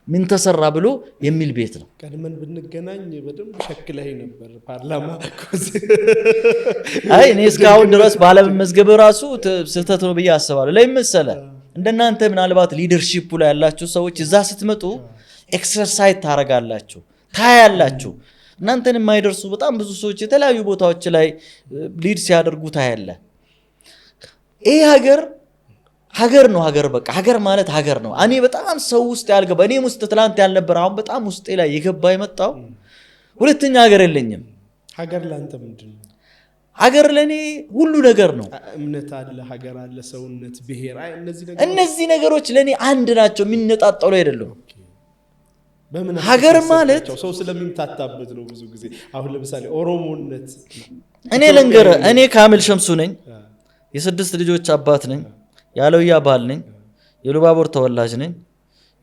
ምን ተሰራ ብሎ የሚል ቤት ነው። ቀድመን ብንገናኝ በደንብ ሸክለህ ነበር ፓርላማ። አይ እኔ እስካሁን ድረስ ባለመዝገብ ራሱ ስህተት ነው ብዬ አስባለሁ። ለምን መሰለህ? እንደናንተ ምናልባት ሊደርሺፕ ላይ ያላችሁ ሰዎች እዛ ስትመጡ ኤክሰርሳይዝ ታረጋላችሁ፣ ታያላችሁ። እናንተን የማይደርሱ በጣም ብዙ ሰዎች የተለያዩ ቦታዎች ላይ ሊድ ሲያደርጉ ታያለ። ይሄ ሀገር ነው። ሀገር በቃ ሀገር ማለት ሀገር ነው። እኔ በጣም ሰው ውስጥ ያልገባ እኔም ውስጥ ትላንት ያልነበረ አሁን በጣም ውስጤ ላይ የገባ የመጣው ሁለተኛ ሀገር የለኝም። ሀገር ለአንተ ምንድን ነው? ሀገር ለኔ ሁሉ ነገር ነው። እምነት አለ፣ ሀገር አለ፣ ሰውነት፣ ብሔር፣ እነዚህ ነገሮች ለኔ አንድ ናቸው፣ የሚነጣጠሉ አይደሉም። ሀገር ማለት ሰው ስለሚምታታበት ነው ብዙ ጊዜ። አሁን ለምሳሌ ኦሮሞነት እኔ ልንገርህ፣ እኔ ካሚል ሸምሱ ነኝ፣ የ6 ልጆች አባት ነኝ፣ ያለውያ ባል ነኝ፣ የሉባቦር ተወላጅ ነኝ፣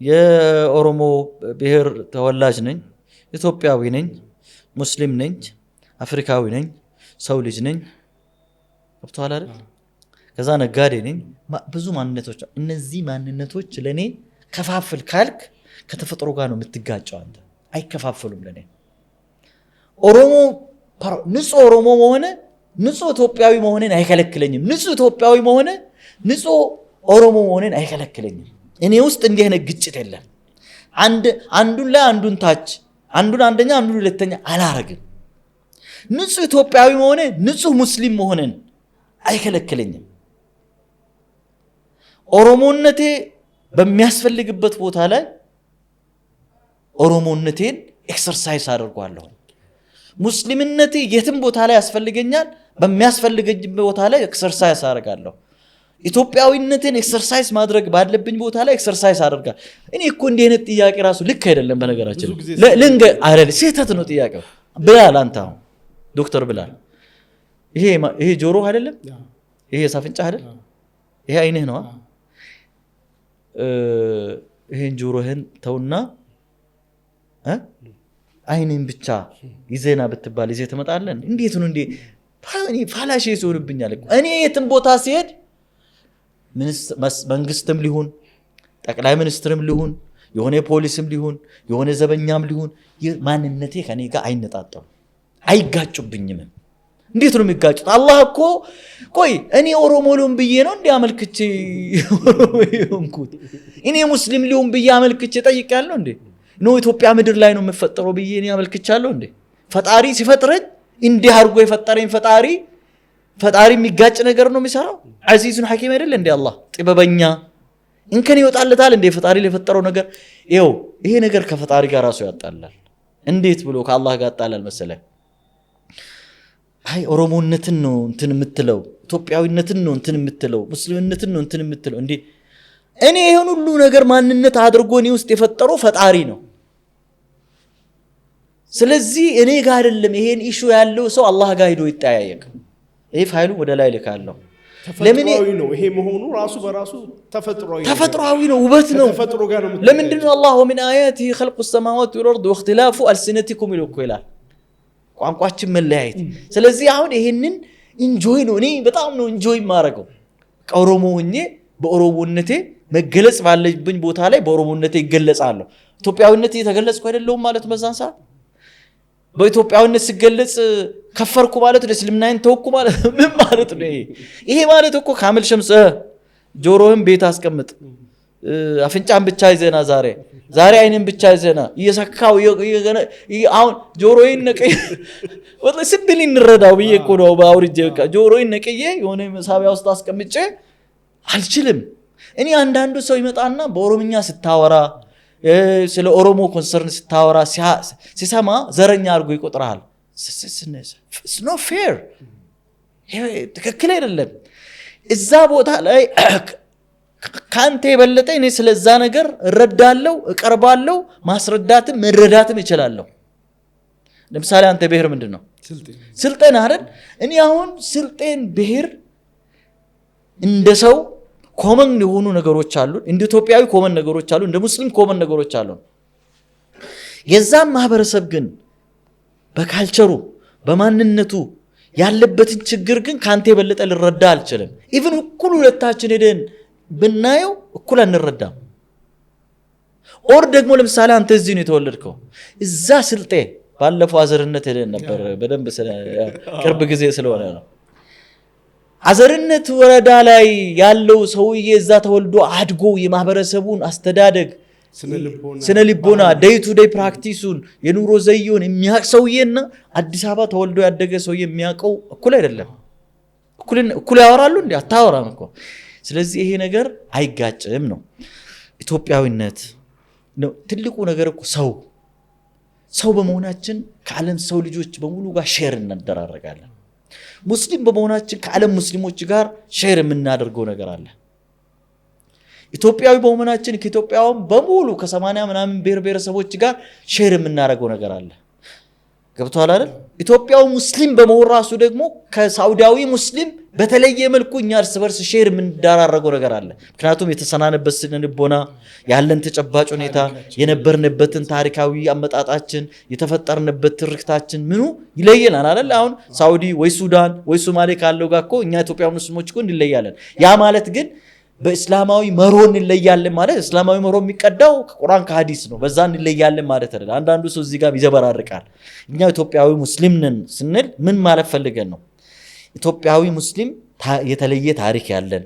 የኦሮሞ ብሔር ተወላጅ ነኝ፣ ኢትዮጵያዊ ነኝ፣ ሙስሊም ነኝ፣ አፍሪካዊ ነኝ፣ ሰው ልጅ ነኝ። ወጥቷል አይደል? ከዛ ነጋዴ ነኝ። ብዙ ማንነቶች። እነዚህ ማንነቶች ለኔ ከፋፍል ካልክ ከተፈጥሮ ጋር ነው የምትጋጨው አንተ። አይከፋፈሉም ለኔ። ኦሮሞ ንጹህ ኦሮሞ መሆነ ንጹህ ኢትዮጵያዊ መሆንን አይከለክለኝም። ንጹህ ኢትዮጵያዊ መሆነ ንጹህ ኦሮሞ መሆንን አይከለክለኝም። እኔ ውስጥ እንዲህ አይነት ግጭት የለም። አንዱን ላይ አንዱን ታች፣ አንዱን አንደኛ አንዱን ሁለተኛ አላረግም። ንጹህ ኢትዮጵያዊ መሆነ ንጹህ ሙስሊም መሆንን አይከለክለኝም። ኦሮሞነቴ በሚያስፈልግበት ቦታ ላይ ኦሮሞነቴን ኤክሰርሳይዝ አድርጓለሁ። ሙስሊምነቴ የትም ቦታ ላይ ያስፈልገኛል፣ በሚያስፈልገኝ ቦታ ላይ ኤክሰርሳይዝ አደርጋለሁ። ኢትዮጵያዊነትን ኤክሰርሳይዝ ማድረግ ባለብኝ ቦታ ላይ ኤክሰርሳይዝ አደርጋለሁ። እኔ እኮ እንዲህ አይነት ጥያቄ ራሱ ልክ አይደለም። በነገራችን ስህተት ነው ጥያቄው። ብላል አንተ አሁን ዶክተር ብላል፣ ይሄ ጆሮ አይደለም፣ ይሄ ሳፍንጫ አይደል፣ ይሄ አይንህ ነው። ይሄን ጆሮህን ተውና አይንን ብቻ ይዘና ብትባል ይዘህ ትመጣለህ። እንዴት ነው እንዴ? ፋላሽ ይሆንብኛል እኮ እኔ የትም ቦታ ሲሄድ መንግስትም ሊሆን ጠቅላይ ሚኒስትርም ሊሆን የሆነ ፖሊስም ሊሆን የሆነ ዘበኛም ሊሆን ማንነቴ ከኔ ጋር አይነጣጣም፣ አይጋጩብኝም። እንዴት ነው የሚጋጩት? አላህ እኮ ቆይ እኔ ኦሮሞ ሊሆን ብዬ ነው እንዴ አመልክቼ ኦሮሞ ይሆንኩት? እኔ ሙስሊም ሊሆን ብዬ አመልክቼ ጠይቄያለሁ እንዴ? ነው ኢትዮጵያ ምድር ላይ ነው የምፈጠረው ብዬ እኔ አመልክቻለሁ እንዴ? ፈጣሪ ሲፈጥረኝ እንዲህ አድርጎ የፈጠረኝ ፈጣሪ የሚጋጭ ነገር ነው የሚሰራው? አዚዙን ሐኪም አይደል እንዴ? አላህ ጥበበኛ እንከን ይወጣለታል እንዴ? ፈጣሪ ለፈጠረው ነገር ይሄ ነገር ከፈጣሪ ጋር ራሱ ያጣላል። እንዴት ብሎ ከአላህ ጋር ያጣላል መሰለህ? አይ ኦሮሞነትን ነው እንትን የምትለው፣ ኢትዮጵያዊነትን ነው እንትን የምትለው፣ ሙስሊምነትን ነው እንትን የምትለው እንዴ? እኔ ይሄን ሁሉ ነገር ማንነት አድርጎ እኔ ውስጥ የፈጠረው ፈጣሪ ነው። ስለዚህ እኔ ጋር አይደለም ይሄን ኢሹ ያለው ሰው አላህ ጋር ሄዶ ይጠያየቅ። ይሄ ፋይሉ ወደ ላይ ልካለሁ። ተፈጥሯዊ ነው ይሄ መሆኑ ራሱ በራሱ ተፈጥሯዊ ነው፣ ውበት ነው። ለምንድን ነው አላህ ወሚን አያቲሂ ኸልቁ ሰማዋቲ ወልአርድ ወእኽቲላፉ አልሲነቲኩም ይላል? ቋንቋችን መለያየት። ስለዚህ አሁን ይሄንን ኢንጆይ ነው፣ እኔ በጣም ነው ኢንጆይ ማረገው። ኦሮሞ ሆኜ በኦሮሞነቴ መገለጽ ባለብኝ ቦታ ላይ በኦሮሞነቴ ይገለጻለሁ። ኢትዮጵያዊነት እየተገለጽኩ አይደለሁም ማለት በዛን ሰዓት በኢትዮጵያዊነት ሲገለጽ ከፈርኩ ማለት ነው፣ እስልምናን ተወኩ ማለት ምን ማለት ነው? ይሄ ማለት እኮ ካመል ሸምስ ጆሮህን ቤት አስቀምጥ፣ አፍንጫን ብቻ ይዘና ዛሬ አይንን ብቻ ይዘና እየሰካው አሁን ጆሮዬን ነቀይ ወጣ ስብል እንረዳው ብዬ እኮ ነው ባውርጄ በቃ ጆሮዬን ነቀዬ የሆነ መሳቢያ ውስጥ አስቀምጬ አልችልም። እኔ አንዳንዱ ሰው ይመጣና በኦሮምኛ ስታወራ ስለ ኦሮሞ ኮንሰርን ስታወራ ሲሰማ ዘረኛ አድርጎ ይቆጥራል። it's not fair፣ ትክክል አይደለም። እዛ ቦታ ላይ ካንተ የበለጠ እኔ ስለዛ ነገር እረዳለሁ፣ እቀርባለሁ፣ ማስረዳትም መረዳትም እችላለሁ። ለምሳሌ አንተ ብሔር ምንድነው? ስልጤን አይደል? እኔ አሁን ስልጤን ብሔር እንደ ሰው ኮመን የሆኑ ነገሮች አሉ፣ እንደ ኢትዮጵያዊ ኮመን ነገሮች አሉ፣ እንደ ሙስሊም ኮመን ነገሮች አሉ። የዛም ማህበረሰብ ግን በካልቸሩ በማንነቱ ያለበትን ችግር ግን ካንተ የበለጠ ልረዳ አልችልም። ኢቭን እኩል ሁለታችን ሄደን ብናየው እኩል አንረዳም። ኦር ደግሞ ለምሳሌ አንተ እዚህ ነው የተወለድከው፣ እዛ ስልጤ ባለፈው አዘርነት ሄደን ነበር በደንብ ቅርብ ጊዜ ስለሆነ ነው። አዘርነት ወረዳ ላይ ያለው ሰውዬ እዛ ተወልዶ አድጎ የማህበረሰቡን አስተዳደግ ስነ ልቦና ዴይ ቱ ዴይ ፕራክቲሱን የኑሮ ዘይውን የሚያውቅ ሰውዬና አዲስ አበባ ተወልዶ ያደገ ሰውዬ የሚያውቀው እኩል አይደለም። እኩል ያወራሉ እንዴ? አታወራም እኮ። ስለዚህ ይሄ ነገር አይጋጭም ነው። ኢትዮጵያዊነት ነው ትልቁ ነገር እኮ። ሰው በመሆናችን ከዓለም ሰው ልጆች በሙሉ ጋር ሼር እናደራረጋለን። ሙስሊም በመሆናችን ከዓለም ሙስሊሞች ጋር ሼር የምናደርገው ነገር አለ። ኢትዮጵያዊ በመሆናችን ከኢትዮጵያውያን በሙሉ ከ80 ምናምን ብሔረሰቦች ጋር ሼር የምናደርገው ነገር አለ። ገብቷል አይደል? ኢትዮጵያው ሙስሊም በመሆን ራሱ ደግሞ ከሳውዲያዊ ሙስሊም በተለየ መልኩ እኛ እርስ በርስ ሼር የምንዳራረገው ነገር አለ። ምክንያቱም የተሰናነበት ስነ ልቦና ያለን ተጨባጭ ሁኔታ የነበርንበትን ታሪካዊ አመጣጣችን የተፈጠርንበት ትርክታችን ምኑ ይለየናል አይደል? አሁን ሳውዲ ወይ ሱዳን ወይ ሶማሌ ካለው ጋር እኮ እኛ ኢትዮጵያው ሙስሊሞች እኮ እንለያለን። ያ ማለት ግን በእስላማዊ መርሆ እንለያለን ማለት እስላማዊ መርሆ የሚቀዳው ከቁርአን ከሐዲስ ነው። በዛ እንለያለን ማለት አይደለም። አንዳንዱ ሰው እዚህ ጋር ይዘበራርቃል። እኛ ኢትዮጵያዊ ሙስሊም ነን ስንል ምን ማለት ፈልገን ነው? ኢትዮጵያዊ ሙስሊም የተለየ ታሪክ ያለን፣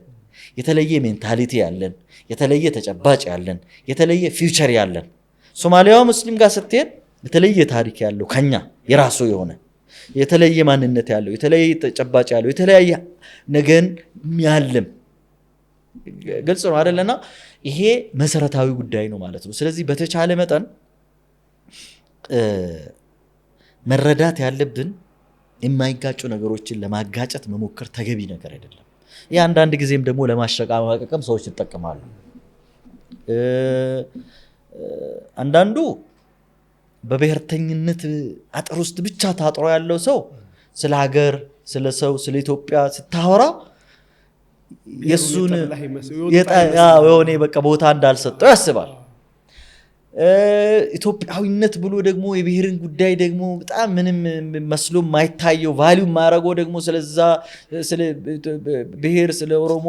የተለየ ሜንታሊቲ ያለን፣ የተለየ ተጨባጭ ያለን፣ የተለየ ፊውቸር ያለን። ሶማሊያዊ ሙስሊም ጋር ስትሄድ የተለየ ታሪክ ያለው ከኛ የራሱ የሆነ የተለየ ማንነት ያለው፣ የተለየ ተጨባጭ ያለው፣ የተለያየ ነገን የሚያልም ግልጽ ነው አይደለና ይሄ መሰረታዊ ጉዳይ ነው ማለት ነው። ስለዚህ በተቻለ መጠን መረዳት ያለብን የማይጋጩ ነገሮችን ለማጋጨት መሞከር ተገቢ ነገር አይደለም። ይህ አንዳንድ ጊዜም ደግሞ ለማሸቃቀም ሰዎች ይጠቀማሉ። አንዳንዱ በብሔርተኝነት አጥር ውስጥ ብቻ ታጥሮ ያለው ሰው ስለ ሀገር፣ ስለ ሰው፣ ስለ ኢትዮጵያ ስታወራ የሱን የሆነ በቃ ቦታ እንዳልሰጠው ያስባል። ኢትዮጵያዊነት ብሎ ደግሞ የብሔርን ጉዳይ ደግሞ በጣም ምንም መስሎ የማይታየው ቫልዩ የማያደርገው ደግሞ ስለዛ ስለ ብሔር፣ ስለ ኦሮሞ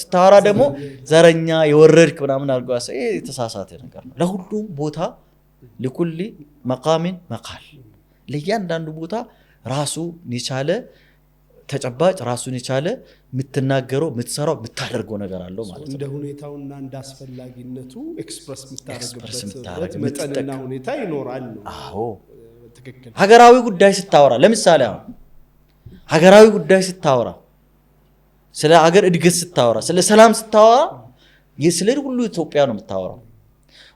ስታወራ ደግሞ ዘረኛ የወረድክ ምናምን አድርገው ያሰ ይሄ የተሳሳተ ነገር ነው። ለሁሉም ቦታ ለኩል መቃሚን መቃል፣ ለእያንዳንዱ ቦታ ራሱ የቻለ ተጨባጭ ራሱን የቻለ የምትናገረው የምትሰራው የምታደርገው ነገር አለው ማለት ነው። እንደ ሁኔታውና እንደ አስፈላጊነቱ ኤክስፕረስ የምታደርግበት መጠንና ሁኔታ ይኖራል ነው። አዎ ትክክል። ሀገራዊ ጉዳይ ስታወራ ለምሳሌ አሁን ሀገራዊ ጉዳይ ስታወራ፣ ስለ ሀገር እድገት ስታወራ፣ ስለ ሰላም ስታወራ ስለ ሁሉ ኢትዮጵያ ነው የምታወራው።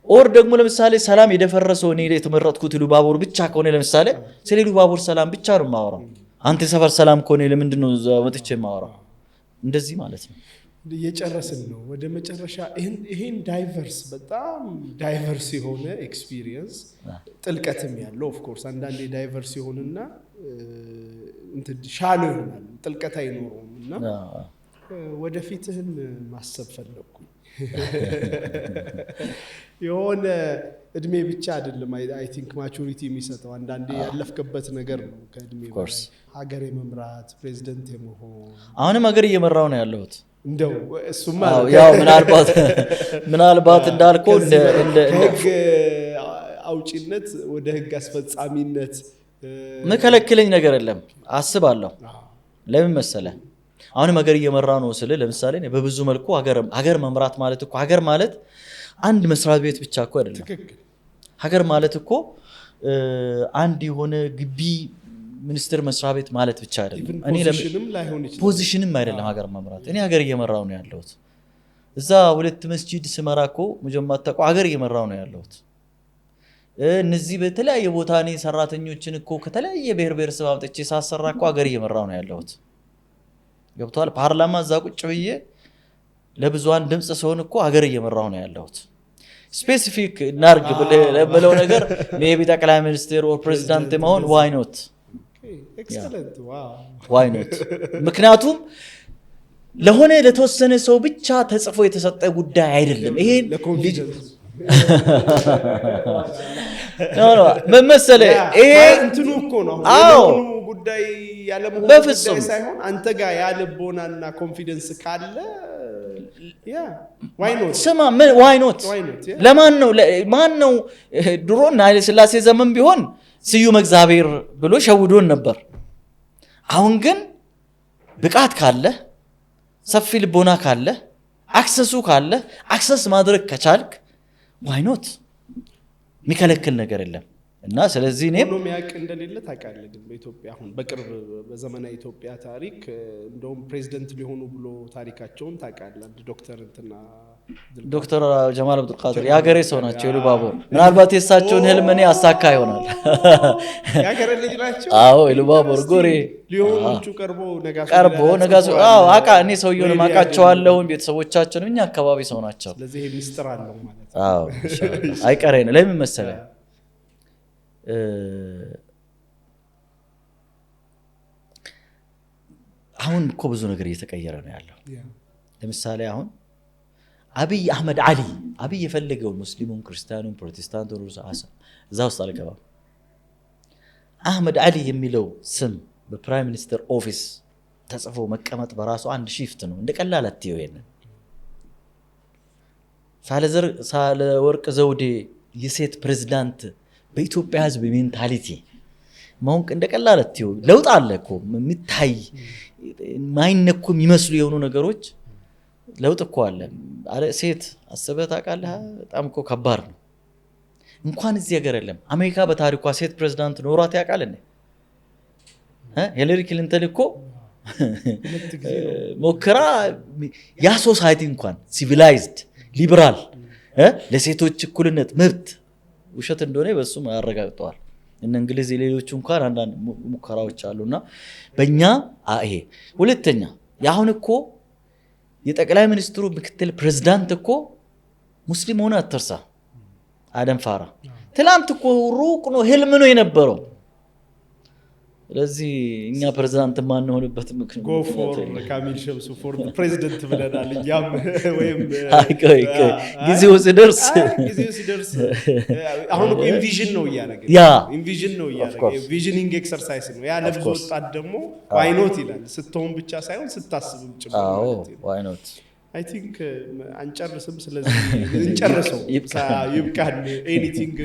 ኦር ደግሞ ለምሳሌ ሰላም የደፈረሰው እኔ የተመረጥኩት ኢሉባቦር ብቻ ከሆነ ለምሳሌ ስለ ኢሉባቦር ሰላም ብቻ ነው የማወራው። አንተ ሰፈር ሰላም ከሆነ ለምንድን ነው ወጥቼ የማወራው? እንደዚህ ማለት ነው። እየጨረስን ነው ወደ መጨረሻ። ይሄን ዳይቨርስ በጣም ዳይቨርስ የሆነ ኤክስፒሪየንስ ጥልቀትም ያለው ኦፍ ኮርስ አንዳንዴ ዳይቨርስ ይሆንና ሻሎ ይሆናል፣ ጥልቀት አይኖረውም እና ወደፊትህን ማሰብ ፈለግኩኝ። የሆነ እድሜ ብቻ አይደለም አይ ቲንክ ማቹሪቲ የሚሰጠው አንዳንዴ ያለፍከበት ነገር ነው። ከእድሜ በላይ ሀገር የመምራት ፕሬዚደንት የመሆን አሁንም ሀገር እየመራው ነው ያለሁት። እንደው እሱማ ያው ምናልባት እንዳልከው ከህግ አውጪነት ወደ ህግ አስፈጻሚነት መከለክለኝ ነገር የለም አስባለሁ። ለምን መሰለህ አሁንም ሀገር እየመራው ነው ስለ ለምሳሌ በብዙ መልኩ ሀገር መምራት ማለት እኮ ሀገር ማለት አንድ መስራት ቤት ብቻ እኮ አይደለም። ሀገር ማለት እኮ አንድ የሆነ ግቢ ሚኒስትር መስሪያ ቤት ማለት ብቻ አይደለም። እኔ ፖዚሽንም አይደለም ሀገር መምራት። እኔ ሀገር እየመራው ነው ያለሁት። እዛ 2 መስጂድ ስመራ እኮ መጀመሪያ ተቋ ሀገር እየመራው ነው ያለሁት። እነዚህ በተለያየ ቦታ እኔ ሰራተኞችን እኮ ከተለያየ ብሔር ብሔረሰብ አምጥቼ ሳሰራ እኮ ሀገር እየመራው ነው ያለሁት። ገብቷል። ፓርላማ እዛ ቁጭ ብዬ ለብዙሃን ድምጽ ሲሆን እኮ ሀገር እየመራው ነው ያለሁት። ስፔሲፊክ ናርግ ብለው ነገር ሜቢ ጠቅላይ ሚኒስትር ኦር ፕሬዚዳንት መሆን ዋይ ኖት? ምክንያቱም ለሆነ ለተወሰነ ሰው ብቻ ተጽፎ የተሰጠ ጉዳይ አይደለም። ይሄ ምን መሰለህ ይሄ እንትኑ እኮ ነው ጉዳይ ያለ መሆኑ ጉዳይ ሳይሆን አንተ ጋር ያለ ቦናና ኮንፊደንስ ካለ ዋይ ኖት ስማ ዋይ ኖት ለማን ነው ማን ነው ድሮና ኃይለ ሥላሴ ዘመን ቢሆን ስዩም እግዚአብሔር ብሎ ሸውዶን ነበር። አሁን ግን ብቃት ካለ ሰፊ ልቦና ካለ አክሰሱ ካለ አክሰስ ማድረግ ከቻልክ ዋይ ኖት የሚከለክል ነገር የለም። እና ስለዚህ እኔም ሆኖም ያቅ እንደሌለ ታውቃለህ። ግን በኢትዮጵያ አሁን በቅርብ በዘመናዊ ኢትዮጵያ ታሪክ እንደውም ፕሬዚደንት ሊሆኑ ብሎ ታሪካቸውን ታውቃለህ። ዶክተር ጀማል አብዱል ቃድር የሀገሬ ሰው ናቸው። ኢሉባቦር ምናልባት የእሳቸውን ህልም እኔ አሳካ ይሆናል። የሀገሬ ልጅ ናቸው። አዎ ኢሉባቦር ጎሬ ሊሆኑቹ ቀርቦ ነጋሶ አቃ እኔ ሰውየውን አውቃቸዋለሁ። ቤተሰቦቻቸውን እኛ አካባቢ ሰው ናቸው። ስለዚህ ይሄ ሚስጥር አለው ማለት ነው። አዎ አይቀሬ ነው። ለምን መሰለህ አሁን እኮ ብዙ ነገር እየተቀየረ ነው ያለው። ለምሳሌ አሁን አብይ አህመድ አሊ አብይ የፈለገውን ሙስሊሙን፣ ክርስቲያኑን፣ ፕሮቴስታንቱን እዛ ውስጥ አልገባም። አህመድ አሊ የሚለው ስም በፕራይም ሚኒስተር ኦፊስ ተጽፎ መቀመጥ በራሱ አንድ ሺፍት ነው። እንደ ቀላል አትየው። ይሄንን ሳህለወርቅ ዘውዴ የሴት ፕሬዝዳንት በኢትዮጵያ ህዝብ ሜንታሊቲ ማውን እንደቀላል አትዩ ለውጥ አለ እኮ የሚታይ ማይነኩ የሚመስሉ የሆኑ ነገሮች ለውጥ እኮ አለ ሴት አስበህ ታውቃለህ በጣም እኮ ከባድ ነው እንኳን እዚህ ሀገር የለም አሜሪካ በታሪኳ ሴት ፕሬዝዳንት ኖሯት ያውቃል እንዴ ሂላሪ ክሊንተን እኮ ሞከራ ያ ሶሳይቲ እንኳን ሲቪላይዝድ ሊበራል ለሴቶች እኩልነት መብት ውሸት እንደሆነ በሱም ያረጋግጠዋል እነ እንግሊዝ ሌሎች እንኳን አንዳንድ ሙከራዎች አሉና በእኛ ይሄ ሁለተኛ ያሁን እኮ የጠቅላይ ሚኒስትሩ ምክትል ፕሬዝዳንት እኮ ሙስሊም ሆነ አትርሳ አደም ፋራ ትላንት እኮ ሩቅ ነው ህልም ነው የነበረው ስለዚህ እኛ ፕሬዝዳንት ማን ሆነበት ምክንያት go for ካሚል ሸምሱ for president ብለናል እኛም ወይም ጊዜው ሲደርስ አሁን እኮ ኢንቪዥን ነው ያለገ ኢንቪዥን ነው ያለገ ቪዥኒንግ ኤክሰርሳይዝ ነው ያ ለብዙ ወጣት ደግሞ why not ይላል ስትሆን ብቻ ሳይሆን ስታስብም ጭምር ማለት ነው why not I think አንጨርስም ስለዚህ እንጨርሰው ይብቃን ኤኒቲንግ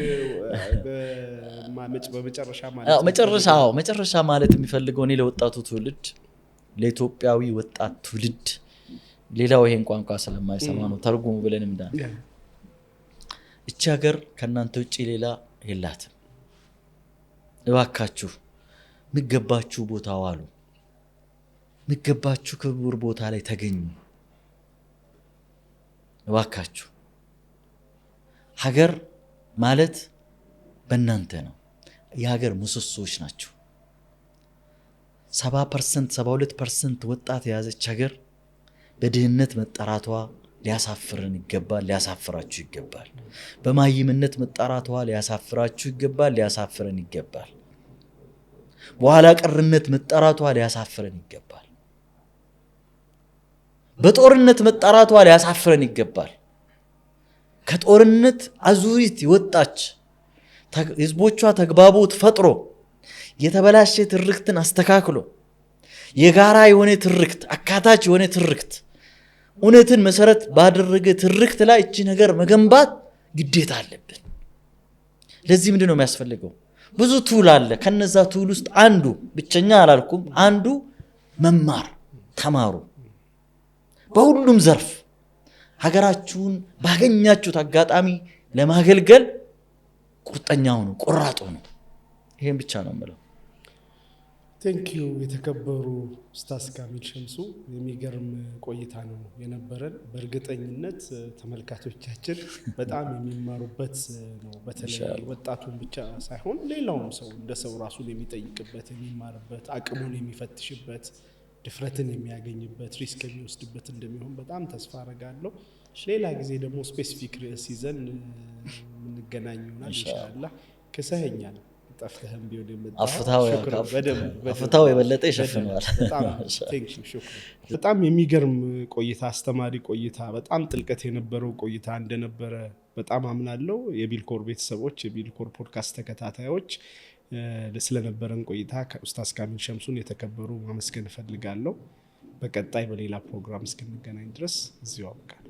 መጨረሻ ማለት የሚፈልገው እኔ ለወጣቱ ትውልድ ለኢትዮጵያዊ ወጣት ትውልድ ሌላው ይሄን ቋንቋ ስለማይሰማ ነው ተርጉሙ ብለንም ዳን እቺ ሀገር ከናንተ ውጪ ሌላ የላትም እባካችሁ ምገባችሁ ቦታ ዋሉ ምገባችሁ ክቡር ቦታ ላይ ተገኙ እባካችሁ ሀገር ማለት በእናንተ ነው የሀገር ምሰሶች ናቸው 70% 72% ወጣት የያዘች ሀገር በድህነት መጠራቷ ሊያሳፍረን ይገባል ሊያሳፍራችሁ ይገባል በማይምነት መጠራቷ ሊያሳፍራችሁ ይገባል ሊያሳፍረን ይገባል በኋላ ቀርነት መጠራቷ ሊያሳፍረን ይገባል በጦርነት መጠራቷ ሊያሳፍረን ይገባል ከጦርነት አዙሪት ይወጣች ህዝቦቿ ተግባቦት ፈጥሮ የተበላሸ ትርክትን አስተካክሎ የጋራ የሆነ ትርክት አካታች የሆነ ትርክት እውነትን መሰረት ባደረገ ትርክት ላይ እቺ ነገር መገንባት ግዴታ አለብን ለዚህ ምንድነው የሚያስፈልገው ብዙ ቱል አለ ከነዛ ቱል ውስጥ አንዱ ብቸኛ አላልኩም አንዱ መማር ተማሩ በሁሉም ዘርፍ ሀገራችሁን ባገኛችሁት አጋጣሚ ለማገልገል ቁርጠኛው ነው ቆራጦ ነው ይሄን ብቻ ነው ማለት Thank you የተከበሩ ኡስታዝ ካሚል ሸምሱ የሚገርም ቆይታ ነው የነበረን በእርግጠኝነት ተመልካቾቻችን በጣም የሚማሩበት ነው በተለይ ወጣቱን ብቻ ሳይሆን ሌላውም ሰው እንደ ሰው ራሱን የሚጠይቅበት የሚማርበት አቅሙን የሚፈትሽበት ድፍረትን የሚያገኝበት ሪስክ የሚወስድበት እንደሚሆን በጣም ተስፋ አረጋለሁ ሌላ ጊዜ ደግሞ ስፔሲፊክ ርዕስ ይዘን እንገናኝና ኢንሻአላህ ከሰህኛል ጠፍተህም ቢሆን አፍታው የበለጠ ይሸፍናል በጣም የሚገርም ቆይታ አስተማሪ ቆይታ በጣም ጥልቀት የነበረው ቆይታ እንደነበረ በጣም አምናለሁ የቢልኮር ቤተሰቦች የቢልኮር ፖድካስት ተከታታዮች ስለነበረን ቆይታ ከኡስታዝ ካሚል ሸምሱን የተከበሩ ማመስገን ፈልጋለሁ በቀጣይ በሌላ ፕሮግራም እስክንገናኝ ድረስ እዚሁ አብቃለሁ